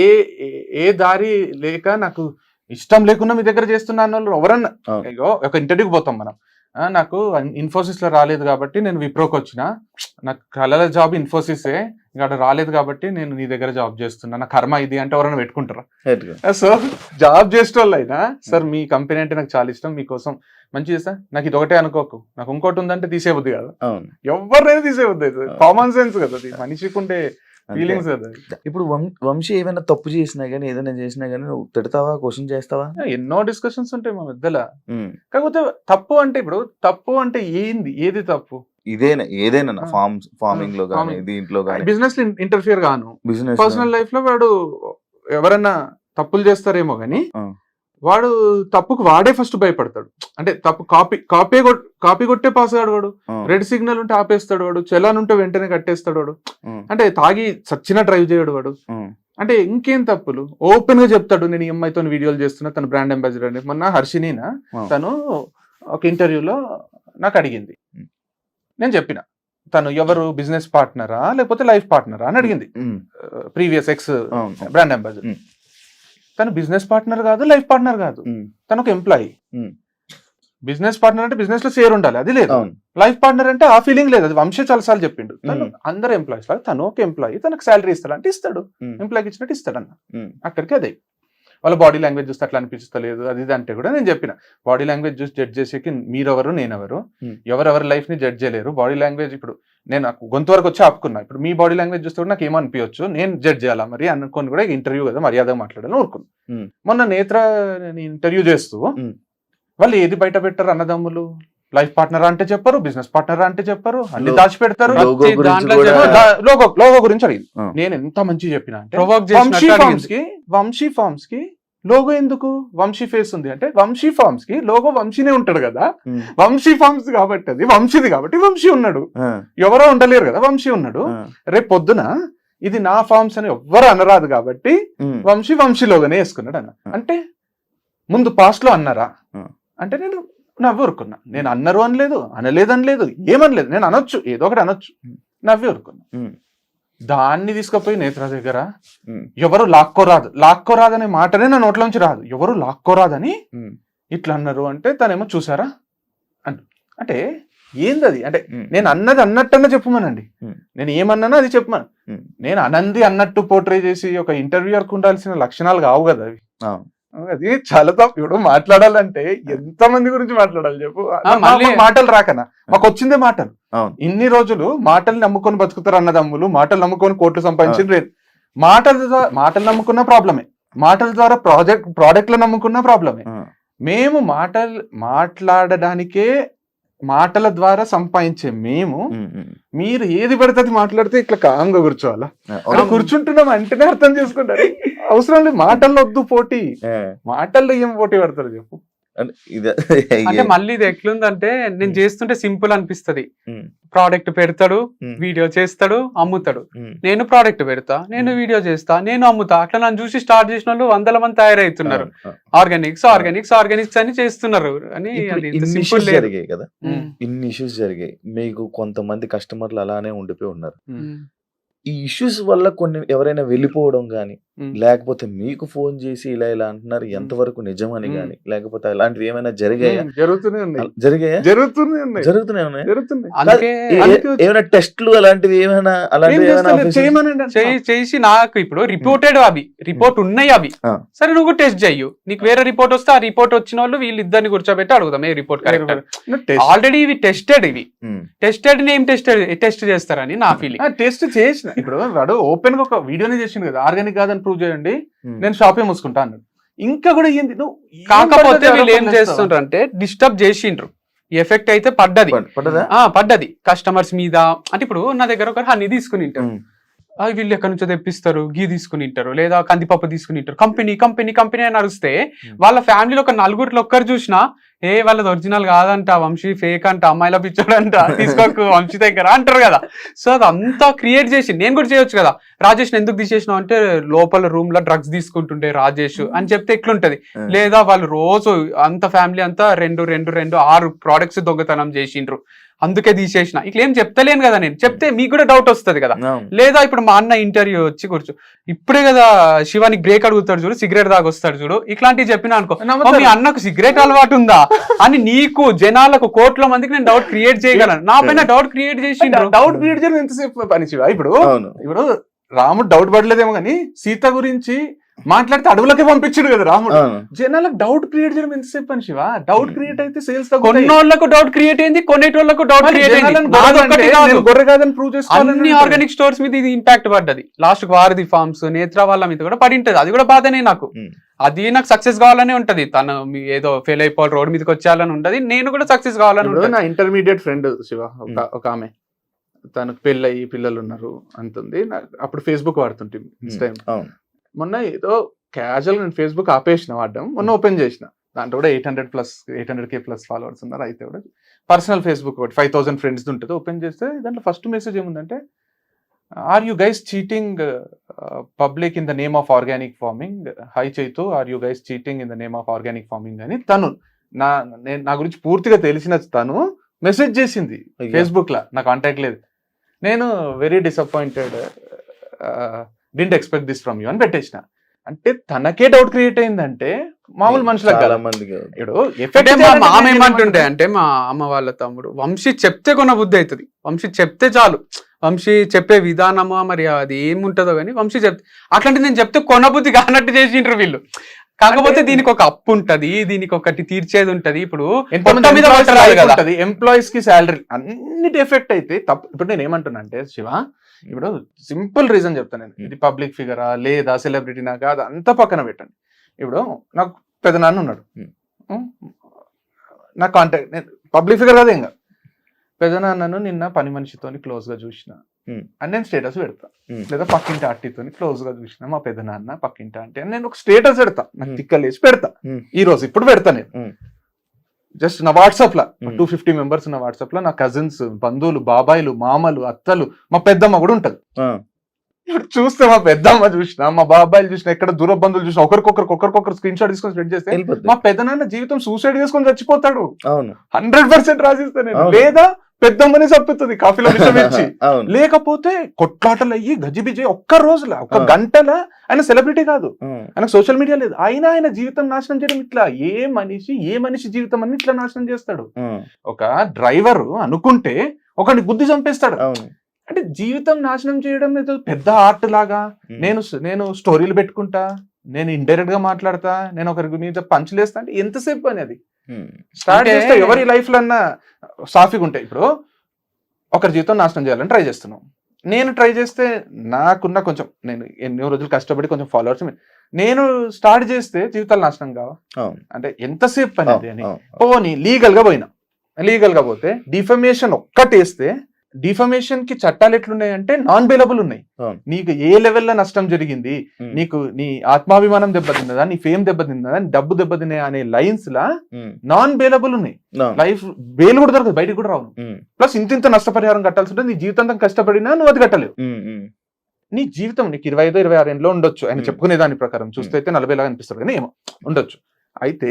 ఏ దారి లేక నాకు ఇష్టం లేకుండా మీ దగ్గర చేస్తున్నాను వాళ్ళు ఎవరన్నా. ఒక ఇంటర్వ్యూకి పోతాం మనం, నాకు ఇన్ఫోసిస్ లో రాలేదు కాబట్టి నేను విప్రోకి వచ్చిన, నాకు కలల జాబ్ ఇన్ఫోసిసే, ఇక్కడ రాలేదు కాబట్టి నేను నీ దగ్గర జాబ్ చేస్తున్నా, నా కర్మ ఇది అంటే ఎవరైనా పెట్టుకుంటారా? సో జాబ్ చేసేటోళ్ళు అయినా సార్ మీ కంపెనీ అంటే నాకు చాలా ఇష్టం, మీకోసం మంచిది సార్, నాకు ఇది ఒకటే అనుకోకు, నాకు ఇంకోటి ఉందంటే తీసేబుద్ది కదా, ఎవరినైనా తీసేబుద్ది అవుతుంది. కామన్ సెన్స్ కదా అది, మనిషికి ఉండే ఫీలింగ్స్ కదా. ఇప్పుడు వంశీ ఏమైనా తప్పు చేసినా గానీ ఏదైనా చేసినా గానీ నువ్వు తిడతావా, క్వశ్చన్ చేస్తావా? ఎన్నో డిస్కషన్స్ ఉంటాయి మా మధ్యలో. కాకపోతే తప్పు అంటే ఇప్పుడు తప్పు అంటే ఏంది, ఏది తప్పు? ఏదైనా ఫార్మింగ్ లో కానీ దీంట్లో కానీ బిజినెస్ లో ఇంటర్ఫియర్ గాను, బిజినెస్ పర్సనల్ లైఫ్ లో వాడు ఎవరన్నా తప్పులు చేస్తారేమో గానీ వాడు తప్పుకు వాడే ఫస్ట్ భయపడతాడు. అంటే తప్పు కాపీ కొట్టే పాస్ కాడు వాడు, రెడ్ సిగ్నల్ ఉంటే ఆపేస్తాడు వాడు, చలాన్ ఉంటే వెంటనే కట్టేస్తాడు వాడు, అంటే తాగి సచ్చిన డ్రైవ్ చేయడు వాడు. అంటే ఇంకేం తప్పులు ఓపెన్ గా చెప్తాడు, నేను ఈ అమ్మాయితో వీడియోలు చేస్తున్నా, తను బ్రాండ్ అంబాసిడర్ అని. మొన్న హర్షినీనా తను ఒక ఇంటర్వ్యూలో నాకు అడిగింది, నేను చెప్పిన తను ఎవరు బిజినెస్ పార్ట్నరా లేకపోతే లైఫ్ పార్ట్నరా అని అడిగింది. Previous X brand ambassador. తను బిజినెస్ పార్ట్నర్ కాదు, లైఫ్ పార్ట్నర్ కాదు, తను ఒక ఎంప్లాయీ. బిజినెస్ పార్ట్నర్ అంటే బిజినెస్ లో షేర్ ఉండాలి, అది లేదు. లైఫ్ పార్ట్నర్ అంటే ఆ ఫీలింగ్ లేదు, అది వంశీ చాలాసార్లు చెప్పిండు. తను అందరు ఎంప్లాయీస్ లాగా తను ఒక ఎంప్లాయీ, తనకు శాలరీ ఇస్తాడు అంటే ఇస్తాడు, ఎంప్లాయీకి ఇచ్చినట్టు ఇస్తాడు అన్న. అక్కడికి అదే వాళ్ళ బాడీ లాంగ్వేజ్ చూస్తే అట్లా అనిపిస్తలేదు అది ఇది అంటే కూడా నేను చెప్పిన, బాడీ లాంగ్వేజ్ చూసి జడ్జ్ చేసేకి మీరెవరు నేనెవరు, ఎవరెవరి లైఫ్ ని జడ్జ్ చేయలేరు. బాడీ లాంగ్వేజ్ ఇప్పుడు నేను నాకు గొంతు వరకు వచ్చి ఆపుకున్నా, ఇప్పుడు మీ బాడీ లాంగ్వేజ్ చూస్తే కూడా నాకు ఏమనిపించవచ్చు, నేను జడ్జ్ చేయాలా మరి అనుకోని కూడా ఇంటర్వ్యూ కదా మర్యాదగా మాట్లాడాలని ఊరుకున్నాను. మొన్న నేత్ర ఇంటర్వ్యూ చేస్తూ వాళ్ళు ఏది బయట పెట్టారు అన్నదమ్ములు, లైఫ్ పార్ట్నర్ అంటే చెప్పరు, బిజినెస్ పార్ట్నర్ అంటే చెప్పరు, అన్ని దాచి పెడతారు. లోగో గురించి అడిగింది, నేను ఎంత మంచి చెప్పిన అంటే వంశీ ఫార్మ్స్ కి లోగో ఎందుకు, వంశీ ఫేస్ ఉంది అంటే వంశీ ఫార్మ్స్ కి లోగో వంశీనే ఉంటాడు కదా, వంశీ ఫార్మ్స్ కాబట్టి అది వంశీది కాబట్టి వంశీ ఉన్నాడు, ఎవరో ఉండలేరు కదా వంశీ ఉన్నాడు. రేపు పొద్దున ఇది నా ఫార్మ్స్ అని ఎవ్వరు అనరాదు కాబట్టి వంశీ లోగానే వేసుకున్నాడు అన్న. అంటే ముందు పాస్ట్ లో అన్నారా అంటే నేను నవ్వి ఊరుకున్నా, నేను అన్నారు అనలేదు, అనలేదు, ఏమనలేదు, నేను అనొచ్చు ఏదో ఒకటి అనొచ్చు, నవ్వి ఊరుకున్నా. దాన్ని తీసుకుపోయి నేత్ర దగ్గర ఎవరు లాక్కోరాదనే మాటనే నా నోట్లోంచి రాదు, ఎవరు లాక్కోరాదని ఇట్లా అన్నారు అంటే తనేమో చూసారా అంటే ఏందది అంటే నేను అన్నది అన్నట్టన్నా చెప్పమనండి, నేను ఏమన్నానో అది చెప్పమను. నేను అనంది అన్నట్టు పోర్ట్రే చేసి ఒక ఇంటర్వ్యూయర్కి ఉండాల్సిన లక్షణాలు కావు కదా అవి. అది చాలా తప్పు. ఇప్పుడు మాట్లాడాలంటే ఎంత మంది గురించి మాట్లాడాలి చెప్పు, మాటలు రాకనా మాకు వచ్చిందే మాటలు. ఇన్ని రోజులు మాటలు నమ్ముకొని బతుకుతారు అన్నదమ్ములు, మాటలు నమ్ముకొని కోట్లు సంపాదించారు. మాటలు నమ్ముకున్న ప్రాబ్లమే, మాటల ద్వారా ప్రాడక్ట్లు నమ్ముకున్న ప్రాబ్లమే. మేము మాట్లాడడానికే మాటల ద్వారా సంపాదించే మేము, మీరు ఏది పడితే అది మాట్లాడితే ఇట్లా కాంగా కూర్చోవాలా, కూర్చుంటున్నాం అంటేనే అర్థం చేసుకుంటారు. అవసరం లేదు మాటల్లో వద్దు పోటీ, మాటల్లో ఏం పోటీ పడతారు చెప్పు. అంటే మళ్ళీ ఇది ఎట్లుందంటే నేను చేస్తుంటే సింపుల్ అనిపిస్తది, ప్రోడక్ట్ పెడతాడు, వీడియో చేస్తాడు, అమ్ముతాడు. నేను ప్రోడక్ట్ పెడతా, నేను వీడియో చేస్తా, నేను అమ్ముతా. అట్లా నన్ను చూసి స్టార్ట్ చేసిన వాళ్ళు 100 మంది తయారవుతున్నారు. ఆర్గానిక్స్ అని చేస్తున్నారు అని. ఇన్ని ఇష్యూస్ జరిగాయి, మీకు కొంతమంది కస్టమర్లు అలానే ఉండిపోయి ఉన్నారు. ఈ ఇష్యూస్ వల్ల కొన్ని ఎవరైనా వెళ్ళిపోవడం గానీ, లేకపోతే మీకు ఫోన్ చేసి ఇలా అంటున్నారు ఎంతవరకు నిజమని గానీ, లేకపోతే అలాంటివి ఏమైనా జరిగాయా? ఏమైనా టెస్ట్లు అలాంటివి ఏమైనా చేసి నాకు ఇప్పుడు రిపోర్ట్ ఉన్నాయి అవి సరే నువ్వు టెస్ట్ చెయ్యు, నీకు వేరే రిపోర్ట్ వస్తే ఆ రిపోర్ట్ వచ్చిన వాళ్ళు వీళ్ళిద్దరిని కూర్చోబెట్టి అడుగుదాం ఏ రిపోర్ట్ కరెక్ట్. ఆల్రెడీ ఇవి టెస్టెడ్ ఏం టెస్ట్ చేస్తారని నా ఫీలింగ్. టెస్ట్ చేసిన ఇప్పుడు వాడు ఓపెన్ గా ఒక వీడియోనే చేసిండు కదా, ఆర్గానిక్ కాదని ప్రూవ్ చేయండి నేను షాపే మూసుకుంటా అన్నాడు. ఇంకా కూడా ఏంది నువ్వు, కాకపోతే వీళ్ళు ఏం చేస్తుండ్రు అంటే డిస్టర్బ్ చేసిండ్రు. ఎఫెక్ట్ అయితే పడ్డది కస్టమర్స్ మీద. అంటే ఇప్పుడు నా దగ్గర ఒక హనీ తీసుకుని ఉంటారు, వీళ్ళు ఎక్కడి నుంచో తెప్పిస్తారు, గీ తీసుకుని ఉంటారు, లేదా కందిపప్పు తీసుకుని ఉంటారు, కంపెనీ అని అరిస్తే వాళ్ళ ఫ్యామిలీలో ఒక 4 ఒక్కరు చూసినా వాళ్ళది ఒరిజినల్ కాదంట, వంశీ ఫేక్ అంట, అమ్మాయిల పిచ్చోడంట, తీసుకోకు వంశీ దగ్గర అంటారు కదా. సో అదంతా క్రియేట్ చేసి నేను కూడా చేయొచ్చు కదా. రాజేష్ ఎందుకు తీసేసినావు అంటే లోపల రూమ్ లో డ్రగ్స్ తీసుకుంటుండే రాజేష్ అని చెప్తే ఎట్లుంటది. లేదా వాళ్ళు రోజు అంత ఫ్యామిలీ అంతా 2 6 ప్రోడక్ట్స్ దొంగతనం చేసిండ్రు అందుకే తీసేసిన ఇట్లా ఏం చెప్తలేను కదా, నేను చెప్తే మీకు కూడా డౌట్ వస్తుంది కదా. లేదా ఇప్పుడు మా అన్న ఇంటర్వ్యూ వచ్చి కూర్చో, ఇప్పుడే కదా శివానికి బ్రేక్ అడుగుతాడు చూడు, సిగరెట్ దాగొస్తాడు చూడు, ఇట్లాంటివి చెప్పిన అనుకో, మీ అన్నకు సిగరెట్ అలవాటు ఉందా అని నీకు జనాలకు కోట్ల మందికి నేను డౌట్ క్రియేట్ చేయగలను. నా పైన డౌట్ క్రియేట్ చేసి డౌట్ క్రియేట్ చేయడం ఎంతసేపు పని శివ? ఇప్పుడు రాముడు డౌట్ పడలేదేమో కానీ సీత గురించి మాట్లాడితే అడవులకే పంపించాడు కదా రాముడు. జనాలకు డౌట్ క్రియేట్ చేయడం ఎంతసేపు పని శివ? డౌట్ క్రియేట్ అయితే సేల్స్ కొన్నోళ్ళకు డౌట్ క్రియేట్ అయింది, కొన్నేటోళ్ళకు డౌట్ క్రియేట్ అయింది. గొర్రె కాదని ప్రూవ్ చేసుకోవాలి. అన్ని ఆర్గానిక్ స్టోర్స్ మీద ఇది ఇంపాక్ట్ పడ్డది. లాస్ట్ వారధి ఫార్మ్స్, నేత్ర వాళ్ళ మీద కూడా పడి ఉంటది. అది కూడా బాధనే నాకు. అది నాకు సక్సెస్ కావాలనే ఉంటది. తను ఏదో ఫెయిల్ అయిపోవాలి, రోడ్ మీదకి వచ్చేయాలని ఉంటది. నేను కూడా సక్సెస్ కావాలని ఉంటది. నా ఇంటర్మీడియట్ ఫ్రెండ్ శివ ఒక ఆమె, తనకు పెళ్ళయి పిల్లలు ఉన్నారు అంటుంది. అప్పుడు ఫేస్బుక్ వాడుతుంటే ఇన్స్టా. మొన్న ఏదో క్యాజువల్ నేను ఫేస్బుక్ ఆపేసిన వాడడం, మొన్న ఓపెన్ చేసిన. దాంట్లో కూడా 800K ప్లస్ ఫాలోవర్స్ ఉన్నారు. అయితే కూడా పర్సనల్ ఫేస్బుక్ ఒకటి 5000 ఫ్రెండ్స్ ఉంటుంది. ఓపెన్ చేస్తే దాంట్లో ఫస్ట్ మెసేజ్ ఏముందంటే, are you guys cheating public in the name of organic farming? Hi Chaitu, are you guys cheating in the name of organic farming అని తను నా గురించి పూర్తిగా తెలిసిన తను మెసేజ్ చేసింది ఫేస్బుక్ లో. నా కాంటాక్ట్ లేదు. నేను very disappointed, didn't expect this from you అని పెట్టేసిన. అంటే తనకే డౌట్ క్రియేట్ అయిందంటే మామూలు మనుషులకు చాలా మందికి మా మామ ఏమంటుండే అంటే, మా అమ్మ వాళ్ళ తమ్ముడు, వంశీ చెప్తే కొన్న బుద్ధి అవుతుంది, వంశీ చెప్తే చాలు, వంశీ చెప్పే విధానమా మరి అది ఏముంటుందో కానీ వంశీ చెప్తే, అట్లాంటి నేను చెప్తే కొన్న బుద్ధి కానట్టు చేసింటారు వీళ్ళు. కాకపోతే దీనికి ఒక అప్పు ఉంటది, దీనికి ఒకటి తీర్చేది ఉంటది. ఇప్పుడు ఎంప్లాయీస్ కి శాలరీ అన్నిటి ఎఫెక్ట్ అయితే తప్పు. ఇప్పుడు నేను ఏమంటున్నా అంటే శివ, ఇప్పుడు సింపుల్ రీజన్ చెప్తాను నేను. ఇది పబ్లిక్ ఫిగరా లేదా సెలబ్రిటీనా కాదు అంతా పక్కన పెట్టండి. ఇప్పుడు నాకు పెదనాన్న ఉన్నాడు, నా కాంటాక్ట్, నేను పబ్లిక్ ఫిగర్ కదా ఇంకా. పెదనాన్నను నిన్న పని మనిషితో క్లోజ్ గా చూసిన అని నేను స్టేటస్ పెడతా. లేదా పక్కింటి ఆంటీతో క్లోజ్ గా చూసిన మా పెదనాన్న పక్కింటి ఆంటీ అని నేను ఒక స్టేటస్ పెడతా. నాకు తిక్కలేసి పెడతా. ఈ రోజు ఇప్పుడు పెడతా నేను జస్ట్ నా వాట్సాప్ లో 250 మెంబర్స్ ఉన్న వాట్సాప్ లో నా కజిన్స్, బంధువులు, బాబాయిలు, మామలు, అత్తలు, మా పెద్దమ్మ కూడా ఉంటది. ఇప్పుడు చూస్తే మా పెద్దమ్మ చూసిన, మా బాబాయిలు చూసిన, ఎక్కడ దూర బంధువులు చూసిన, ఒకరికొకరు స్క్రీన్ షాట్ తీసుకొని స్ప్రెడ్ చేస్తే మా పెద్దనాన్న జీవితం సూసైడ్ చేసుకొని చచ్చిపోతాడు. 100% రాసిస్తా నేను. లేదా పెద్దమ్మని చంపుతుంది కాఫీలో విషయం ఇచ్చి. లేకపోతే కొట్లాటలు అయ్యి గజిబిజి ఒక్క రోజుల ఒక గంటల. ఆయన సెలబ్రిటీ కాదు, ఆయనకు సోషల్ మీడియా లేదు, అయినా ఆయన జీవితం నాశనం చేయడం ఇట్లా. ఏ మనిషి జీవితం అని ఇట్లా నాశనం చేస్తాడు. ఒక డ్రైవర్ అనుకుంటే ఒకరిని గుద్ది చంపేస్తాడు. అంటే జీవితం నాశనం చేయడం ఏదో పెద్ద ఆర్ట్ లాగా. నేను స్టోరీలు పెట్టుకుంటా, నేను ఇండైరెక్ట్ గా మాట్లాడతా, నేను ఒకరి మీద పంచులేస్తా అంటే ఎంతసేపు అని అది స్టార్ట్ చేస్తే ఎవరి లైఫ్ లో అన్నా సాఫీగా ఉంటాయి. ఇప్పుడు ఒకరి జీవితం నాశనం చేయాలని ట్రై చేస్తున్నాం. నేను ట్రై చేస్తే నాకున్న కొంచెం, నేను ఎన్నో రోజులు కష్టపడి కొంచెం ఫాలోవర్స్ నేను స్టార్ట్ చేస్తే జీవితాలు నాశనం కావా? అంటే ఎంతసేపు పని అది అని. పోనీ లీగల్ గా పోతే డిఫమేషన్ ఒక్కటేస్తే, డిఫమేషన్ కి చట్టాలు ఎట్లున్నాయంటే నాన్ బెయిలబుల్ ఉన్నాయి. నీకు ఏ లెవెల్లో నష్టం జరిగింది, నీకు నీ ఆత్మాభిమానం దెబ్బతిన్నదా, నీ ఫేమ్ దెబ్బతిన్నదా, నీ డబ్బు దెబ్బతిన్నా అనే లైన్స్ లా నాన్ బెయిలబుల్ ఉన్నాయి. లైఫ్ బెయిల్ కూడా దొరకదు, బయటకు కూడా రావు. ప్లస్ ఇంత నష్టపరిహారం కట్టాల్సి ఉంటుంది. నీ జీవితం కష్టపడినా నువ్వు అది కట్టలేవు. నీ జీవితం నీకు 25-26 ఏళ్ళలో ఉండొచ్చు. ఆయన చెప్పుకునే దాని ప్రకారం చూస్తే అయితే 40 లాగా అనిపిస్తుంది కానీ ఏమో ఉండొచ్చు. అయితే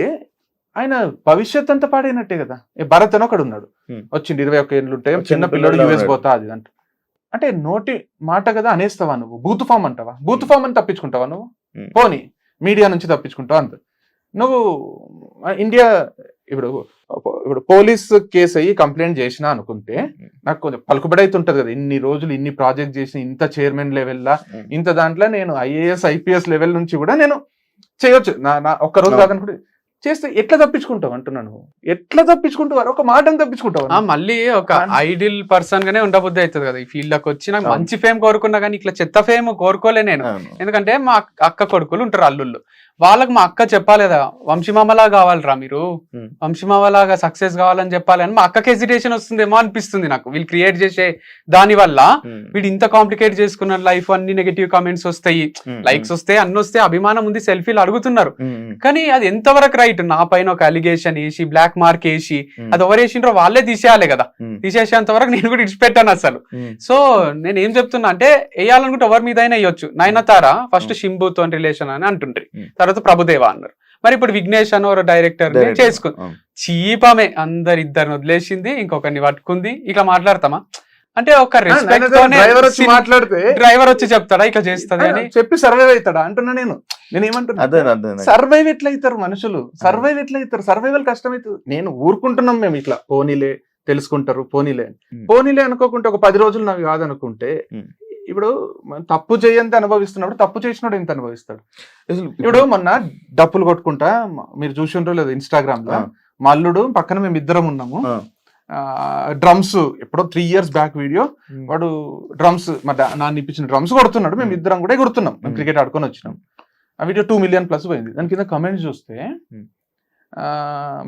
ఆయన భవిష్యత్ అంతా పాడైనట్టే కదా. భరత్ అని ఒకడు ఉన్నాడు, వచ్చింది 21 ఏళ్ళు ఉంటాయి, చిన్న పిల్లడు యూఎస్ పోతా అది అంటే నోటి మాట కదా అనేస్తావా నువ్వు? బూత్ ఫామ్ అంటావా? బూత్ ఫామ్ అని తప్పించుకుంటావా నువ్వు? పోనీ మీడియా నుంచి తప్పించుకుంటావా అంత. నువ్వు ఇండియా ఇప్పుడు పోలీస్ కేసు అయ్యి కంప్లైంట్ చేసినా అనుకుంటే నాకు కొంచెం పలుకుబడి అయితే ఉంటది కదా. ఇన్ని రోజులు ఇన్ని ప్రాజెక్ట్ చేసిన, ఇంత చైర్మన్ లెవెల్లా, ఇంత దాంట్లో నేను IAS IPS లెవెల్ నుంచి కూడా నేను చేయొచ్చు. నా ఒక్క రోజు కాదనుకుంటే చేస్తే ఎట్లా తప్పించుకుంటావు అంటున్నాను. ఎట్లా తప్పించుకుంటావు? ఒక మాటను తప్పించుకుంటావు. మళ్ళీ ఒక ఐడియల్ పర్సన్ గానే ఉండబుద్ధి అవుతుంది కదా. ఈ ఫీల్డ్ లోకి వచ్చి నాకు మంచి ఫేమ్ కోరుకున్నా కానీ ఇట్లా చెత్త ఫేమ్ కోరుకోలే నేను. ఎందుకంటే మా అక్క కొడుకులు ఉంటారు, అల్లుళ్ళు, వాళ్ళకి మా అక్క చెప్పాలేదా, వంశీమామలా కావాలరా మీరు, వంశీమామలాగా సక్సెస్ కావాలని చెప్పాలి అని మా అక్కకి హెసిటేషన్ వస్తుందేమో అనిపిస్తుంది నాకు. వీళ్ళు క్రియేట్ చేసే దాని వల్ల వీడు ఇంత కాంప్లికేట్ చేసుకున్న లైఫ్, అన్ని నెగటివ్ కామెంట్స్ వస్తాయి, లైక్స్ వస్తాయి, అన్ని వస్తాయి, అభిమానం ఉంది, సెల్ఫీలు అడుగుతున్నారు. కానీ అది ఎంతవరకు రైట్? నా పైన ఒక అలిగేషన్ వేసి, బ్లాక్ మార్క్ వేసి, అది ఎవరు వేసిండ్రో వాళ్ళే తీసేయాలి కదా. తీసేసేంత వరకు నేను కూడా ఇడిచిపెట్టాను అసలు. సో నేను ఏం చెప్తున్నా అంటే, వేయాలనుకుంటే ఎవరి మీద అయినా వేయొచ్చు. నయనతార ఫస్ట్ శింబుతో రిలేషన్ అని అంటుండ్రి, తర్వాత ప్రభుదేవా అన్నారు. మరి ఇప్పుడు విఘ్నేష్ అని ఒక డైరెక్టర్ చేసుకుంది, చీపమే అందరిద్దరిని వదిలేసింది, ఇంకొకరిని పట్టుకుంది, ఇట్లా మాట్లాడతామా అంటే ఒక రెస్పెక్ట్ మాట్లాడితే డ్రైవర్ వచ్చి చెప్తాడా ఇట్లా చేస్తుంది అని చెప్పి సర్వైవ్ అవుతాడా అంటున్నా నేను ఏమంటున్నా సర్వైవ్ ఎట్లా అవుతారు మనుషులు, సర్వైవ్ ఎట్లా అవుతారు, సర్వైవల్ కష్టమవుతుంది. నేను ఊరుకుంటున్నాం మేము ఇట్లా పోనీలే తెలుసుకుంటారు పోనీలే అనుకోకుంటే ఒక 10 రోజులు నాకు కాదనుకుంటే ఇప్పుడు తప్పు చేయంత అనుభవిస్తున్నప్పుడు తప్పు చేసినాడు ఎంత అనుభవిస్తాడు. ఇప్పుడు మొన్న డప్పులు కొట్టుకుంటా మీరు చూసిండ్రో లేదు ఇన్స్టాగ్రామ్ లో, మా అల్లుడు పక్కన మేము ఇద్దరం ఉన్నాము, డ్రమ్స్ ఎప్పుడో 3 years బ్యాక్ వీడియో, వాడు డ్రమ్స్ నాన్న ఇప్పించిన డ్రమ్స్ కొడుతున్నాడు, మేము ఇద్దరం కూడా ఎగురుతున్నాం, మేము క్రికెట్ ఆడుకొని వచ్చినాం. ఆ వీడియో 2 million+ పోయింది. దాని కింద కమెంట్స్ చూస్తే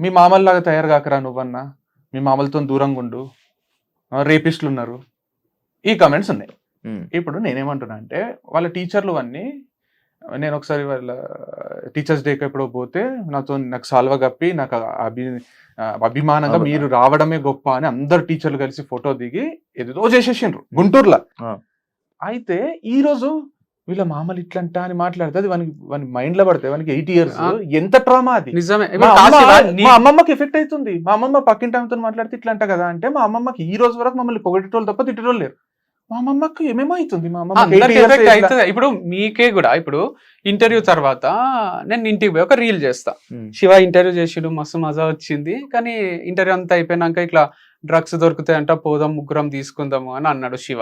మీ మామల్లాగా తయారు కాకరా నువ్వన్నా, మీ మామలతో దూరంగా ఉండు, రేపిస్టులు ఉన్నారు, ఈ కమెంట్స్ ఉన్నాయి. ఇప్పుడు నేనేమంటున్నా అంటే వాళ్ళ టీచర్లు అన్నీ, నేను ఒకసారి వాళ్ళ టీచర్స్ డేకి ఎప్పుడో పోతే నాకు సాల్వ కప్పి నాకు అభిమానంగా మీరు రావడమే గొప్ప అని అందరు టీచర్లు కలిసి ఫోటో దిగి ఏదో చేసేసిండ్రు గుంటూరులో. అయితే ఈ రోజు వీళ్ళ మామలు ఇట్లంట అని మాట్లాడితే అది వాని మైండ్ లో పడితే వానికి 8 years ఎంత ట్రామా అది. నిజమే, మా అమ్మమ్మకి ఎఫెక్ట్ అవుతుంది. మా అమ్మమ్మ పక్కింటి ఆమెతో మాట్లాడితే ఇట్లంట కదా అంటే, మా అమ్మమ్మకి ఈ రోజు వరకు మమ్మల్ని పొగటోళ్ళు తప్ప తిట్టేటోళ్ళు లేరు. మా అమ్మమ్మకి ఏమేమో అవుతుంది. మా అమ్మమ్మ ఇప్పుడు మీకే కూడా ఇప్పుడు ఇంటర్వ్యూ తర్వాత నేను ఇంటికి పోయి ఒక రీల్ చేస్తా, శివ ఇంటర్వ్యూ చేసిడు మస్తు మజా వచ్చింది, కానీ ఇంటర్వ్యూ అంతా అయిపోయినాక ఇట్లా డ్రగ్స్ దొరుకుతాయంట పోదాం ముగ్గురం తీసుకుందాము అని అన్నాడు శివ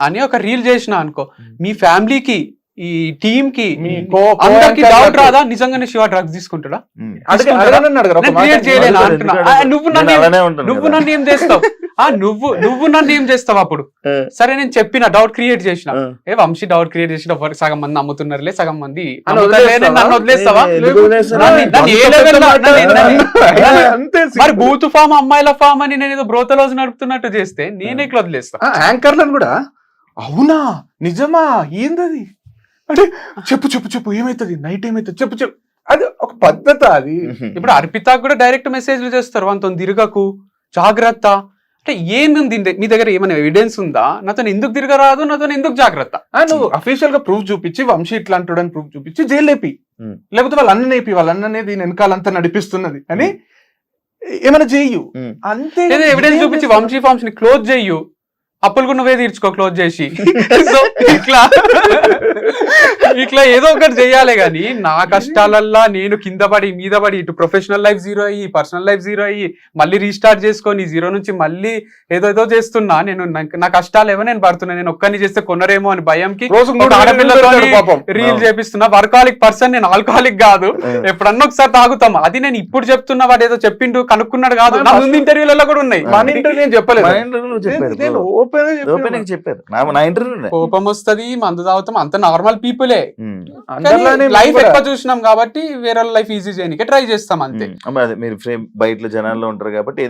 అని ఒక రీల్ చేసిన అనుకో, మీ ఫ్యామిలీకి ఈ టీమ్ కి అందరికి డౌట్ రాదా నిజంగానే శివ డ్రగ్స్ తీసుకుంటాడా? నువ్వు నన్ను ఏం చేస్తావు, నువ్వు నన్ను ఏం చేస్తావు అప్పుడు? సరే నేను చెప్పిన డౌట్ క్రియేట్ చేసిన, వంశీ డౌట్ క్రియేట్ చేసిన, సగం మంది అమ్ముతున్నారులే సగం మంది నన్ను వదిలేస్తావా? మరి బూత్ ఫామ్ అమ్మాయిల ఫామ్ అని నేను ఏదో బ్రోతలోజు నడుపుతున్నట్టు చేస్తే నేను ఇట్లా వదిలేస్తా. యాంకర్లను కూడా అవునా నిజమా ఏందది అంటే చెప్పు ఏమైతుంది నైట్ ఏమైతుంది చెప్పు అది ఒక పద్ధత. అది ఇప్పుడు అర్పిత కూడా డైరెక్ట్ మెసేజ్లు చేస్తారు, వాళ్ళతో తిరగకు జాగ్రత్త అంటే ఏముంది మీ దగ్గర ఏమైనా ఎవిడెన్స్ ఉందా? నాతో ఎందుకు తిరగరాదు, నాతో ఎందుకు జాగ్రత్త? నువ్వు అఫీషియల్ గా ప్రూఫ్ చూపించి వంశీ ఇట్లా అంటాడు అని ప్రూఫ్ చూపించి జైలు లేపి, లేకపోతే వాళ్ళ అన్ననేపి వాళ్ళ అన్ననే దీని వెనకాలంతా నడిపిస్తున్నది అని ఏమైనా చెయ్యు. అంతే ఎవిడెన్స్ చూపించి వంశీ ఫార్మ్స్ ని క్లోజ్ చెయ్యు, అప్పులు నువ్వే తీర్చుకో క్లోజ్ చేసి. సో ఇట్లా ఏదో ఒకటి చెయ్యాలి గాని నా కష్టాలల్లా నేను కింద పడి మీద పడి ఇటు ప్రొఫెషనల్ లైఫ్ జీరో అయ్యి పర్సనల్ లైఫ్ జీరో అయ్యి మళ్ళీ రీస్టార్ట్ చేసుకొని జీరో నుంచి మళ్ళీ ఏదో చేస్తున్నా. నేను నా కష్టాలు ఏమో నేను పడుతున్నా, నేను ఒక్కరిని చేస్తే కొనరేమో అని భయంకి ఆడపిల్లతో రీల్ చేపిస్తున్నా. వర్కాలిక్ పర్సన్ నేను, ఆల్కహాలిక్ కాదు. ఎప్పుడన్నా ఒకసారి తాగుతాం, అది నేను ఇప్పుడు చెప్తున్నా, వాడు ఏదో చెప్పిండు కనుక్కున్నాడు కాదు. నా ముందు ఇంటర్వ్యూలలో కూడా ఉన్నాయి. కోపం వస్తుంది, మందు తాగుతాం, అంత నార్మల్ పీపులే. లైఫ్ ఎక్కువ చూసినాం కాబట్టి వేరే లైఫ్ ఈజీ చేయడానికి ట్రై చేస్తాం అంతే. మీరు బయట జనాల్లో ఉంటారు కాబట్టి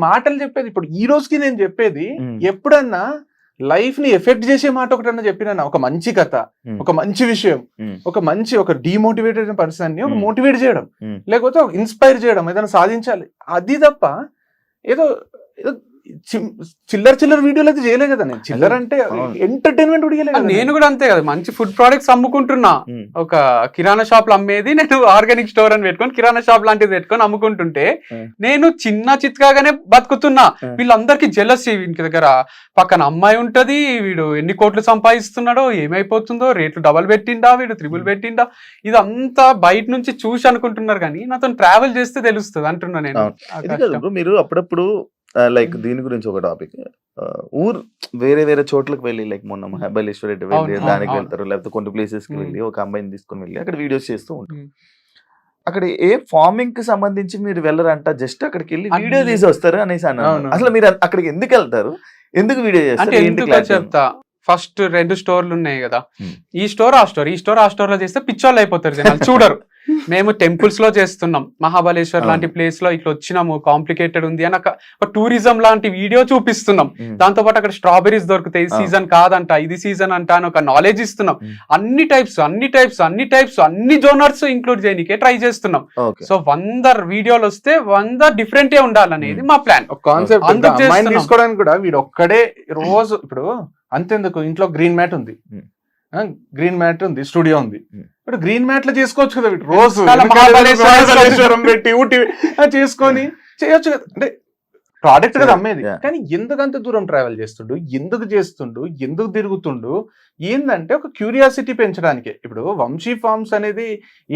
మాటలు చెప్పేది ఇప్పుడు ఈ రోజుకి నేను చెప్పేది, ఎప్పుడన్నా లైఫ్ ని ఎఫెక్ట్ చేసే మాట ఒకటన్నా చెప్పినా, ఒక మంచి కథ, ఒక మంచి విషయం, ఒక డిమోటివేటెడ్ పర్సన్ ని ఒక మోటివేట్ చేయడం, లేకపోతే ఇన్స్పైర్ చేయడం, ఏదైనా సాధించాలి, అది తప్ప ఏదో చిల్లర వీడియోలు అయితే చేయలే కదా. నేను చిల్లర అంటే ఎంటర్టైన్మెంట్ కూడా నేను కూడా అంతే కదా, మంచి ఫుడ్ ప్రొడక్ట్స్ అమ్ముకుంటున్నా. ఒక కిరాణా షాప్ లో అమ్మేది నేను ఆర్గానిక్ స్టోర్ అని పెట్టుకొని కిరాణా షాప్ లాంటిది పెట్టుకొని అమ్ముకుంటుంటే నేను చిన్న చిత్కాగానే బతుకుతున్నా. వీళ్ళందరికీ జెలసీ, వీనికి దగ్గర పక్కన అమ్మాయి ఉంటది, వీడు ఎన్ని కోట్లు సంపాదిస్తున్నాడో, ఏమైపోతుందో, రేట్లు డబల్ పెట్టిండా, వీడు 3 పెట్టిండా, ఇదంతా బయట నుంచి చూసి అనుకుంటున్నారు. కానీ నాతో ట్రావెల్ చేస్తే తెలుస్తుంది అంటున్నా నేను. మీరు అప్పుడప్పుడు లైక్ దీని గురించి ఒక టాపిక్, వేరే చోట్లకు వెళ్ళి, లైక్ మొన్న మహాబలేశ్వర వెళ్ళి దానికి వెళ్తారు, లేకపోతే కొన్ని ప్లేసెస్ కి వెళ్ళి ఒక అమ్మాయిని తీసుకుని వెళ్ళి అక్కడ వీడియోస్ చేస్తూ ఉంటారు. అక్కడ ఏ ఫార్మింగ్ కి సంబంధించి మీరు వెళ్ళరంట, జస్ట్ అక్కడికి వెళ్ళి వీడియో తీసి వస్తారు అనేసి అన్నారు. అసలు మీరు అక్కడికి ఎందుకు వెళ్తారు, ఎందుకు వీడియో చేస్తారు? చెప్తా. ఫస్ట్ 2 స్టోర్లు ఉన్నాయి కదా, ఈ స్టోర్ ఆ స్టోర్ లో చేస్తే పిచ్చోళ్ళు అయిపోతారు జనాలు, చూడరు. మేము టెంపుల్స్ లో చేస్తున్నాం, మహాబలేశ్వర్ లాంటి ప్లేస్ లో ఇట్లా వచ్చినాము, కాంప్లికేటెడ్ ఉంది అని ఒక టూరిజం లాంటి వీడియో చూపిస్తున్నాం. దాంతో పాటు అక్కడ స్ట్రాబెరీస్ దొరుకుతాయి, సీజన్ కాదంట, ఇది సీజన్ అంట అని ఒక నాలెడ్జ్ ఇస్తున్నాం. అన్ని టైప్స్ అన్ని జోనర్స్ ఇంక్లూడ్ చేయడానికే ట్రై చేస్తున్నాం. సో 100 వీడియోలు వస్తే 100 డిఫరెంట్ ఉండాలనేది మా ప్లాన్. కాన్సెప్ట్ తీసుకోవడానికి కూడా వీడు ఒక్కడే రోజు. ఇప్పుడు అంతెందుకు, ఇంట్లో గ్రీన్ మ్యాట్ ఉంది, స్టూడియో ఉంది, ఇప్పుడు గ్రీన్ మ్యాట్ లో చేసుకోవచ్చు కదా వీడు. రోజు చాలా మహాబలేశ్వరం పెట్టి ఊటి చేసుకొని చేయొచ్చు కదా. అంటే ప్రోడక్ట్ కదా అమ్మేది. Yeah. కానీ ఎందుకంత దూరం ట్రావెల్ చేస్తుండు, ఎందుకు చేస్తుండు, ఎందుకు తిరుగుతుండు ఏందంటే ఒక క్యూరియాసిటీ పెంచడానికే. ఇప్పుడు వంశీ ఫార్మ్స్ అనేది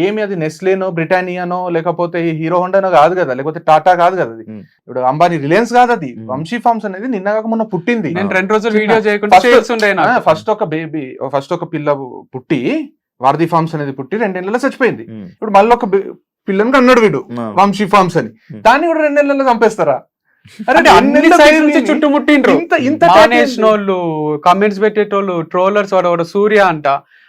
ఏమి అది నెస్లేనో బ్రిటానియానో లేకపోతే హీరో హోండానో కాదు కదా, లేకపోతే టాటా కాదు కదా అది. ఇప్పుడు అంబానీ రిలయన్స్ కాదు అది. వంశీ ఫార్మ్స్ అనేది నిన్న కాక మొన్న పుట్టింది. నేను 2 రోజులు వీడియో చేయకుండా ఫస్ట్ ఒక బేబీ, ఫస్ట్ ఒక పిల్ల పుట్టి వారధి ఫార్మ్స్ అనేది పుట్టి 2 నెలల్లో చచ్చిపోయింది. ఇప్పుడు మళ్ళీ ఒక పిల్లని అన్నాడు వీడు వంశీ ఫార్మ్స్ అని. దాన్ని కూడా 2 నెలల్లో చంపేస్తారా? అన్ని సైడ్ నుంచి చుట్టుముట్టిండ్రు. ఇంత మానేసినోళ్ళు, కామెంట్స్ పెట్టేటోళ్ళు, ట్రోలర్స్, వాడు సూర్య అంట,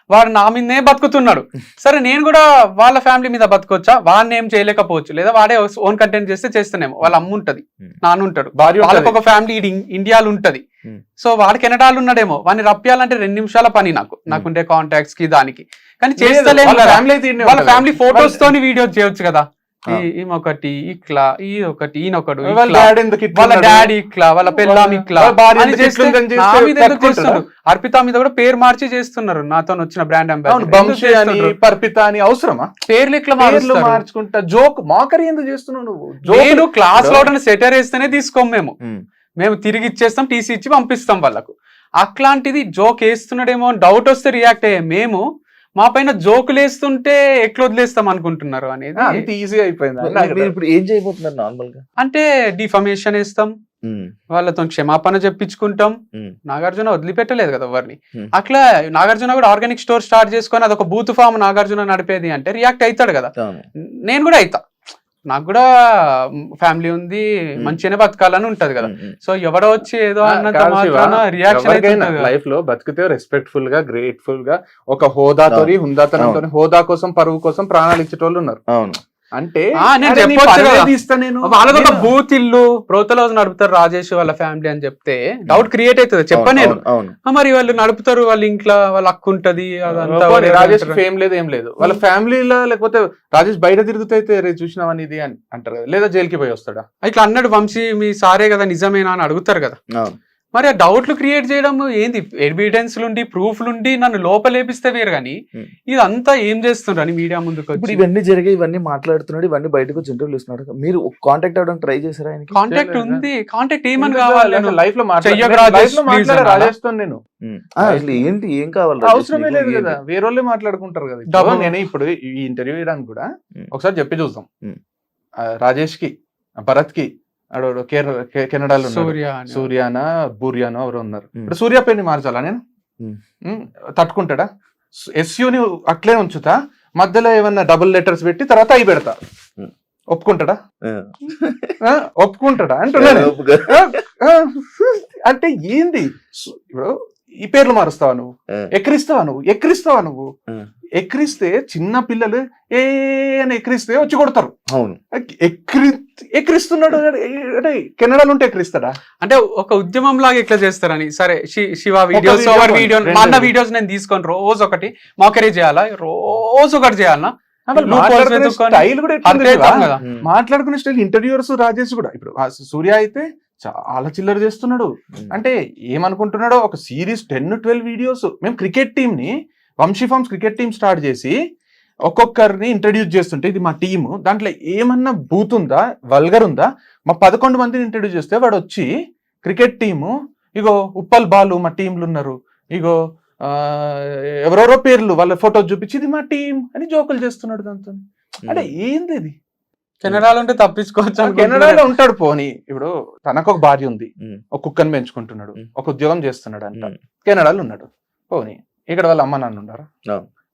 వాడు నా మీదనే బతుకుతున్నాడు. సరే నేను కూడా వాళ్ళ ఫ్యామిలీ మీద బతకొచ్చా? వాడిని ఏం చేయలేకపోవచ్చు, లేదా వాడే ఓన్ కంటెంట్ చేస్తేనేమో. వాళ్ళ అమ్మ ఉంటది, నాన్న ఉంటాడు, వాళ్ళకి ఒక ఫ్యామిలీ ఇండియాలో ఉంటది. సో వాడు కెనడాలో ఉన్నాడేమో, వాడిని రప్పియాలంటే 2 నిమిషాల పని నాకుండే కాంటాక్ట్స్ కి దానికి. కానీ చేస్తలేము. వాళ్ళ ఫ్యామిలీ ఫోటోస్ తోని వీడియో చేయొచ్చు కదా. ఈమె ఇట్లా, ఒకటి ఈయనొకడు, వాళ్ళ డాడీ ఇట్లా, వాళ్ళ పెళ్ళాం ఇట్లా అని చేస్తున్నారు. అర్పిత మీద కూడా పేరు మార్చి చేస్తున్నారు. నాతో వచ్చిన బ్రాండ్ అంబాసిడర్ పర్పిత అని అవసరమా? పేర్లు ఇట్లా మార్చుకుంటా జోక్ మాకరీ ఎందుకు చేస్తున్నావు నువ్వు? నేను క్లాస్ లో సెటర్ వేస్తేనే తీసుకోం మేము తిరిగి ఇచ్చేస్తాం, టీసీ ఇచ్చి పంపిస్తాం వాళ్ళకు. అట్లాంటిది జోక్ వేస్తున్నాడేమో అని డౌట్ వస్తే రియాక్ట్ అయ్యే మేము మా పైన జోకులు వేస్తుంటే ఎట్లా వదిలేస్తాం అనుకుంటున్నారు అనేది అంత ఈజీ అయిపోయింది. ఇప్పుడు ఏం చేయబోతున్నారు నార్మల్ గా? అంటే డిఫమేషన్ వేస్తాం, వాళ్ళతో క్షమాపణ చెప్పించుకుంటాం. నాగార్జున వదిలిపెట్టలేదు కదా ఎవరిని. అట్లా నాగార్జున కూడా ఆర్గానిక్ స్టోర్ స్టార్ట్ చేసుకొని అదొక బూత్ ఫామ్ నాగార్జున నడిపేది అంటే రియాక్ట్ అవుతాడు కదా. నేను కూడా అవుతా, నాకు కూడా ఫ్యామిలీ ఉంది, మంచిగానే బతకాలని ఉంటది కదా. సో ఎవడో వచ్చి ఏదో అన్నంత రియాక్షన్ లైఫ్ లో బతికితే రెస్పెక్ట్ఫుల్ గా, గ్రేట్ఫుల్ గా, ఒక హోదాతో, హుందాతనంతో, హోదా కోసం, పరువు కోసం ప్రాణాలు ఇచ్చేటోళ్ళు ఉన్నారు. అంటే వాళ్ళకి ఒక బూత్ ఇల్లు ప్రోతలో నడుపుతారు రాజేష్ వాళ్ళ ఫ్యామిలీ అని చెప్తే డౌట్ క్రియేట్ అవుతుంది. చెప్పనేను మరి వాళ్ళు నడుపుతారు, వాళ్ళ ఇంట్లో వాళ్ళ అక్కు ఉంటది, రాజేష్ ఫేమ్ లేదు ఏం లేదు వాళ్ళ ఫ్యామిలీలో. లేకపోతే రాజేష్ బయట తిరుగుతైతే రే చూసినావని ఇది అని అంటారు కదా, లేదా జైలుకి పోయి వస్తాడా? ఇట్లా అన్నాడు వంశీ మీ సారే కదా నిజమేనా అని అడుగుతారు కదా. మరి ఆ డౌట్లు క్రియేట్ చేయడం ఏంది? ఎవిడెన్స్లుండి ప్రూఫ్లుండి నన్ను లోపలేపిస్తే వేరు కానీ ఇదంతా ఏం చేస్తున్నారు అని మీడియా ముందుకు వచ్చి ఇవన్నీ జరిగాయి, ఇవన్నీ మాట్లాడుతున్నాడు, ఇవన్నీ బయటకు వచ్చి ఇంటర్వ్యూలు ఇస్తున్నాడు. మీరు కాంటాక్ట్ అవ్వడం ట్రై చేశారా? కాంటాక్ట్ ఉంది, కాంటాక్ట్ ఏమని కావాలి? లైఫ్ లో రాజేష్ తో నేను అసలు ఏంటి ఏం కావాలి? అవసరమే లేదు కదా, వేరే వాళ్ళే మాట్లాడుకుంటారు కదా. నేను ఇప్పుడు ఈ ఇంటర్వ్యూ ఇవ్వడానికి కూడా ఒకసారి చెప్పి చూద్దాం. రాజేష్ కి, భరత్ కి, కెనడాలో సూర్యానా బూర్యానో ఎవరు ఉన్నారు. ఇప్పుడు సూర్య పేరుని మార్చాలా నేను? తట్టుకుంటాడా? ఎస్యూని అట్లే ఉంచుతా, మధ్యలో ఏమన్నా డబుల్ లెటర్స్ పెట్టి తర్వాత అయి పెడతా. ఒప్పుకుంటాడా? ఒప్పుకుంటాడా అంటున్నాను. అంటే ఏంది ఇప్పుడు ఈ పేర్లు మారుస్తావా నువ్వు? ఎక్కిరిస్తావా నువ్వు? ఎక్కిరిస్తే చిన్న పిల్లలు ఏ అని ఎక్కిరిస్తే వచ్చి కొడతారు. అవును, ఎక్కిరిస్తున్నాడు అంటే కెనడాలో ఉంటే ఎక్కిరిస్తాడా? అంటే ఒక ఉద్యమం లాగా ఎట్లా చేస్తారని. సరే శివ వీడియోస్, మా అన్న వీడియోస్ నేను తీసుకొని రోజు ఒకటి మోకరీ చేయాలా, రోజు ఒకటి చేయాలన్నా? మాట్లాడుకునే స్టైల్ ఇంటర్వ్యూవర్స్ రాజేష్ కూడా. ఇప్పుడు సూర్య అయితే చాలా చిల్లర చేస్తున్నాడు. అంటే ఏమనుకుంటున్నాడో, ఒక సిరీస్ 10-12 వీడియోస్. మేము క్రికెట్ టీమ్ ని, Vamshi farms cricket team start చేసి ఒక్కొక్కరిని ఇంట్రడ్యూస్ చేస్తుంటే ఇది మా టీము, దాంట్లో ఏమన్నా బూత్ ఉందా, వల్గర్ ఉందా? మా 11 మందిని ఇంట్రడ్యూస్ చేస్తే వాడు వచ్చి క్రికెట్ టీము, ఇగో ఉప్పల్ బాలు మా టీంలు ఉన్నారు, ఇగో ఎవరెవరో పేర్లు వాళ్ళ ఫోటోస్ చూపించి ఇది మా టీం అని జోకులు చేస్తున్నాడు దాంతో. అంటే ఏంది ఇది? కెనడాలో ఉంటే తప్పించుకోవచ్చు. కెనడాలో ఉంటాడు పోనీ. ఇప్పుడు తనకు ఒక భార్య ఉంది, ఒక కుక్కని పెంచుకుంటున్నాడు, ఒక ఉద్యోగం చేస్తున్నాడు అంట, కెనడాలో ఉన్నాడు పోనీ. ఇక్కడ వాళ్ళ అమ్మ నాన్న ఉండరా?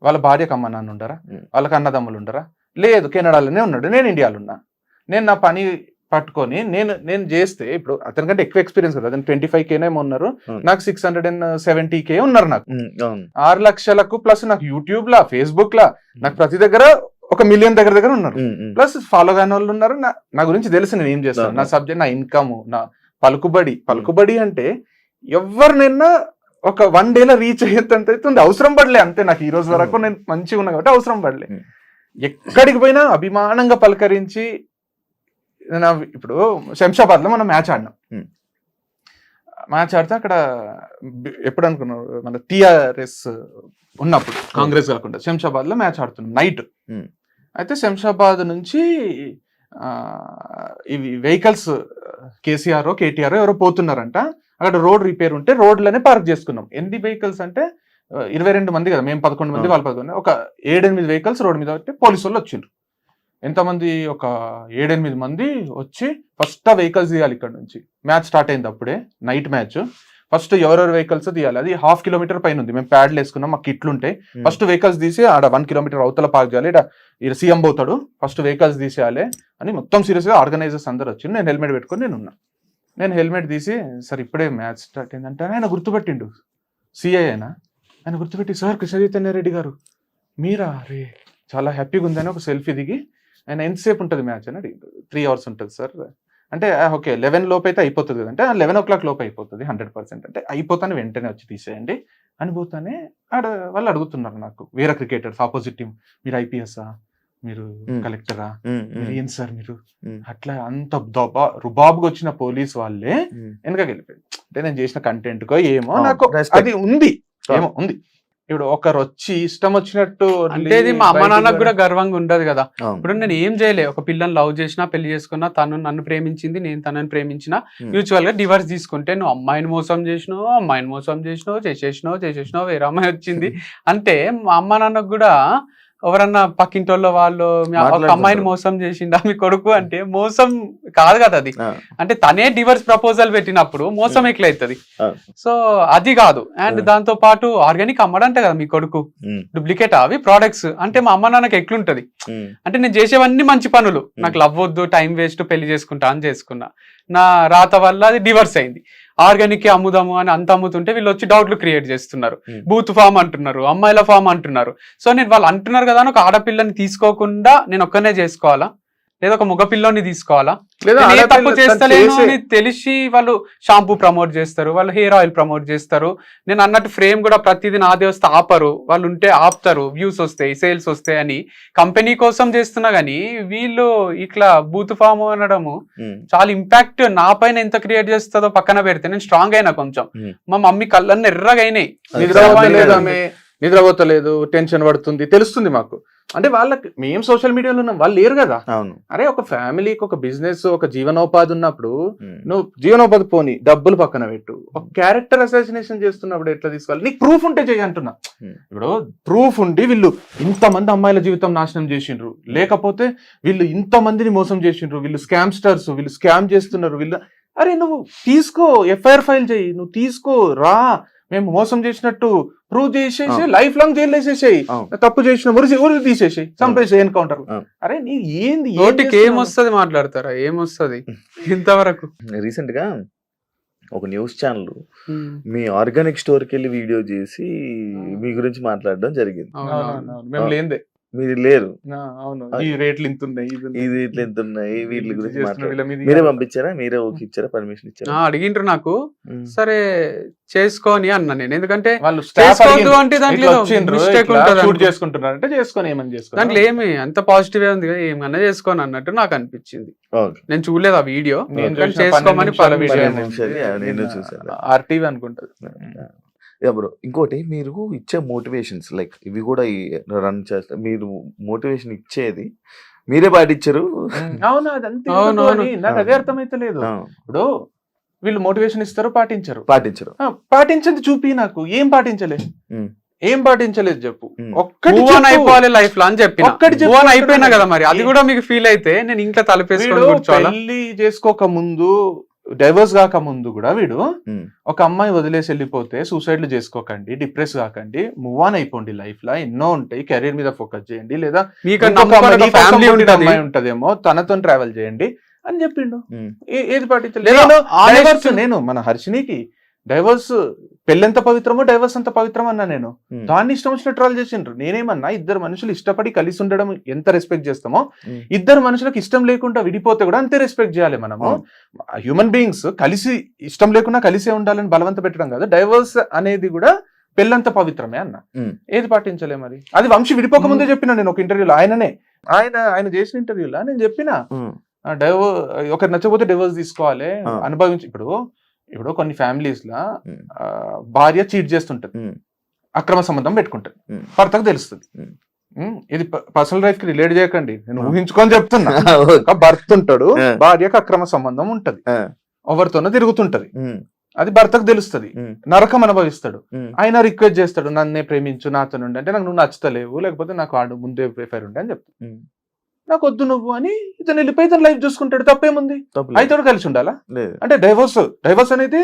వాళ్ళ భార్యకు అమ్మ నాన్న ఉండరా? వాళ్ళకి అన్నదమ్ములు ఉండరా? లేదు, కెనడాలోనే ఉన్నాడు, నేను ఇండియాలో ఉన్నా. నేను నా పని పట్టుకొని నేను చేస్తే, ఇప్పుడు అతనికంటే ఎక్కువ ఎక్స్పీరియన్స్ కదా, అతను 25K ఉన్నారు, నాకు 670K ఉన్నారు. నాకు 6 లక్షలకు ప్లస్ నాకు యూట్యూబ్ లా, ఫేస్బుక్ లా, నాకు ప్రతి దగ్గర 1 మిలియన్ దగ్గర ఉన్నారు. ప్లస్ ఫాలో కాని వాళ్ళు ఉన్నారు. నా గురించి తెలుసు నేను ఏం చేస్తాను, నా సబ్జెక్ట్, నా ఇన్కమ్, నా పలుకుబడి అంటే ఎవరినైనా ఒక 1 డేలో రీచ్ అయ్యేంత అవుతుంది. అవసరం పడలే అంతే. నాకు ఈ రోజు వరకు నేను మంచిగా ఉన్నా కాబట్టి అవసరం పడలే. ఎక్కడికి పోయినా అభిమానంగా పలకరించి. ఇప్పుడు శంషాబాద్ లో మనం మ్యాచ్ ఆడినాం, మ్యాచ్ ఆడితే అక్కడ ఎప్పుడు అనుకున్నావు మన టిఆర్ఎస్ ఉన్నప్పుడు కాంగ్రెస్ కాకుండా శంషాబాద్ లో మ్యాచ్ ఆడుతున్నాం నైట్. అయితే శంషాబాద్ నుంచి ఇవి వెహికల్స్ కేసీఆర్ కేటీఆర్ ఎవరో పోతున్నారంట. అక్కడ రోడ్ రిపేర్ ఉంటే రోడ్లనే పార్క్ చేసుకున్నాం. ఎన్ని వెహికల్స్ అంటే 22 మంది కదా, మేము 11 మంది, వాళ్ళు 11, ఒక 7-8 వెహికల్స్ రోడ్ మీద పెట్టి పోలీసు వాళ్ళు వచ్చిండ్రు. ఎంతమంది, ఒక 7-8 మంది వచ్చి ఫస్ట్ ఆ వెహికల్స్ తీయాలి. ఇక్కడ నుంచి మ్యాచ్ స్టార్ట్ అయింది అప్పుడే, నైట్ మ్యాచ్. ఫస్ట్ ఎవరెవరు వెహికల్స్ తీయాలి, అది 1/2 కిలోమీటర్ పైన ఉంది. మేము ప్యాడ్లు వేసుకున్నాం, మాకు కిట్లు ఉంటాయి. ఫస్ట్ వెహికల్స్ తీసి ఆడ 1 కిలోమీటర్ అవతల పార్క్ చేయాలి. ఇక్కడ సీఎం పోతాడు, ఫస్ట్ వెహికల్స్ తీసేయాలి అని మొత్తం సీరియస్ గా ఆర్గనైజర్స్ అందరు వచ్చి, నేను హెల్మెట్ పెట్టుకొని నేను ఉన్నా. నేను హెల్మెట్ తీసి, సార్ ఇప్పుడే మ్యాచ్ స్టార్ట్ అయిందంటే ఆయన గుర్తుపెట్టిండు, సిఐ అయినా. ఆయన గుర్తుపెట్టి, సార్ కృష్ణ చైతన్య రెడ్డి గారు మీరా, అరే చాలా హ్యాపీగా ఉందని ఒక సెల్ఫీ దిగి, ఆయన ఎంతసేపు ఉంటుంది మ్యాచ్ అని అడిగి, 3 hours ఉంటుంది సార్ అంటే. ఓకే 11 లోపు అయితే అయిపోతుంది కదంటే, 11 o'clock లోపు అయిపోతుంది 100%. అంటే అయిపోతానే వెంటనే వచ్చి తీసేయండి అని పోతానే వాళ్ళు అడుగుతున్నారు నాకు, వేరే క్రికెటర్స్ ఆపోజిట్ టీం, మీరు ఐపీఎస్ఆ, మీరు కలెక్టరా, మీరు ఏం సార్ మీరు, అట్లా అంత రుబాబుగా వచ్చిన పోలీస్ వాళ్ళే వెనక వెళ్ళిపోయారు. అంటే నేను చేసిన కంటెంట్ కో ఏమో నాకు అది ఉంది, ఏమో ఉంది. ఇప్పుడు ఒకరు వచ్చి ఇష్టం వచ్చినట్టు అంటే ఇది మా అమ్మ నాన్నకు కూడా గర్వంగా ఉండదు కదా. ఇప్పుడు నేను ఏం చేయలే, ఒక పిల్లని లవ్ చేసినా, పెళ్లి చేసుకున్నా, తను నన్ను ప్రేమించింది, నేను తనని ప్రేమించిన, మ్యూచువల్ గా డివర్స్ తీసుకుంటే, నువ్వు అమ్మాయిని మోసం చేసేసినావు, వేరే అమ్మాయి వచ్చింది అంటే మా అమ్మ నాన్నకు కూడా ఎవరన్నా పక్కింటోళ్ళ వాళ్ళు ఒక అమ్మాయిని మోసం చేసిండా మీ కొడుకు అంటే మోసం కాదు కదా అది. అంటే తనే డివర్స్ ప్రపోజల్ పెట్టినప్పుడు మోసం ఎట్లయితది? సో అది కాదు. అండ్ దాంతో పాటు ఆర్గానిక్ అమ్మడంట కదా మీ కొడుకు, డూప్లికేట్ అవి ప్రోడక్ట్స్ అంటే మా అమ్మ నాన్నకి ఎట్లుంటది అంటే, నేను చేసేవన్నీ మంచి పనులు, నాకు లవ్ వద్దు, టైం వేస్ట్, పెళ్లి చేసుకుంటా అని చేసుకున్నా, నా రాత వల్ల అది డివర్స్ అయింది. ఆర్గానిక్ అమ్ముదాము అని అంత అమ్ముతుంటే వీళ్ళు వచ్చి డౌట్లు క్రియేట్ చేస్తున్నారు, బూత్ ఫామ్ అంటున్నారు, అమ్మాయిల ఫామ్ అంటున్నారు. సో నేను వాళ్ళు అంటున్నారు కదా అని ఒక ఆడపిల్లని తీసుకోకుండా నేను ఒక్కనే చేసుకోవాలా, లేదా ఒక మగ పిల్లని తీసుకోవాలా, లేదా తప్పు చేస్తలేను అని తెలిసి వాళ్ళు షాంపూ ప్రమోట్ చేస్తారు, వాళ్ళు హెయిర్ ఆయిల్ ప్రమోట్ చేస్తారు. నేను అన్నట్టు ఫ్రేమ్ కూడా ప్రతిదీ నాదే వస్తే ఆపరు, వాళ్ళు ఉంటే ఆపుతారు, వ్యూస్ వస్తాయి, సేల్స్ వస్తాయి అని కంపెనీ కోసం చేస్తున్నా గానీ వీళ్ళు ఇట్లా బూత్ ఫామ్ అనడము చాలా ఇంపాక్ట్ నా పైన ఎంత క్రియేట్ చేస్తుందో పక్కన పెడితే, నేను స్ట్రాంగ్ అయినా కొంచెం, మా మమ్మీ కళ్ళన్నీ ఎర్రగా అయినాయి, నిద్రపోతలేదు, టెన్షన్ పడుతుంది, తెలుస్తుంది మాకు. అంటే వాళ్ళకి మేము సోషల్ మీడియాలో ఉన్నాం, వాళ్ళు లేరు కదా. అరే ఒక ఫ్యామిలీకి ఒక బిజినెస్, ఒక జీవనోపాధి ఉన్నప్పుడు నువ్వు జీవనోపాధి పోని, డబ్బులు పక్కన పెట్టు, ఒక క్యారెక్టర్ అసాసినేషన్ చేస్తున్నప్పుడు ఎట్లా తీసుకోవాలి? నీకు ప్రూఫ్ ఉంటే చేయంటున్నా. ఇప్పుడు ప్రూఫ్ ఉండి వీళ్ళు ఇంతమంది అమ్మాయిల జీవితం నాశనం చేసిండ్రు, లేకపోతే వీళ్ళు ఇంతమందిని మోసం చేసిండ్రు, వీళ్ళు స్కామ్స్టర్స్, వీళ్ళు స్కామ్ చేస్తున్నారు, వీళ్ళు, అరే నువ్వు తీసుకో, ఎఫ్ఐఆర్ ఫైల్ చేయి, నువ్వు తీసుకో, రా, మేము మోసం చేసినట్టు ప్రూవ్ చేసేసి లైఫ్ లాంగ్ జైలు వేసేసాయి, తప్పు చేసిన ఊరు తీసేసి చంపేసి ఎన్కౌంటర్. అరే నీ ఏంది, నోటికి ఏమొస్తుంది మాట్లాడతారా, ఏమొస్తుంది? ఇంతవరకు రీసెంట్ గా ఒక న్యూస్ ఛానల్ మీ ఆర్గానిక్ స్టోర్కి వెళ్ళి వీడియో చేసి మీ గురించి మాట్లాడడం జరిగింది. మేము లేదే, మీరు లేరు, అవును, ఈ రేట్లు ఇంత ఉన్నాయి, ఇది ఇట్లా ఎంత ఉన్నాయి, వీటి గురించి మీరే పంపించారా, మీరే ఓకే ఇచ్చారా, పర్మిషన్ ఇచ్చారా? అడిగిండ్రు నాకు, సరే చేసుకొని అన్నా నేను, ఎందుకంటే వాళ్ళు అంటే దాంట్లో చేసుకుంటున్నారు అంటే చేసుకొని ఏమని చేసుకో, దాంట్లో ఏమి అంత పాజిటివ్ ఉంది కదా, ఏమన్నా చేసుకొని అన్నట్టు నాకు అనిపించింది. నేను చూడలేదు ఆ వీడియో, చేసుకోమని నేను చూసాను, ఆర్టీవీ అనుకుంటది. బ్రో ఇంకోటి, మీరు ఇచ్చే మోటివేషన్స్ లైక్ ఇవి కూడా రన్ చేస్తారు, మీరు మోటివేషన్ ఇచ్చేది మీరే పాటించరు. అవును, నాకు అదే అర్థమైతే లేదు. ఇప్పుడు వీళ్ళు మోటివేషన్ ఇస్తారు, పాటించదు చూపి, నాకు ఏం పాటించలేదు చెప్పు, ఒక్కటి అయిపోవాలి లైఫ్ లో అని చెప్పి, అయిపోయినా కదా మరి, అది కూడా మీకు ఫీల్ అయితే నేను ఇంకా తలపేసుకొని కూర్చోవాలి. పెళ్లి చేసుకోక ముందు, డైవర్స్ కాక ముందు కూడా వీడు ఒక అమ్మాయి వదిలేసి వెళ్ళిపోతే సూసైడ్లు చేసుకోకండి, డిప్రెస్ కాకండి, మూవ్ ఆన్ అయిపోండి, లైఫ్ లో ఎన్నో ఉంటాయి, కెరీర్ మీద ఫోకస్ చేయండి, లేదా అమ్మాయి ఉంటదేమో తనతో ట్రావెల్ చేయండి అని చెప్పిండు. ఏది పాటించలేదు నేను. మన హర్షినికి డైవర్స్ పెళ్ళెంత పవిత్రమో డైవర్స్ అంత పవిత్రం అన్నా నేను, దాన్ని ఇష్టం వచ్చిన ట్రాల్ చేసిండ్రు. నేనేమన్నా, ఇద్దరు మనుషులు ఇష్టపడి కలిసి ఉండడం ఎంత రెస్పెక్ట్ చేస్తామో, ఇద్దరు మనుషులకు ఇష్టం లేకుండా విడిపోతే కూడా అంతే రెస్పెక్ట్ చేయాలి మనము. హ్యూమన్ బీయింగ్స్ కలిసి ఇష్టం లేకుండా కలిసే ఉండాలని బలవంత పెట్టడం కాదు. డైవర్స్ అనేది కూడా పెళ్ళంత పవిత్రమే అన్న, ఏది పాటించలే మరి. అది వంశీ విడిపోక ముందే చెప్పిన నేను ఒక ఇంటర్వ్యూలో, ఆయన చేసిన ఇంటర్వ్యూలో నేను చెప్పిన, ఒకరు నచ్చకపోతే డివోర్స్ తీసుకోవాలి, అనుభవించి. ఇప్పుడు ఇప్పుడు కొన్ని ఫ్యామిలీస్ లా ఉమ్, భార్య చీట్ చేస్తుంటది, ఉమ్, అక్రమ సంబంధం పెట్టుకుంటది, ఉమ్. భర్తకు తెలుస్తుంది. ఇది పర్సనల్ లైఫ్ కి రిలేట్ చేయకండి, నేను ఊహించుకొని చెప్తున్నా. ఒక భర్త ఉంటాడు, భార్యకు అక్రమ సంబంధం ఉంటది, ఎవరితోనో తిరుగుతుంటది, ఉమ్, అది భర్తకు తెలుస్తుంది, ఉమ్, నరకం అనుభవిస్తాడు. ఉమ్, ఆయన రిక్వెస్ట్ చేస్తాడు, నన్నే ప్రేమించు, నాతో ఉండి, అంటే నాకు నువ్వు నచ్చుతలేవు, లేకపోతే నాకు వాడు ముందే ప్రిఫర్ ఉండే అని చెప్తాను. ఉమ్. నాకు వద్దు నువ్వు అని ఇతను వెళ్ళిపోయి ఇతను లైఫ్ చూసుకుంటాడు, తప్పేముంది? తప్పులేదు. అయితే కలిసి ఉండాలా? లేదు. అంటే డైవోర్స్ అనేది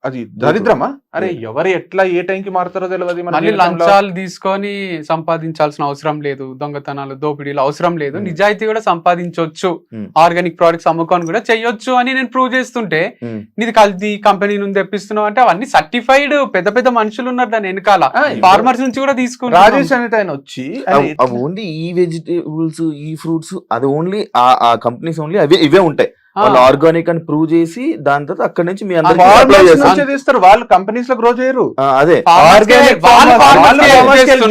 అది దరిద్రమా? అరే ఎవరు ఎట్లా ఏ టైంకి మారుతారో తెలియదు. మన మళ్ళీ జీవితంలో లంచాలు తీసుకొని సంపాదించాల్సిన అవసరం లేదు, దొంగతనాలు దోపిడీలు అవసరం లేదు, నిజాయితీ కూడా సంపాదించవచ్చు, ఆర్గానిక్ ప్రొడక్ట్స్ అమ్ముకొని కూడా చెయ్యొచ్చు అని నేను ప్రూవ్ చేస్తుంటే ఉమ్. నీది కల్తీ కంపెనీ నుండి తెప్పిస్తున్నావు అంటే అవన్నీ సర్టిఫైడ్ పెద్ద పెద్ద మనుషులు ఉన్నారు దాని వెనకాల, ఆ, ఫార్మర్స్ నుంచి కూడా తీసుకుంటారు. రాజేష్ అనేది ఆయన వచ్చి అవి ఓన్లీ ఈ వెజిటేబుల్స్ ఈ ఫ్రూట్స్ అది ఓన్లీ ఆ కంపెనీస్ ఓన్లీ ఇవే ఉంటాయి. వాళ్ళు ఆర్గానిక్ అని ప్రూవ్ చేసి దాని తర్వాత అక్కడ నుంచి మీ అందరికీ supply farmers చేస్తారు. నుంచే తీస్తారు, వాళ్ళు కంపెనీస్ లో గ్రో చేయరు. అదే ఆర్గానిక్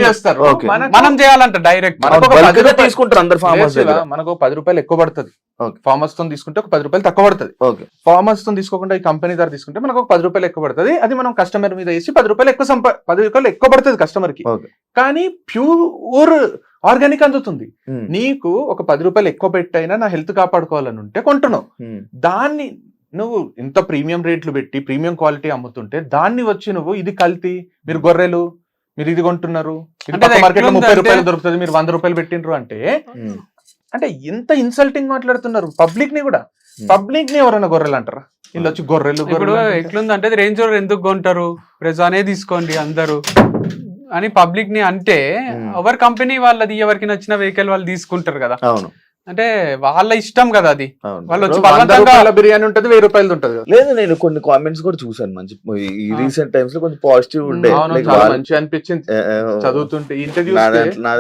చేస్తారు. Okay. మనం చేయాలంట డైరెక్ట్. మనకు ఒక bulk 10 గా రూపాయలు తీసుకుంటారు అందరు ఫార్మర్స్ లేదు దగ్గర. శివ, మనకు 10 రూపాయలు ఎక్కువ పడుతుంది. Okay. ఫార్మర్స్ తో తీసుకుంటే ఒక 10 రూపాయలు తక్కువ పడుతుంది. ఓకే. ఫార్మర్స్ తో తీసుకోకుండా ఈ కంపెనీ ద్వారా తీసుకుంటే మనకు ఒక 10 రూపాయలు ఎక్కువ పడుతుంది. అది మనం కస్టమర్ మీద వేసి 10 రూపాయలు 10 రూపాయలు ఎక్కువ పడుతుంది కస్టమర్ కి. Okay. కానీ ప్యూర్ ఆర్గానిక్ అందుతుంది. ఉమ్, నీకు ఒక 10 రూపాయలు ఎక్కువ పెట్టైనా నా హెల్త్ కాపాడుకోవాలని ఉంటే కొంటున్నావు. ఉమ్, దాన్ని నువ్వు ఇంత ప్రీమియం రేట్లు పెట్టి ప్రీమియం క్వాలిటీ అమ్ముతుంటే దాన్ని వచ్చి నువ్వు ఇది కల్తీ, మీరు గొర్రెలు, మీరు ఇది కొంటున్నారు, అంటే అది మార్కెట్ లో 30 ఎట్లుందంటే- రూపాయలు దొరుకుతుంది, మీరు 100 రూపాయలు పెట్టిండ్రు అంటే ఉమ్. అంటే ఎంత ఇన్సల్టింగ్ మాట్లాడుతున్నారు పబ్లిక్ ని కూడా. పబ్లిక్ ని ఎవరైనా గొర్రెలు అంటారా? వీళ్ళు వచ్చి గొర్రెలు ఇప్పుడు గొర్రెలు అంటుంటే. ఎట్లుందంటే రేంజ్ రోవర్ ఎందుకు కొంటారు, ప్రజానే తీసుకోండి అందరూ అని పబ్లిక్ ని అంటే ఎవరి కంపెనీ వాళ్ళది, ఎవరికి నచ్చిన వెహికల్ వాళ్ళు తీసుకుంటారు కదా. అవును. అంటే వాళ్ళ ఇష్టం కదా అది. అవును. వాళ్ళు వచ్చి ఇప్పుడు 100 బలవంతంగా రూపాయల బిర్యానీ ఉంటుంది, 1000 రూపాయలు ఉంటుంది కదా. లేదు, నేను కొన్ని కామెంట్స్ కూడా చూసాను మంచి ఈ రీసెంట్ టైమ్స్ లో కొంచెం పాజిటివ్ ఉండే. అవును, Like చాలా వాళ్ళ- మంచి అనిపించింది చదువుతుంటే నా ఇంటర్వ్యూస్.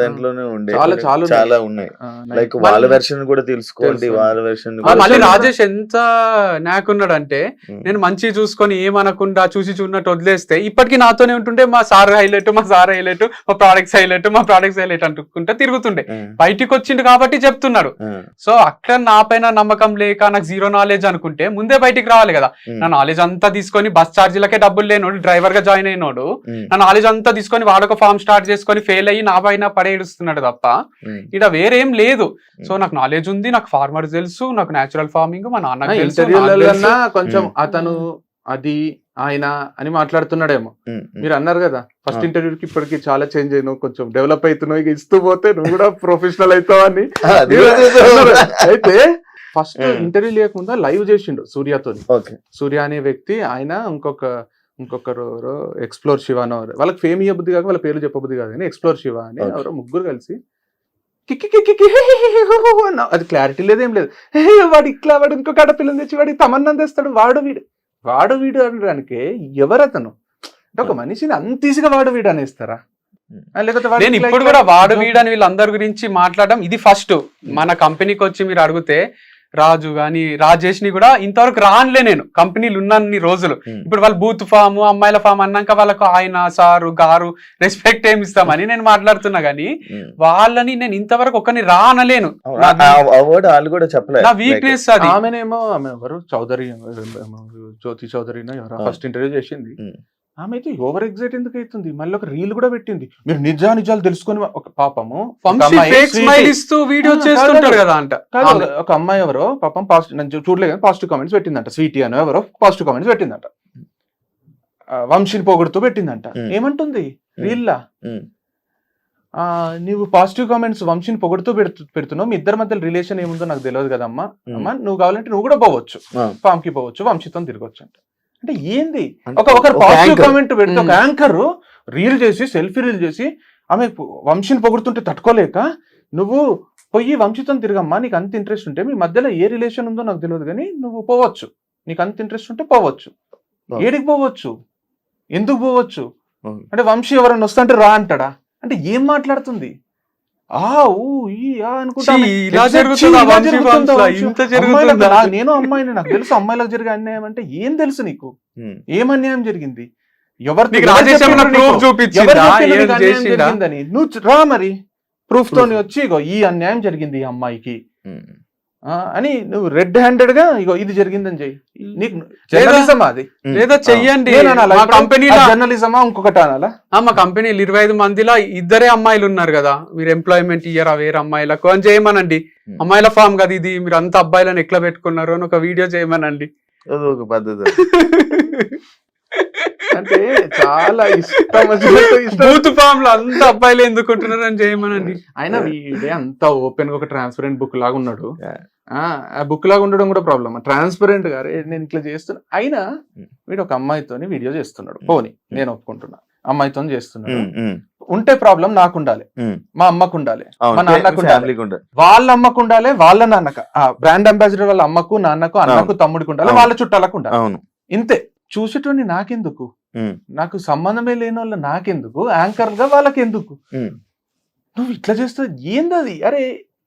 దాంట్లోనే ఉండే చాలా చాలా చాలా ఉన్నాయి. లైక్ వాళ్ళ వెర్షన్ కూడా తెలుసుకోండి, తెలుసు. వాళ్ళ వెర్షన్ మళ్ళీ రాజేష్ ఎంత నాకున్నాడంటే నేను మంచి చూసుకొని ఏమనకుండా చూసి చూడనట్టు వదిలేస్తే ఇప్పటికీ నాతోనే ఉంటుండే, మా సార్ హైలైట్, మా ప్రోడక్ట్స్ హైలైట్ అంటుకుంటే తిరుగుతుండే. బయటికి వచ్చిండు కాబట్టి చెప్తున్నాడు. సో అక్కడ నా పైన నమ్మకం లేక నాకు జీరో నాలెడ్జ్ అనుకుంటే ముందే బయటికి రావాలి కదా. నా నాలెడ్జ్ అంతా తీసుకొని బస్ ఛార్జీలకే డబ్బులు లేనోడు, డ్రైవర్ గా జాయిన్ అయినోడు నా నాలెడ్జ్ అంతా తీసుకొని వాడొక ఫామ్ స్టార్ట్ చేసుకొని ఫెయిల్ అయ్యి నా పైన పడేడుస్తున్నాడు తప్ప ఇక్కడ వేరేం లేదు. సో నాకు నాలెడ్జ్ ఉంది, నాకు ఫార్మర్స్ తెలుసు, నాకు న్యాచురల్ ఫార్మింగ్ మా నాన్నకి తెలుసు, నాకు ఇంటర్వ్యూలలో తెలుసు. కొంచెం అతను అది ఆయన అని మాట్లాడుతున్నాడేమో. మీరు అన్నారు కదా ఫస్ట్ ఇంటర్వ్యూకి ఇప్పటికి చాలా చేంజ్ అయినావు, కొంచెం డెవలప్ అవుతున్నావు, ఇక ఇస్తూ పోతే నువ్వు కూడా ప్రొఫెషనల్ అవుతావు అని. అయితే ఫస్ట్ ఇంటర్వ్యూ లేకుండా లైవ్ చేసిండు సూర్యతో. సూర్య అనే వ్యక్తి, ఆయన ఇంకొకరు ఎక్స్ప్లోర్ శివ అని, వాళ్ళకి ఫేమ్ ఇవ్వబుద్ధి కాక వాళ్ళ పేర్లు చెప్పబుద్ధి కాదు కానీ ఎక్స్ప్లోర్ శివ అని ఎవరో ముగ్గురు కలిసి అది క్లారిటీ లేదేం లేదు, వాడు ఇట్లా, వాడు ఇంకొక ఆడపిల్లని తెచ్చి వాడికి తమన్నం తెస్తాడు, వాడు వీడు అనడానికి ఎవరతను? అంటే ఒక మనిషిని అంత ఈజీగా వాడు వీడు అనేస్తారా? లేకపోతే నేను ఇప్పుడు కూడా వాడు వీడని వీళ్ళందరి గురించి మాట్లాడడం ఇది ఫస్ట్. మన కంపెనీకి వచ్చి మీరు అడిగితే రాజు గాని రాజేష్ ని కూడా ఇంతవరకు రానులే నేను కంపెనీలు ఉన్నన్ని రోజులు. ఇప్పుడు వాళ్ళు బూత్ ఫామ్, అమ్మాయిల ఫామ్ అన్నాక వాళ్ళకు ఆయన, సారు, గారు రెస్పెక్ట్ ఏమి ఇస్తామని నేను మాట్లాడుతున్నా గానీ వాళ్ళని నేను ఇంతవరకు ఒక్కని రానలేను. నా వీక్నెస్ అది. ఆమెనేమో ఆమె ఎవరు చౌదరి, జ్యోతి చౌదరి ఎవరో ఫస్ట్ ఇంటర్వ్యూ చేసింది. ఆమె అయితే ఓవర్ ఎగ్జైట్ ఎందుకు అవుతుంది? మళ్ళీ ఒక రీల్ కూడా పెట్టింది, మీరు నిజాలు తెలుసుకొని. ఒక పాపము వీడియో చేస్తుంటారు కదా అంట. ఒక అమ్మాయి ఎవరో పాపం పాజిటివ్ చూడలేదు కానీ పాజిటివ్ కామెంట్స్ పెట్టిందంట. స్వీటీ అని ఎవరో పాజిటివ్ కామెంట్స్ పెట్టిందంట, వంశీని పొగుడుతూ పెట్టిందంట. ఏమంటుంది రీల్లా? నువ్వు పాజిటివ్ కామెంట్స్ వంశీని పొగుడుతూ పెడుతున్నావు, మీ ఇద్దరి మధ్య రిలేషన్ ఏముందో నాకు తెలియదు కదమ్మా. అమ్మ నువ్వు కావాలంటే నువ్వు కూడా పోవచ్చు, ఫామ్ కి పోవచ్చు, వంశీతో తిరగొచ్చు అంట. అంటే ఏంది? ఒకరు పాజిటివ్ కామెంట్ పెడితే ఒక యాంకర్ రీల్ చేసి, సెల్ఫీ రీల్ చేసి ఆమె వంశీని పొగుడుతుంటే తట్టుకోలేక నువ్వు పోయి వంశీతో తిరగమ్మా, నీకు అంత ఇంట్రెస్ట్ ఉంటే, మీ మధ్యలో ఏ రిలేషన్ ఉందో నాకు తెలియదు కానీ నువ్వు పోవచ్చు, నీకు అంత ఇంట్రెస్ట్ ఉంటే పోవచ్చు. ఏడికి పోవచ్చు, ఎందుకు పోవచ్చు అంటే వంశీ ఎవరన్నా వస్తుంటే రా అంటాడా? అంటే ఏం మాట్లాడుతుంది? నేను అమ్మాయిని, నాకు తెలుసు అమ్మాయిలకు జరిగే అన్యాయం అంటే ఏం తెలుసు నీకు? ఏం అన్యాయం జరిగింది? జరిగిందని నువ్వు రా, మరి ప్రూఫ్ తోని వచ్చి ఈ అన్యాయం జరిగింది ఈ అమ్మాయికి, అని నువ్వు రెడ్ హ్యాండెడ్ గా ఇగో ఇది జరిగిందని చెయ్యి. నీకు లేదా- జర్నలిజమా అది? లేదా చెయ్యండి. నేను అనాలా? మా ఇప్పుడు కంపెనీలో ఆ జర్నలిజమా ఇంకొకటి అనాలా? మా కంపెనీలో 25 మందిలో 2 అమ్మాయిలు ఉన్నారు కదా, మీరు ఎంప్లాయ్మెంట్ ఇయ్యరా వేరే అమ్మాయిలకు అని చేయమనండి. అమ్మాయిల ఫామ్ కదా ఇది, మీరు అంత అబ్బాయిలను ఎట్లా పెట్టుకున్నారు అని ఒక వీడియో చేయమనండి. అదొక పద్ధతి. అంటే చాలా ఇష్టం వచ్చినట్టు ఇష్టం. బూత్ ఫామ్ లో అంత అబ్బాయిలు ఎందుకుంటున్నారు అని చేయమనండి. ఆయన వీడే అంత ఓపెన్ గా ఒక ట్రాన్స్పరెంట్ బుక్ లాగా ఉన్నాడు. Yeah. ఆ బుక్ లాగా ఉండడం కూడా ప్రాబ్లమ్. ట్రాన్స్పరెంట్ గా నేను ఇట్లా చేస్తున్నా అయినా వీడు ఒక అమ్మాయితోని వీడియో చేస్తున్నాడు. పోనీ నేను ఒప్పుకుంటున్నా, అమ్మాయితో చేస్తున్నాడు. ఉంటే ప్రాబ్లం నాకు ఉండాలి, మా అమ్మకు ఉండాలి, మా నాన్నకు ఉండాలి, వాళ్ళ అమ్మకు ఉండాలి, వాళ్ళ నాన్నకు, బ్రాండ్ అంబాసిడర్ వాళ్ళ అమ్మకు, నాన్నకు, అన్నకు, తమ్ముడికి ఉండాలి, వాళ్ళ చుట్టాలకు ఉండాలి. ఇంతే. చూసేటోని నాకెందుకు, నాకు సంబంధమే లేని వాళ్ళ నాకెందుకు, యాంకర్ గా వాళ్ళకి ఎందుకు? నువ్వు ఇట్లా చేస్తావు ఏందది? అరే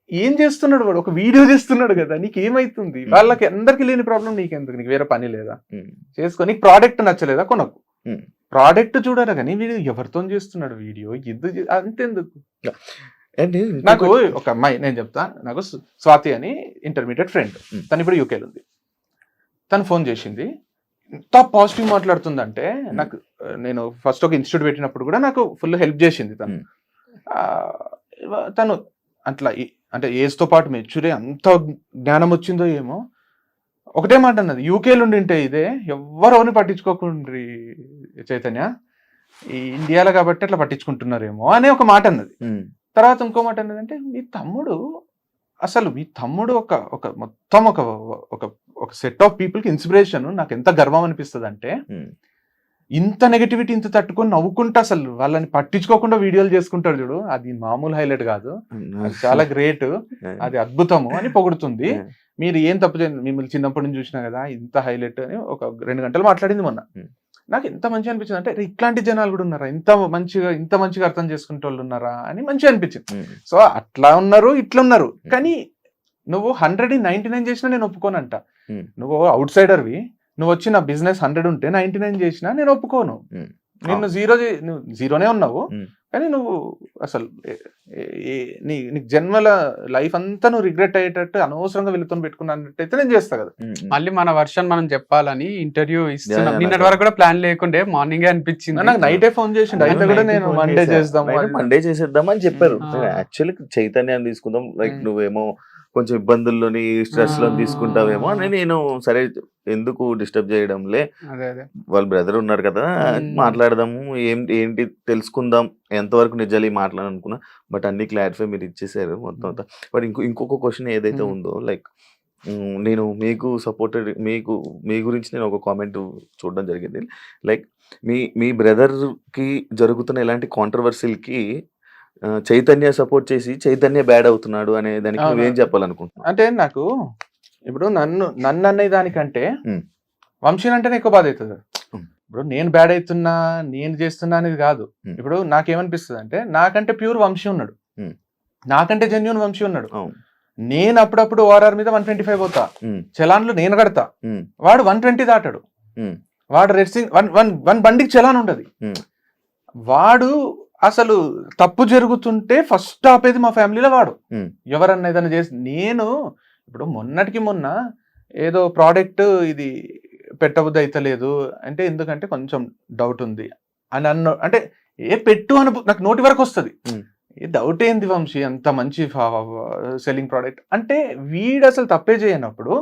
ఏం చేస్తున్నాడు వాడు? ఒక వీడియో చేస్తున్నాడు కదా, నీకు ఏమైతుంది? వాళ్ళకి అందరికి లేని ప్రాబ్లం నీకెందుకు? నీకు వేరే పని లేదా? చేసుకో. నీకు ప్రోడక్ట్ నచ్చలేదా? కొనకు. ప్రోడక్ట్ చూడరా కానీ వీడు ఎవరితో చేస్తున్నాడు వీడియో, అంతెందుకు? నాకు ఒక అమ్మాయి, నేను చెప్తా, నాకు స్వాతి అని ఇంటర్మీడియట్ ఫ్రెండ్, తను ఇప్పుడు యూకేలో ఉంది. తను ఫోన్ చేసింది, ఎంత పాజిటివ్ మాట్లాడుతుందంటే, నాకు నేను ఫస్ట్ ఒక ఇన్స్టిట్యూట్ పెట్టినప్పుడు కూడా నాకు ఫుల్ హెల్ప్ చేసింది తను. తను అట్లా అంటే ఏజ్ తో పాటు మెచ్యూరే అంత జ్ఞానం వచ్చిందో ఏమో. ఒకటే మాట అన్నది, యూకేలో ఉండింటే ఇదే ఎవరెవరిని పట్టించుకోకుండ్రి చైతన్య, ఈ ఇండియాలో కాబట్టి అట్లా పట్టించుకుంటున్నారేమో అనే ఒక మాట అన్నది. తర్వాత ఇంకో మాట అన్నది అంటే, మీ తమ్ముడు ఒక మొత్తం ఒక సెట్ ఆఫ్ పీపుల్ కి ఇన్స్పిరేషన్. నాకు ఎంత గర్వం అనిపిస్తుంది అంటే, ఇంత నెగటివిటీ ఇంత తట్టుకొని నవ్వుకుంటా అసలు వాళ్ళని పట్టించుకోకుండా వీడియోలు చేసుకుంటాడు చూడు, అది మామూలు హైలైట్ కాదు, అది చాలా గ్రేట్, అది అద్భుతము అని పొగుడుతుంది. మీరు ఏం తప్పు చేయండి, మిమ్మల్ని చిన్నప్పటి నుంచి చూసినా కదా, ఇంత హైలైట్ అని ఒక 2 గంటలు మాట్లాడింది మొన్న. నాకు ఎంత మంచిగా అనిపించింది అంటే, ఇట్లాంటి జనాలు కూడా ఉన్నారా, ఇంత మంచిగా అర్థం చేసుకునే వాళ్ళు ఉన్నారా అని మంచిగా అనిపించింది. సో అట్లా ఉన్నారు, ఇట్లా ఉన్నారు. కానీ నువ్వు 199 చేసినా నేను ఒప్పుకోనంట. నువ్వు అవుట్ సైడర్వి, నువ్వు వచ్చి నా బిజినెస్ 100 ఉంటే 99 చేసినా నేను ఒప్పుకోను. నిన్ను జీరోనే ఉన్నావు, కానీ నువ్వు అసలు నీకు జన్మల లైఫ్ అంతా నువ్వు రిగ్రెట్ అయ్యేటట్టు అనవసరంగా వెళ్తూ పెట్టుకున్నట్టయితే నేను చేస్తా కదా. మళ్ళీ మన వర్షన్ మనం చెప్పాలని ఇంటర్వ్యూ ఇస్తున్నాం. నిన్నటి వరకు కూడా ప్లాన్ లేకుండే, మార్నింగ్ అనిపించింది. నాకు నైటే ఫోన్ చేసిండు, అయితే కూడా నేను మండే చేసేద్దాం అని చెప్పారు. యాక్చువల్లీ చైతన్యాన్ని తీసుకుందాం, లైక్ నువ్వేమో కొంచెం ఇబ్బందుల్లోని స్ట్రెస్ లో తీసుకుంటావేమో అని నేను సరే ఎందుకు డిస్టర్బ్ చేయడంలే, వాళ్ళ బ్రదర్ ఉన్నారు కదా మాట్లాడదాము, ఏంటి తెలుసుకుందాం, ఎంతవరకు నిజాలు మాట్లాడాలనుకున్నా. బట్ అన్ని క్లారిఫై మీరు ఇచ్చేసారు మొత్తం అంతా. బట్ ఇంకొక క్వశ్చన్ ఏదైతే ఉందో, లైక్ నేను మీకు సపోర్టెడ్, మీ గురించి నేను ఒక కామెంట్ చూడడం జరిగింది. లైక్ మీ బ్రదర్ కి జరుగుతున్న ఎలాంటి కాంట్రవర్సీలకి చైతన్య సపోర్ట్ చేసి చైతన్య బ్యాడ్ అవుతున్నాడు అనే దానికి నువ్వేం చెప్పాలనుకుంటున్నావు? అంటే నాకు ఇప్పుడు నన్ను అనే దానికంటే వంశీని అంటేనే ఎక్కువ బాధ అవుతుంది. ఇప్పుడు నేను బ్యాడ్ అవుతున్నా, నేను చేస్తున్నా అనేది కాదు. ఇప్పుడు నాకేమనిపిస్తుంది అంటే, నాకంటే ప్యూర్ వంశీ ఉన్నాడు, నాకంటే జెన్యూన్ వంశీ ఉన్నాడు. నేను అప్పుడప్పుడు ఓఆర్ఆర్ మీద 125 పోతా, చలాన్లు నేను కడతా, వాడు 120 దాటాడు. వాడు రెడ్సింగ్ 1 బండికి చలాన్ ఉండదు. వాడు అసలు తప్పు జరుగుతుంటే ఫస్ట్ ఆపేది మా ఫ్యామిలీలో వాడు. ఎవరన్నా ఏదైనా చేసి, నేను ఇప్పుడు మొన్నటికి మొన్న ఏదో ప్రోడక్ట్ ఇది పెట్టబుద్ధి అయితలేదు అంటే, ఎందుకంటే కొంచెం డౌట్ ఉంది అని అంటే పెట్టు అని నాకు నోటి వరకు వస్తుంది. ఏ డౌట్ ఏంది వంశీ, అంత మంచి సెల్లింగ్ ప్రోడక్ట్ అంటే, వీడు అసలు తప్పే చేయనప్పుడు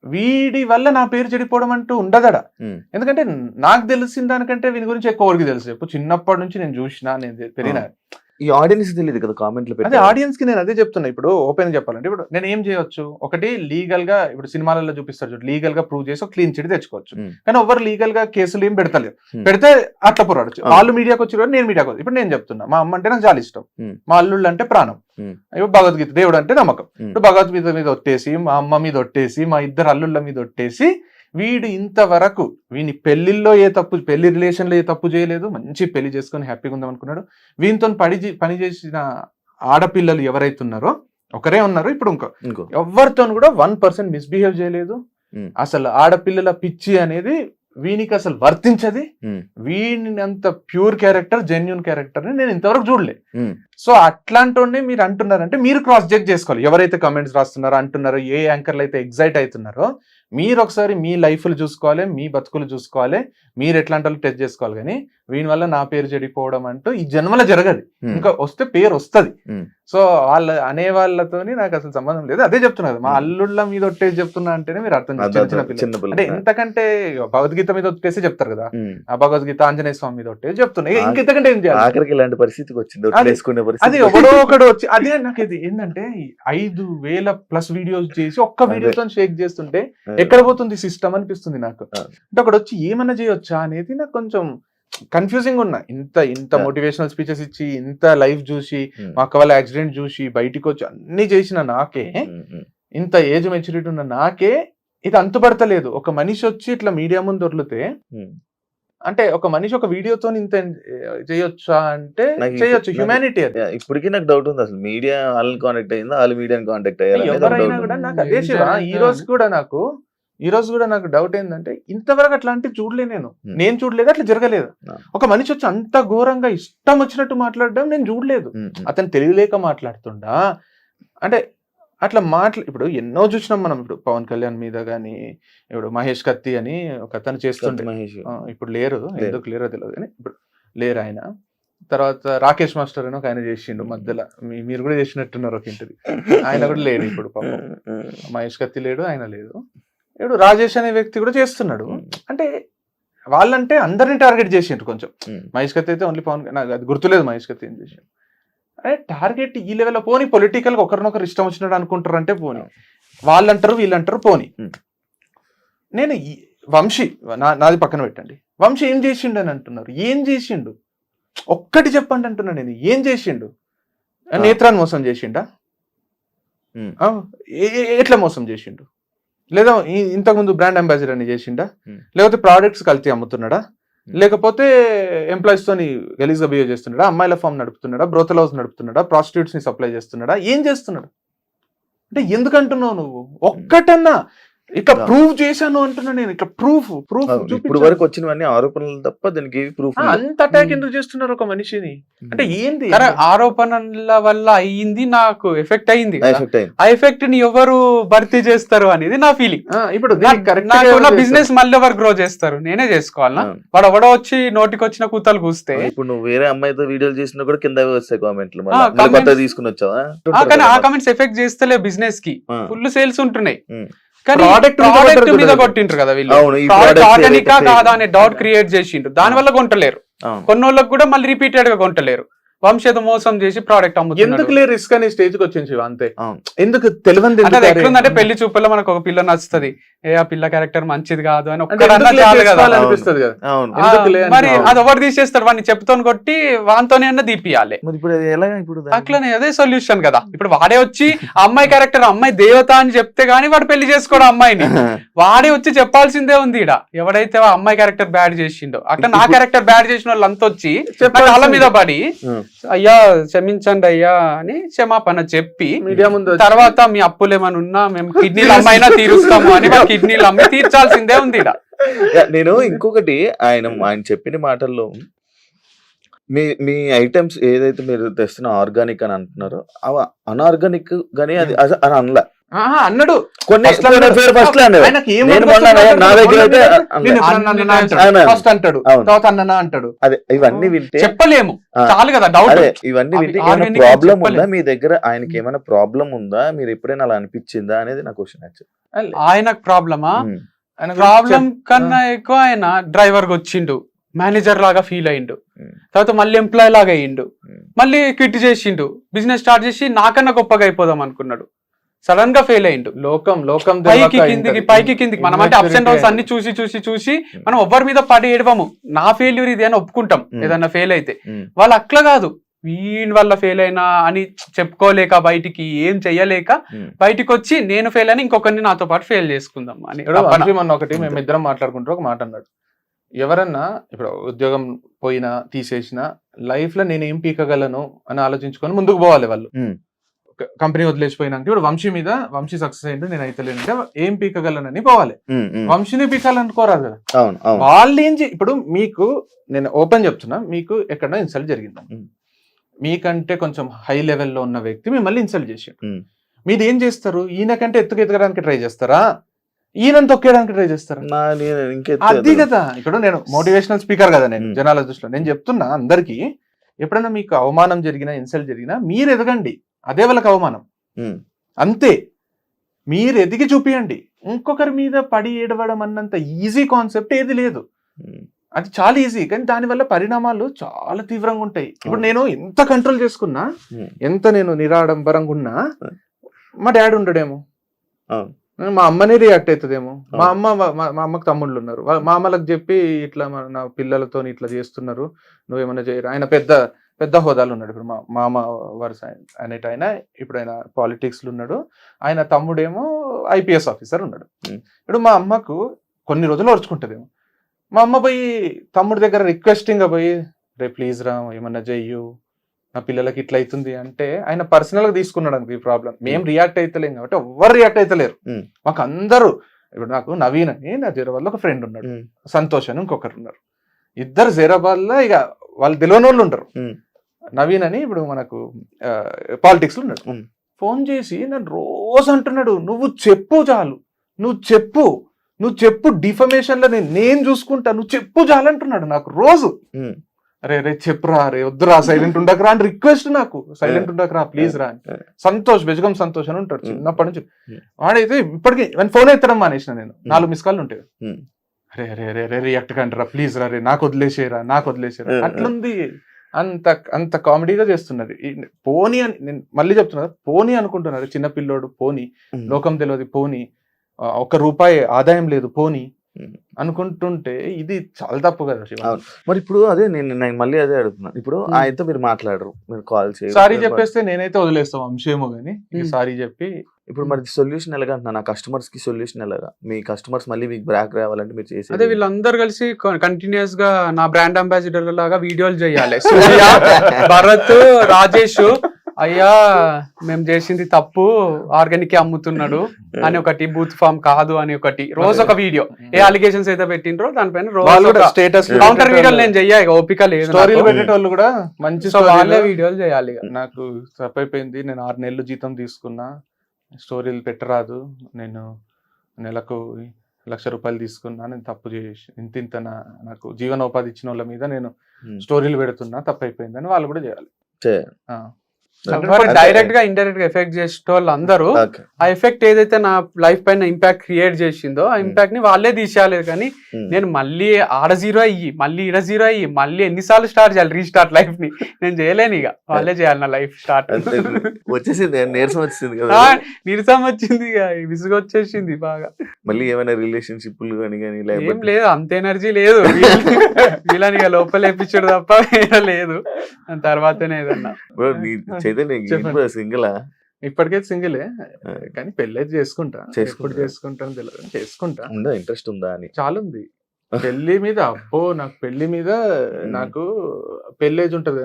వీడి వల్ల నా పేరు చెడిపోవడం అంటూ ఉండదడా. ఎందుకంటే నాకు తెలిసిన దానికంటే వీని గురించి ఎక్కువ వరకు తెలుసు. ఇప్పుడు చిన్నప్పటి నుంచి నేను చూసినా, నేను పెరిగిన. ఈ ఆడియన్స్ తెలియదు కదా కామెంట్లు అదే ఆడియన్స్ కి నేను అదే చెప్తున్నా. ఇప్పుడు ఓపెన్ చెప్పాలంటే, ఇప్పుడు నేను ఏం చేయొచ్చు, ఒకటి లీగల్ గా, ఇప్పుడు సినిమాలలో చూపిస్తారు చూడు, లీగల్ గా ప్రూవ్ చేసి క్లీన్ చిట్ తెచ్చుకోవచ్చు. కానీ ఎవరు లీగల్ గా కేసులు ఏం పెడతలేరు. పెడితే అట్లా పోరాడచ్చు. వాళ్ళు మీడియాకి వచ్చి, నేను మీడియాకి వచ్చి. ఇప్పుడు నేను చెప్తున్నా, మా అమ్మ అంటే నాకు చాలా ఇష్టం, మా అల్లుళ్ళు అంటే ప్రాణం, ఇప్పుడు భగవద్గీత దేవుడు అంటే నమ్మకం. ఇప్పుడు భగవద్గీత మీద ఒట్టేసి, మా అమ్మ మీద ఒట్టేసి, మా ఇద్దరు అల్లుళ్ళ మీద ఒట్టేసి, వీడు ఇంతవరకు వీని పెళ్లిలో పెళ్లి రిలేషన్ లో ఏ తప్పు చేయలేదు, మంచి పెళ్లి చేసుకుని హ్యాపీగా ఉందాం అనుకున్నాడు. వీనితో పని చేసిన ఆడపిల్లలు ఎవరైతున్నారో ఒకరే ఉన్నారు. ఇప్పుడు ఇంకో ఎవరితో కూడా 1% మిస్బిహేవ్ చేయలేదు. అసలు ఆడపిల్లల పిచ్చి అనేది వీనికి అసలు వర్తించది. వీని అంత ప్యూర్ క్యారెక్టర్, జెన్యూన్ క్యారెక్టర్ ని నేను ఇంతవరకు చూడలే. సో అట్లాంటి మీరు అంటున్నారంటే మీరు క్రాస్ చెక్ చేసుకోవాలి. ఎవరైతే కమెంట్స్ రాస్తున్నారో అంటున్నారో, ఏ యాంకర్లు అయితే ఎగ్జైట్ అవుతున్నారో మీరు ఒకసారి మీ లైఫ్లు చూసుకోవాలి, మీ బతుకులు చూసుకోవాలి, మీరు ఎట్లాంటి వాళ్ళు టెస్ట్ చేసుకోవాలి. కానీ వీని వల్ల నా పేరు చెడిపోవడం అంటూ ఈ జన్మలో జరగదు. ఇంకా వస్తే పేరు వస్తుంది. సో వాళ్ళు అనే వాళ్ళతోని నాకు అసలు సంబంధం లేదు. అదే చెప్తున్నారు, మా అల్లుళ్ళ మీద ఒట్టేసి చెప్తున్నా అంటేనే మీరు అర్థం చిన్న అంటే ఎంతకంటే భగవద్గీత మీద ఒట్టేసి చెప్తారు కదా, ఆ భగవద్గీత ఆంజనేయ స్వామి మీద ఒట్టేసి చెప్తున్నా. ఇంకెంతకంటే ఏం చేయాలి? ఆఖరికి ఇలాంటి పరిస్థితికి వచ్చింది. అది ఎవడో ఒకడు వచ్చి అదే నాకు ఇది ఏంటంటే 5,000+ వీడియోస్ చేసి ఒక్క వీడియోతో షేక్ చేస్తుంటే ఎక్కడ పోతుంది సిస్టమ్ అనిపిస్తుంది నాకు. అంటే అక్కడ వచ్చి ఏమన్నా చేయొచ్చా అనేది నాకు కొంచెం కన్ఫ్యూజింగ్ ఉన్నా. ఇంత మోటివేషనల్ స్పీచెస్ ఇచ్చి, ఇంత లైఫ్ చూసి, మా అక్క వాళ్ళ యాక్సిడెంట్ చూసి బయటికి వచ్చి అన్ని చేసిన నాకే, ఇంత ఏజ్ మెచ్యూరిటీ ఉన్న నాకే ఇది అంతుపడతలేదు. ఒక మనిషి వచ్చి ఇట్లా మీడియా ముందు వదిలితే, అంటే ఒక మనిషి ఒక వీడియోతో ఇంత చేయొచ్చా అంటే చేయొచ్చు. హ్యూమానిటీ అది. ఇప్పటికీ నాకు డౌట్ ఉంది, అసలు మీడియా వాళ్ళని కాంటాక్ట్ అయ్యిందా, వాళ్ళు మీడియాని కాంటాక్ట్ అయ్యారు? ఎవరైనా కూడా నాకు అదే శివ, ఈ రోజు కూడా నాకు డౌట్ ఏంటంటే ఇంతవరకు అట్లాంటివి చూడలే. నేను చూడలేదు, అట్లా జరగలేదు. ఒక మనిషి వచ్చి అంత ఘోరంగా ఇష్టం వచ్చినట్టు మాట్లాడడం నేను చూడలేదు. అతను తెలియలేక మాట్లాడుతుండా అంటే అట్లా ఇప్పుడు ఎన్నో చూసినాం మనం. ఇప్పుడు పవన్ కళ్యాణ్ మీద గానీ, ఇప్పుడు మహేష్ కత్తి అని ఒక అతను చేస్తుంటే, ఇప్పుడు లేరు, ఎందుకు లేరో తెలియదు కానీ ఇప్పుడు లేరు ఆయన. తర్వాత రాకేష్ మాస్టర్ అని ఒక ఆయన చేసిండు మధ్యలో, మీరు కూడా చేసినట్టున్నారు ఒక ఇంటర్వ్యూ. ఆయన కూడా లేడు ఇప్పుడు పాపం. మహేష్ కత్తి లేడు, ఆయన లేదు. ఇప్పుడు రాజేష్ అనే వ్యక్తి కూడా చేస్తున్నాడు. అంటే వాళ్ళంటే అందరిని టార్గెట్ చేసిండ్రు కొంచెం. మహేష్ కత్తి అయితే ఓన్లీ పవన్, నాకు అది గుర్తులేదు మహేష్ కత్తి ఏం చేసిండు. అదే టార్గెట్ ఈ లెవెల్లో పోనీ, పొలిటికల్గా ఒకరినొకరు ఇష్టం వచ్చినట్టు అనుకుంటారు అంటే పోనీ, వాళ్ళంటారు వీళ్ళంటారు పోనీ. నేను వంశీ నాది పక్కన పెట్టండి, వంశీ ఏం చేసిండు అని అంటున్నారు. ఏం చేసిండు ఒక్కటి చెప్పండి అంటున్నా నేను. ఏం చేసిండు? నేత్రాన్ని మోసం చేసిండా? ఎట్లా మోసం చేసిండు? లేదా ఇంతకుముందు బ్రాండ్ అంబాసిడర్ అని చేసిండా? లేకపోతే ప్రోడక్ట్స్ కల్తీ అమ్ముతున్నాడా? లేకపోతే ఎంప్లాయీస్ తోని గలీజ్గా బిహేవ్ చేస్తున్నాడా? అమ్మాయిల ఫామ్ నడుపుతున్నాడా? బ్రోతల్ హౌస్ నడుపుతున్నాడా? ప్రాస్టిట్యూట్స్ ని సప్లై చేస్తున్నాడా? ఏం చేస్తున్నాడు? అంటే ఎందుకంటున్నావు నువ్వు? ఒక్కటన్నా ఇట్లా ప్రూవ్ చేశాను అంటున్నా నేను. ఇట్లా ప్రూఫ్ ఇప్పుడు వరకు వచ్చినవన్నీ ఆరోపణలు తప్ప దానికి ప్రూఫ్. అంత అటాక్ ఎందుకు చేస్తున్నారు ఒక మనిషిని? అంటే ఏంది? ఆరోపణల వల్ల అయ్యింది, నాకు ఎఫెక్ట్ అయింది. ఆ ఎఫెక్ట్ ని ఎవరు భర్తీ చేస్తారు అనేది నా ఫీలింగ్. ఇప్పుడు బిజినెస్ మళ్ళీ ఎవరు గ్రో చేస్తారు? నేనే చేసుకోవాలనా? వాడు ఎవడో వచ్చి నోటికి వచ్చిన కూతలు కూస్తే, ఇప్పుడు నువ్వు వేరే అమ్మాయితో వీడియోలు చేసినా కూడా కింద వస్తాయి కామెంట్లు, తీసుకుని వచ్చావా? కానీ ఆ కామెంట్స్ ఎఫెక్ట్ చేస్తలే బిజినెస్ కి. ఫుల్ సేల్స్ ఉంటున్నాయి. ప్రోడక్ట్ మీద కొట్టిండ్రు కదా వీళ్ళు. ఆర్గానికా కాదా అనే డౌట్ క్రియేట్ చేసిండ్రు. దాని వల్ల కొంటలేరు. కొన్నోళ్ళకి కూడా మళ్ళీ రిపీటెడ్ గా కొంటలేరు. వంశేత మోసం చేసి ప్రోడక్ట్ అమ్ముతున్నారు. ఎందుకు రిస్క్ అనే స్టేజ్ కి వచ్చింది అంతే. ఎందుకు తెలియదు ఎట్లుందంటే పెళ్లి చూపుల్లో మనకు ఒక పిల్ల నచ్చుతుంది, ఆ పిల్ల క్యారెక్టర్ మంచిది కాదు అని అనిపిస్తుంది కదా. మరి అది ఎవరు తీసేస్తారు? వాడిని చెప్తో కొట్టి వానితోనే అన్న దీపియాలి. అట్లనే అదే సొల్యూషన్ కదా. ఇప్పుడు వాడే వచ్చి అమ్మాయి క్యారెక్టర్, అమ్మాయి దేవత అని చెప్తే గానీ వాడు పెళ్లి చేసుకోవడం అమ్మాయిని. వాడే వచ్చి చెప్పాల్సిందే ఉంది. ఈడ ఎవడైతే అమ్మాయి క్యారెక్టర్ బ్యాడ్ చేసిండో, అట్లా నా క్యారెక్టర్ బ్యాడ్ చేసిన వాళ్ళు అంత వచ్చి వాళ్ళ మీద పడి అయ్యా క్షమించండి అయ్యా అని క్షమాపణ చెప్పి మీడియా ముందు తర్వాత మీ అప్పులు ఏమైనా ఉన్నా మేము కిడ్నీలు అమ్మైనా తీరుస్తాము అని కిడ్నీలు అమ్మి తీర్చాల్సిందే ఉంది. నేను ఇంకొకటి ఆయన చెప్పిన మాటల్లో మీ ఐటమ్స్ ఏదైతే మీరు తెస్తున్న ఆర్గానిక్ అని అంటున్నారో అవి అనార్గానిక్ గానీ అది అని అనలా అన్నాడు. కొన్ని అంటాడు. అదే ఇవన్నీ వింటే చెప్పలేము, చాలు కదా డౌట్. ఇవన్నీ వింటే ఏమైనా ప్రాబ్లం ఉందా మీ దగ్గర? ఆయనకి ఏమైనా ప్రాబ్లం ఉందా? మీరు ఎప్పుడైనా అలా అనిపించిందా అనేది నా క్వశ్చన్. యాక్చువల్లీ ఆయనకు ప్రాబ్లమా? ప్రాబ్లం కన్నా ఎక్కువ ఆయన డ్రైవర్ గా వచ్చిండు, మేనేజర్ లాగా ఫీల్ అయ్యిండు, తర్వాత మళ్ళీ ఎంప్లాయ్ లాగా అయ్యిండు, మళ్ళీ క్విట్ చేసిండు, బిజినెస్ స్టార్ట్ చేసి నాకన్నా గొప్పగా అయిపోదాం అనుకున్నాడు. సడన్ గా ఫెయిల్ అయ్యిండు. లోకం పైకి కిందికి మనం అంటే అప్స్ అండ్ డౌన్స్ అన్ని చూసి మనం ఎవ్వరి మీద పడి ఏడవము. నా ఫెయిల్యూర్ ఇది అని ఒప్పుకుంటాం ఏదన్నా ఫెయిల్ అయితే. వాళ్ళు అట్లా కాదు, వీని వల్ల ఫెయిల్ అయినా అని చెప్పుకోలేక, బయటికి ఏం చెయ్యలేక బయటికి వచ్చి నేను ఫెయిల్ అని ఇంకొకరిని నాతో పాటు ఫెయిల్ చేసుకుందాం అని. ఒకటి మేమిద్దరం మాట్లాడుకుంటూ ఒక మాట అన్నాడు, ఎవరన్నా ఇప్పుడు ఉద్యోగం పోయినా తీసేసినా లైఫ్ లో నేను ఏం పీకగలను అని ఆలోచించుకొని ముందుకు పోవాలి వాళ్ళు. కంపెనీ వదిలేసిపోయినాక ఇప్పుడు వంశీ సక్సెస్ అయింది, నేను అయితే లేదంటే ఏం పీకగలనని పోవాలి. వంశీని పీకాలనుకోరాదు కదా. వాళ్ళు ఇప్పుడు మీకు నేను ఓపెన్ చెప్తున్నా, మీకు ఎక్కడన్నా ఇన్సల్ట్ జరిగిందా, మీకంటే కొంచెం హై లెవెల్లో ఉన్న వ్యక్తి మిమ్మల్ని ఇన్సల్ట్ చేసాడు. ఉమ్. మీరు ఏం చేస్తారు? ఈయనకంటే ఎత్తుకెదగడానికి ట్రై చేస్తారా, ఈయన తొక్కేయడానికి ట్రై చేస్తారా? అది కదా ఇక్కడ నేను మోటివేషనల్ స్పీకర్ కదా, నేను జనాల దృష్టిలో నేను చెప్తున్నా అందరికి, ఎప్పుడైనా మీకు అవమానం జరిగినా ఇన్సల్ట్ జరిగినా మీరు ఎదగండి, అదే వాళ్ళకి అవమానం అంతే. మీరు ఎదిగి చూపియండి. ఇంకొకరి మీద పడి ఏడవడం అన్నంత ఈజీ కాన్సెప్ట్ ఏది లేదు. అది చాలా ఈజీ, కానీ దానివల్ల పరిణామాలు చాలా తీవ్రంగా ఉంటాయి. ఇప్పుడు నేను ఎంత కంట్రోల్ చేసుకున్నా, ఎంత నేను నిరాడంబరంగా ఉన్నా, మా డాడీ ఉండడేమో, మా అమ్మనే రియాక్ట్ అవుతుందేమో. మా అమ్మకు తమ్ముళ్ళు ఉన్నారు, మా అమ్మలకు చెప్పి ఇట్లా నా పిల్లలతో ఇట్లా చేస్తున్నారు, నువ్వేమన్నా చేయరు. ఆయన పెద్ద హోదాలు ఉన్నాడు. ఇప్పుడు మా మామ వరుస అనేట ఆయన, ఇప్పుడు ఆయన పాలిటిక్స్లో ఉన్నాడు. ఆయన తమ్ముడేమో IPS ఆఫీసర్ ఉన్నాడు. ఇప్పుడు మా అమ్మకు కొన్ని రోజులు ఓర్చుకుంటుందేమో. మా అమ్మ పోయి తమ్ముడి దగ్గర రిక్వెస్టింగ్గా పోయి, రే ప్లీజ్ రా ఏమన్నా చెయ్యు, నా పిల్లలకి ఇట్లా అవుతుంది అంటే, ఆయన పర్సనల్గా తీసుకున్నాడు అనుకో ఈ ప్రాబ్లం. మేము రియాక్ట్ అవుతలేం కాబట్టి ఎవ్వరు రియాక్ట్ అవుతలేరు. మాకు అందరూ, ఇప్పుడు నాకు నవీన్ అని నా జైరాబాద్లో ఒక ఫ్రెండ్ ఉన్నాడు, సంతోష్ అని ఇంకొకరు ఉన్నారు. ఇద్దరు జైరాబాద్లో ఇక వాళ్ళు తెలియని వాళ్ళు ఉంటారు. నవీన్ అని ఇప్పుడు మనకు పాలిటిక్స్లో ఉన్నాడు. ఫోన్ చేసి నన్ను రోజు అంటున్నాడు, నువ్వు చెప్పు చాలు, నువ్వు చెప్పు డిఫమేషన్లో నేను చూసుకుంటా, నువ్వు చెప్పు చాలు అంటున్నాడు నాకు రోజు. అరే చెప్పురా, అరే వద్దురా, సైలెంట్ ఉండకరా అని రిక్వెస్ట్, నాకు సైలెంట్ ఉండకరా ప్లీజ్ రా అని. సంతోష్, బెజగం సంతోష్ అని ఉంటాడు చిన్నప్పటి నుంచి. వాడైతే ఇప్పటికీ ఫోన్ ఎత్తడం మానేసిన నేను, 4 మిస్ కాల్ ఉంటాయి. అరే అరే అరే అరే రియాక్ట్ కంటారా ప్లీజ్ రా, రే నాకు వదిలేసేరా అట్లుంది. అంత కామెడీగా చేస్తున్నది. పోనీ అని నేను మళ్ళీ చెప్తున్నా, పోనీ అనుకుంటున్నారు చిన్నపిల్లోడు, పోనీ లోకం తెలియదు, పోనీ ₹1 ఆదాయం లేదు, పోనీ అనుకుంటుంటే ఇది చాలా తప్పు కదా శివ. మరి ఇప్పుడు అదే నేను మళ్ళీ అదే అడుగుతున్నాను. ఇప్పుడు ఆయనతో మీరు మాట్లాడరు, మీరు కాల్ చేయాలి, సారీ చెప్పేస్తే నేనైతే వదిలేస్తాం అంశేమో కానీ, సారీ చెప్పి ఇప్పుడు మరి సొల్యూషన్ ఎలాగా అంటున్నా, నా కస్టమర్స్ కి సొల్యూషన్ ఎలాగా? మీ కస్టమర్స్ మళ్ళీ మీకు బ్రాక్ రావాలంటే మీరు చేసేది అదే, వీళ్ళందరూ కలిసి కంటిన్యూస్ గా నా బ్రాండ్ అంబాసిడర్ లాగా వీడియోలు చేయాలి. భరత్, రాజేష్, అయ్యా మేము చేసింది తప్పు, ఆర్గానిక్ అమ్ముతున్నాడు అని ఒకటి, బూత్ ఫామ్ కాదు అని ఒకటి, రోజు ఒక వీడియో, ఏ అలిగేషన్స్ అయితే పెట్టిండ్రో దానిపైన రోజు స్టేటస్ కౌంటర్ వీడియోలు నేను చెయ్యాలి, ఓపిక లేదు. స్టోరీలు పెట్టేటోళ్ళు కూడా మంచి వాళ్ళే వీడియోలు చేయాలి. నాకు తప్పైపోయింది, నేను 6 నెలలు జీతం తీసుకున్నా, స్టోరీలు పెట్టరాదు, నేను నెలకు ₹1,00,000 తీసుకున్నా, నేను తప్పు చేసి ఇంత నాకు జీవనోపాధి ఇచ్చిన వాళ్ళ మీద నేను స్టోరీలు పెడుతున్నా, తప్పైపోయిందని వాళ్ళు కూడా చేయాలి. డైరెక్ట్ గా ఇండైరెక్ట్ గా ఎఫెక్ట్ చేసే వాళ్ళు అందరూ ఆ ఎఫెక్ట్ ఏదైతే నా లైఫ్ పైన ఇంపాక్ట్ క్రియేట్ చేసిందో ఆ ఇంపాక్ట్ ని వాళ్ళే తీసేయాలి. కానీ నేను మళ్ళీ ఆడ 0 అయ్యి మళ్ళీ ఈడ 0 అయ్యి మళ్ళీ ఎన్నిసార్లు స్టార్ట్ చేయాలి రీస్టార్ట్ లైఫ్ ని? నేను చేయలేను, ఇక వాళ్ళే చేయాలి నా లైఫ్ స్టార్ట్. వచ్చేసింది, నీరసం వచ్చింది, నీరసం వచ్చింది, ఇక విసుగు వచ్చేసింది బాగా. మళ్ళీ ఏమైనా రిలేషన్షిప్ ఏం లేదు, అంత ఎనర్జీ లేదు వీళ్ళని ఇక లోపల వేపించడు తప్ప వేరే లేదు. తర్వాతనే ఏదన్నా సింగిల్ ఇప్పటికే సింగిలే, కానీ పెళ్ళైతే చేసుకుంటాను తెలియదు, చేసుకుంటా. ఇంట్రెస్ట్ ఉందా అని చాలా ఉంది పెళ్లి మీద. అబ్బో నాకు పెళ్లి మీద, నాకు పెళ్లి ఏజ్ ఉంటది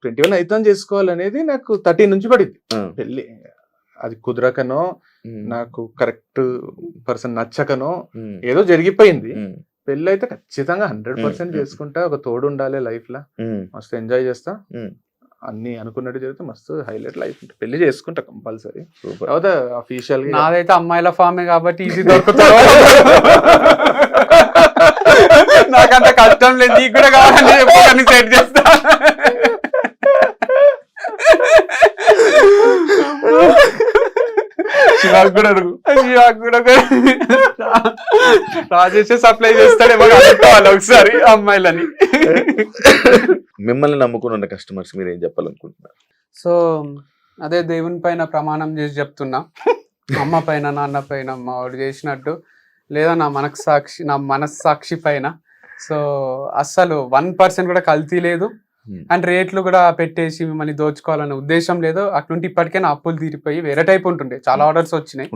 21 అయితే చేసుకోవాలనేది నాకు 13 నుంచి పడింది పెళ్లి. అది కుదరకనో, నాకు కరెక్ట్ పర్సన్ నచ్చకనో ఏదో జరిగిపోయింది. పెళ్ళి అయితే ఖచ్చితంగా 100% చేసుకుంటా, ఒక తోడు ఉండాలి లైఫ్ లా, మస్తు ఎంజాయ్ చేస్తా, అన్ని అనుకున్నట్టు జరిగితే మస్తు హైలైట్ లైఫ్ ఉంటుంది. పెళ్లి చేసుకుంటా కంపల్సరీ. తర్వాత అఫీషియల్ గా నాదైతే అమ్మాయిల ఫామే కాబట్టి ఈజీ దొరుకుతుంది, నాకంత కష్టం లేదు. నీకు కూడా కావాలని సెట్ చేస్తా. శివాకు కూడా అడుగు, రాజేష్ సప్లై చేస్తాడేమో అనుకోవాలి ఒకసారి అమ్మాయిలని. మిమ్మల్ని నమ్ముకుని ఉన్న కస్టమర్స్ మీరు ఏం చెప్పాలనుకుంటున్నారు? సో అదే, దేవుని పైన ప్రమాణం చేసి చెప్తున్నా, అమ్మ పైన నాన్న పైన మా వాడు చేసినట్టు, లేదా నా మనస్సాక్షి పైన. సో అస్సలు 1% కూడా కల్తీ లేదు, అండ్ రేట్లు కూడా పెట్టేసి మిమ్మల్ని దోచుకోవాలనే ఉద్దేశం లేదు. అట్లుంటే ఇప్పటికే నా అప్పులు తీరిపోయి వేరే టైప్ ఉంటుండే, చాలా ఆర్డర్స్ వచ్చినాయి,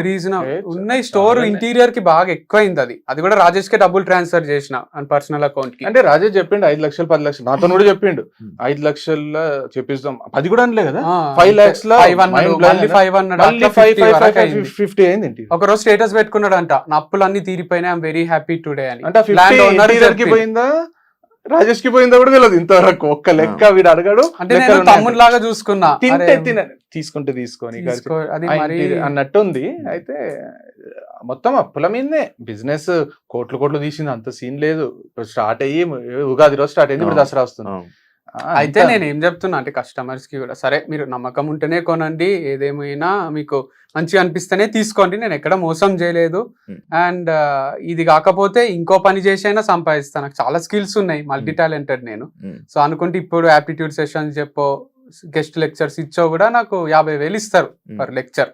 రీజన్ ఉన్నాయి. స్టోర్ ఇంటీరియర్ కి బాగా ఎక్కువైంది, అది కూడా రాజేష్ కే డబ్బులు ట్రాన్స్ఫర్ చేసిన పర్సనల్ అకౌంట్ కి. అంటే రాజేష్ చెప్పిండు 5 లక్షలు 10 లక్షలు, నాతో కూడా చెప్పిండు 5 లక్షల చెప్పిస్తాం, 10 కూడా అనలే కదా, 5 lakhs 550 అయింది. ఒకరోజు స్టేటస్ పెట్టుకున్నాడు అంట, నా అప్పులు అన్ని తీరిపోయినాయి, ఐఎమ్ వెరీ హ్యాపీ టుడే అని. అంటే 50 పోయిందా రాజేష్ కి పోయిందో కూడా తెలియదు ఇంతవరకు. ఒక్క లెక్క వీడు అడగడు, అంటే నేను తమ్ముడు లాగా చూసుకున్నా, తింటే తీసుకుంటే తీసుకొని అది మరి అన్నట్టు ఉంది. అయితే మొత్తం అప్పుల మీదనే బిజినెస్, కోట్లు తీసింది, అంత సీన్ లేదు. స్టార్ట్ అయ్యి ఉగాది రోజు స్టార్ట్ అయింది, ఇప్పుడు దసరా వస్తుంది. అయితే నేను ఏం చెప్తున్నా అంటే కస్టమర్స్ కి కూడా, సరే మీరు నమ్మకం ఉంటేనే కొనండి, ఏదేమైనా మీకు మంచిగా అనిపిస్తేనే తీసుకోండి, నేను ఎక్కడ మోసం చేయలేదు. అండ్ ఇది కాకపోతే ఇంకో పని చేసైనా సంపాదిస్తాను, నాకు చాలా స్కిల్స్ ఉన్నాయి, మల్టీ టాలెంటెడ్ నేను. సో అనుకుంటే ఇప్పుడు యాప్టిట్యూడ్ సెషన్స్ చెప్పో, గెస్ట్ లెక్చర్స్ ఇచ్చో కూడా నాకు 50,000 ఇస్తారు పర్ లెక్చర్.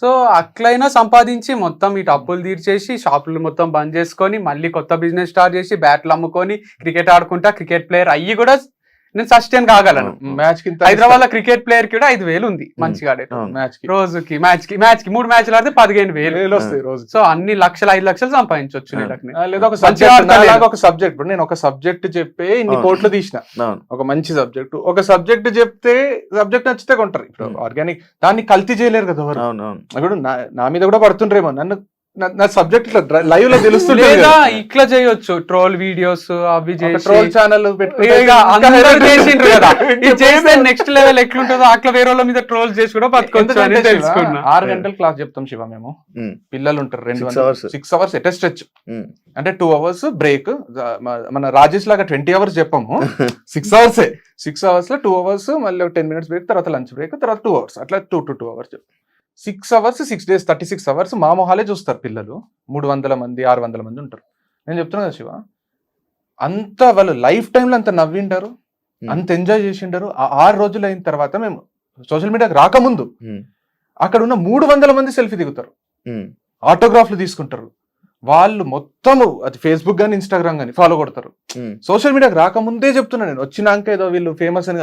సో అట్లయినా సంపాదించి మొత్తం ఇటు అప్పులు తీర్చేసి షాపులు మొత్తం బంద్ చేసుకొని మళ్ళీ కొత్త బిజినెస్ స్టార్ట్ చేసి బ్యాట్లు అమ్ముకొని క్రికెట్ ఆడుకుంటా, క్రికెట్ ప్లేయర్ అయ్యి కూడా నేను సస్టైన్ కాగలను. మ్యాచ్ కి హైదరాబాద్ లో క్రికెట్ ప్లేయర్ కి కూడా 5,000 ఉంది మంచిగా మ్యాచ్ కి, రోజుకి మ్యాచ్ కి 3 మ్యాచ్లు ఆడితే 15,000 వస్తాయి రోజు. సో అన్ని 5 లక్షలు సంపాదించవచ్చు. లేదా ఒక సబ్జెక్ట్, ఇప్పుడు నేను ఒక సబ్జెక్ట్ చెప్పే ఇన్ని కోట్లు తీసిన, ఒక మంచి సబ్జెక్ట్, ఒక సబ్జెక్ట్ చెప్తే సబ్జెక్ట్ నచ్చితే కొంటారు. ఇప్పుడు ఆర్గానిక్ దాన్ని కల్తీ చేయలేరు కదా ఎవరు. ఇప్పుడు నా మీద కూడా పడుతుండ్రేమో, నన్ను నా సబ్జెక్ట్ ఇట్లా లైవ్ లో తెలుస్తుంది, ఇట్లా చేయొచ్చు ట్రోల్ వీడియోస్ అవి ట్రోల్ ఛానల్ చేసిండ్రు కదా, ఇది చేస్తే నెక్స్ట్ లెవెల్ ఎట్లుంటుందో అట్లా వేరే వాళ్ళ మీద ట్రోల్ చేసి కూడా బతుకోవచ్చు అని తెలుసుకున్నా. 6 గంటలు క్లాస్ చెప్తాం శివ మేము, పిల్లలు ఉంటారు 6 hours అటెస్ట్, అంటే 2 hours బ్రేక్. మన రాజేష్ లాగా 20 hours చెప్పాము, 6 hours 6 hours లో 2 hours మళ్ళీ 10 minutes బ్రేక్, తర్వాత లంచ్ బ్రేక్, తర్వాత 2 hours, అట్లా 2 to 2 hours 6 hours 6 days 36 hours మా మొహాలే చూస్తారు పిల్లలు. 300 మంది 600 మంది ఉంటారు. నేను చెప్తున్నా కదా శివ, అంత వాళ్ళు లైఫ్ టైంలో అంత నవ్వింటారు, అంత ఎంజాయ్ చేసింటారు. ఆ 6 రోజులు అయిన తర్వాత మేము సోషల్ మీడియాకి రాకముందు అక్కడ ఉన్న 300 మంది సెల్ఫీ దిగుతారు, ఆటోగ్రాఫ్లు తీసుకుంటారు. వాళ్ళు మొత్తము అది ఫేస్బుక్ గానీ ఇన్స్టాగ్రామ్ గానీ ఫాలో కొడతారు. సోషల్ మీడియాకి రాకముందే చెప్తున్నా నేను, వచ్చినాక ఏదో వీళ్ళు ఫేమస్ అని,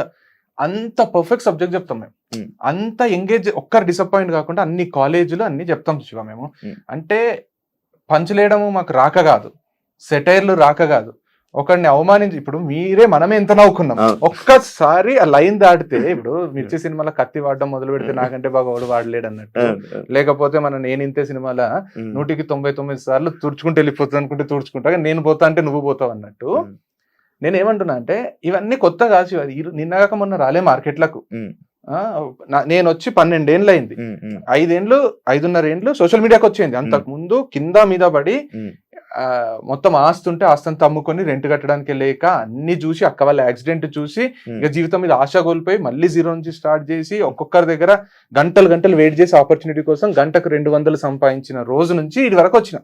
అంత పర్ఫెక్ట్ సబ్జెక్ట్ చెప్తాం మేము, అంత ఎంగేజ్, ఒక్కరు డిసప్పాయింట్ కాకుండా అన్ని కాలేజీలు అన్ని చెప్తాం శివ మేము. అంటే పంచులేయడము మాకు రాక కాదు, సెటైర్లు రాక కాదు, ఒకరిని అవమానించి, ఇప్పుడు మీరే మనమే ఎంత నవ్వుకున్నాం, ఒక్కసారి ఆ లైన్ దాటితే, ఇప్పుడు మిర్చి సినిమాలో కత్తి వాడడం మొదలు పెడితే నాకంటే బాగా వాడు వాడలేడు అన్నట్టు, లేకపోతే మన నేను ఇంతే సినిమాలో 199 సార్లు తుడుచుకుంటూ వెళ్ళిపోతుంది అనుకుంటే తుడుచుకుంటా, నేను పోతా అంటే నువ్వు పోతావు అన్నట్టు. నేనేమంటున్నా అంటే ఇవన్నీ కొత్త కాదు, నిన్నగాక మొన్న రాలే మార్కెట్లకు. నేను వచ్చి 12 ఏళ్ళు అయింది, 5.5 ఏళ్ళు సోషల్ మీడియాకి వచ్చింది. అంతకు ముందు కింద మీద పడి మొత్తం ఆస్తుంటే ఆస్తంతా అమ్ముకొని రెంట్ కట్టడానికి లేక అన్ని చూసి, అక్క వాళ్ళ యాక్సిడెంట్ చూసి ఇక జీవితం మీద ఆశ కోల్పోయి మళ్ళీ 0 నుంచి స్టార్ట్ చేసి, ఒక్కొక్కరి దగ్గర గంటలు వెయిట్ చేసి ఆపర్చునిటీ కోసం గంటకు 200 సంపాదించిన రోజు నుంచి ఇది వరకు వచ్చిన.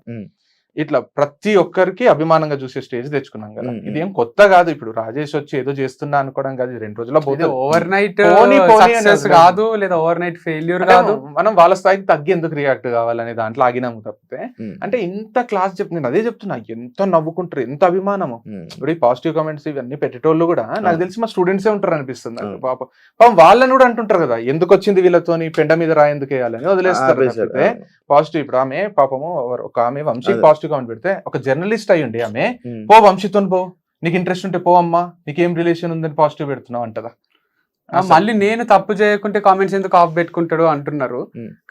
ఇట్లా ప్రతి ఒక్కరికి అభిమానంగా చూసే స్టేజ్ తెచ్చుకున్నాం కదా. ఇదేం కొత్త కాదు, ఇప్పుడు రాజేష్ వచ్చి ఏదో చేస్తున్నా అనుకోవడం కాదు, 2 రోజుల్లో పోతే ఓవర్ నైట్ సక్సెస్ కాదు, లేదా ఓవర్ నైట్ ఫెయిల్యూర్ కాదు. మనం వాళ్ళ స్థాయికి తగ్గి ఎందుకు రియాక్ట్ కావాలనే దాంట్లో ఆగినాము తప్పితే. అంటే ఇంత క్లాస్ నేను అదే చెప్తున్నా, ఎంత నవ్వుకుంటారు, ఎంత అభిమానము. ఇప్పుడు ఈ పాజిటివ్ కామెంట్స్ ఇవన్నీ పెట్టేటోళ్ళు కూడా నాకు తెలిసి మా స్టూడెంట్సే ఉంటారు అనిపిస్తుంది. పాపం వాళ్ళని కూడా అంటుంటారు కదా, ఎందుకు వచ్చింది వీళ్ళతోని పెండ మీద ఎందుకు వేయాలని వదిలేస్తారు. పాజిటివ్, ఇప్పుడు ఆమె పాపము ఒక ఆమె వంశీ పాజిటివ్ కామెంట్ పెడితే, ఒక జర్నలిస్ట్ అయ్యండి ఆమె, పో వంశీతో పో, నీకు ఇంట్రెస్ట్ ఉంటే పో అమ్మా, నీకేం రిలేషన్ ఉందని పాజిటివ్ పెడుతున్నావు అంటదా. మళ్ళీ నేను తప్పు చేయకుంటే కామెంట్స్ ఎందుకు ఆఫ్ పెట్టుకుంటాడు అంటున్నారు.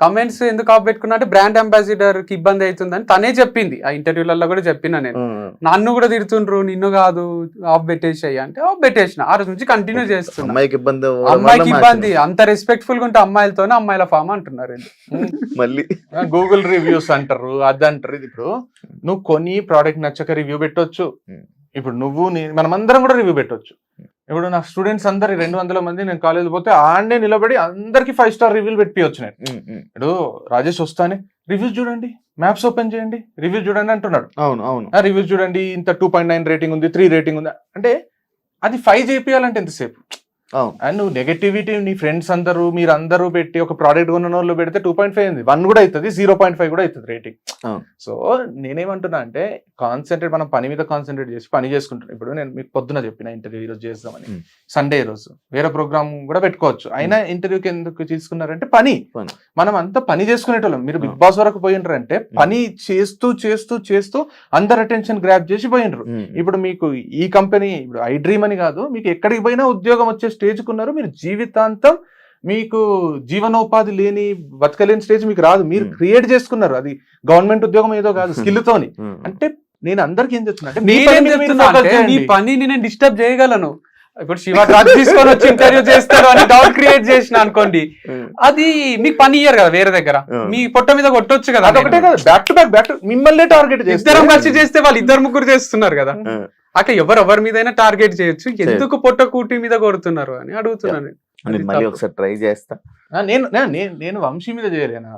కామెంట్స్ ఎందుకు ఆఫ్ పెట్టుకున్నా అంటే బ్రాండ్ అంబాసిడర్ కి ఇబ్బంది అవుతుందని తనే చెప్పింది, ఆ ఇంటర్వ్యూలలో కూడా చెప్పినా నేను. నన్ను కూడా తిడుతుండ్రు, నిన్ను కాదు ఆఫ్ పెట్టేసాయి అంటే ఆఫ్ పెట్టేసిన, ఆ రోజు నుంచి కంటిన్యూ చేస్తున్నా. అమ్మాయికి ఇబ్బంది, అంత రెస్పెక్ట్ఫుల్ గా ఉంటే అమ్మాయిలతోనే అమ్మాయిల ఫామ్ అంటున్నారు. మళ్ళీ గూగుల్ రివ్యూస్ అంటారు, అది అంటారు. ఇప్పుడు నువ్వు కొని ప్రోడక్ట్ నచ్చక రివ్యూ పెట్టొచ్చు, ఇప్పుడు నువ్వు మనమందరం కూడా రివ్యూ పెట్టొచ్చు. ఇప్పుడు నా స్టూడెంట్స్ అందరు 200 మంది నేను కాలేజ్ పోతే ఆడనే నిలబడి అందరికి 5 స్టార్ రివ్యూలు పెట్టివచ్చు నేను. ఇప్పుడు రాజేష్ వస్తానే రివ్యూస్ చూడండి, మ్యాప్స్ ఓపెన్ చేయండి, రివ్యూస్ చూడండి అంటున్నాడు. అవును రివ్యూస్ చూడండి, ఇంత 2.9 రేటింగ్ ఉంది, 3 రేటింగ్ ఉంది అంటే అది 5 చేపియాలంటే ఎంతసేపు. అండ్ నువ్వు నెగటివిటీ, నీ ఫ్రెండ్స్ అందరూ మీరందరూ పెట్టి ఒక ప్రోడక్ట్ కొన్న వాళ్ళు పెడితే 2.5 అయింది, 1 కూడా అవుతుంది, 0.5 కూడా అవుతుంది రేటింగ్. సో నేనేమంటున్నా అంటే కాన్సన్ట్రేట్, మనం పని మీద కాన్సన్ట్రేట్ చేసి పని చేసుకుంటున్నాం. ఇప్పుడు నేను మీకు పొద్దున చెప్పిన ఇంటర్వ్యూ ఈరోజు చేద్దామని, సండే రోజు వేరే ప్రోగ్రామ్ కూడా పెట్టుకోవచ్చు, అయినా ఇంటర్వ్యూకి ఎందుకు తీసుకున్నారంటే పని, మనం అంతా పని చేసుకునేటోళ్ళం. మీరు బిగ్ బాస్ వరకు పోయినరు అంటే పని చేస్తూ చేస్తూ చేస్తూ అందరు అటెన్షన్ గ్రాప్ చేసి పోయినరు. ఇప్పుడు మీకు ఈ కంపెనీ, ఇప్పుడు ఐ డ్రీమ్ అని కాదు, మీకు ఎక్కడికి పోయినా ఉద్యోగం వచ్చే స్టేజ్కి ఉన్నారు. మీరు జీవితాంతం మీకు జీవనోపాధి లేని బతకలేని స్టేజ్ మీకు రాదు, మీరు క్రియేట్ చేసుకున్నారు. అది గవర్నమెంట్ ఉద్యోగం ఏదో కాదు, స్కిల్ తోని. అంటే నేను అందరికి ఏం చెప్తున్నా అంటే నేనేం చెప్తున్నా అంటే నీ పనిని నేను డిస్టర్బ్ చేయగలను. ఇప్పుడు శివ డ్రగ్ తీసుకొని వచ్చి ఇంటర్వ్యూ చేస్తారు అని డౌట్ క్రియేట్ చేసిన అనుకోండి, అది మీకు పని ఇయ్యారు కదా వేరే దగ్గర, మీ పొట్ట మీద కొట్టొచ్చు కదా. అదొకటే కదా, బ్యాక్ టు బ్యాక్ మిమ్మల్ని టార్గెట్ ఇద్దరం కలిసి చేస్తే వాళ్ళు 2-3 చేస్తున్నారు కదా, అట్లా ఎవరి మీదైనా టార్గెట్ చేయొచ్చు. ఎందుకు పొట్ట కూటి మీద కొడుతున్నారు అని అడుగుతున్నాను. మళ్ళీ ఒకసారి ట్రై చేస్తా. నేను వంశీ మీద చేయలేనా?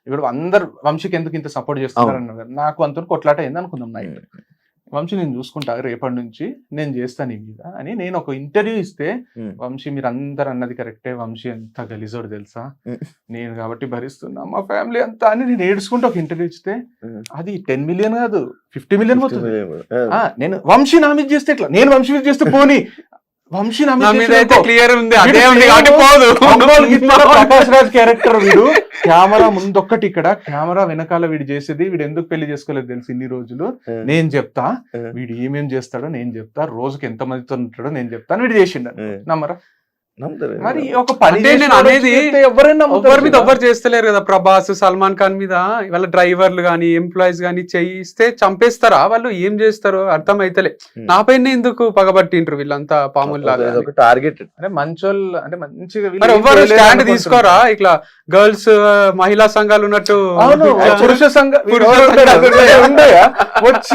ఇప్పుడు అందరు వంశీకి ఎందుకు ఇంత సపోర్ట్ చేస్తున్నారు అన్నారు. నాకు అంత కొట్లాట అయింది అనుకుందాం నైట్. వంశీ నేను చూసుకుంటా, రేపటి నుంచి నేను చేస్తాను నీ మీద అని నేను ఒక ఇంటర్వ్యూ ఇస్తే, వంశీ మీరు అందరు అన్నది కరెక్టే, వంశీ ఎంత గలీజోడు తెలుసా, నేను కాబట్టి భరిస్తున్నా మా ఫ్యామిలీ అంతా అని నేను ఏడుచుకుంటూ ఒక ఇంటర్వ్యూ ఇస్తే అది 10 million కాదు 50 million పోతుంది. నేను వంశీ నా మీద చేస్తే ఎట్లా, నేను వంశీ మీద చేస్తే పోనీ, వంశీ నా మీద అయితే క్లియర్ ఉంది, ప్రకాష్ రాజ్ క్యారెక్టర్ వీడు. కెమెరా ముందు ఒక్కటి ఇక్కడ, కెమెరా వెనకాల వీడు చేసేది, వీడు ఎందుకు పెళ్లి చేసుకోలేదు తెలుసు ఇన్ని రోజులు, నేను చెప్తా, వీడు ఏమేం చేస్తాడో నేను చెప్తా, రోజుకి ఎంత మందితో ఉంటాడో నేను చెప్తాను, వీడు చేసిండ నమ్మరా? మరి ఒక పని నేను అనేది ఎవరి మీద ఎవ్వరు చేస్తలేరు కదా. ప్రభాస్, సల్మాన్ ఖాన్ మీద వాళ్ళ డ్రైవర్లు గానీ ఎంప్లాయీస్ గానీ చేయిస్తే చంపేస్తారా? వాళ్ళు ఏం చేస్తారో అర్థం అయితలే. నా పైన ఎందుకు పగబట్టిండ్రు వీళ్ళంతా పాముల్లాగా? టార్గెట్ అంటే మంచోళ్ళు అంటే మంచిగా ఎవ్వరు స్టాండ్ తీసుకోరా? ఇట్లా గర్ల్స్ మహిళా సంఘాలు ఉన్నట్టు పురుష సంఘ వచ్చి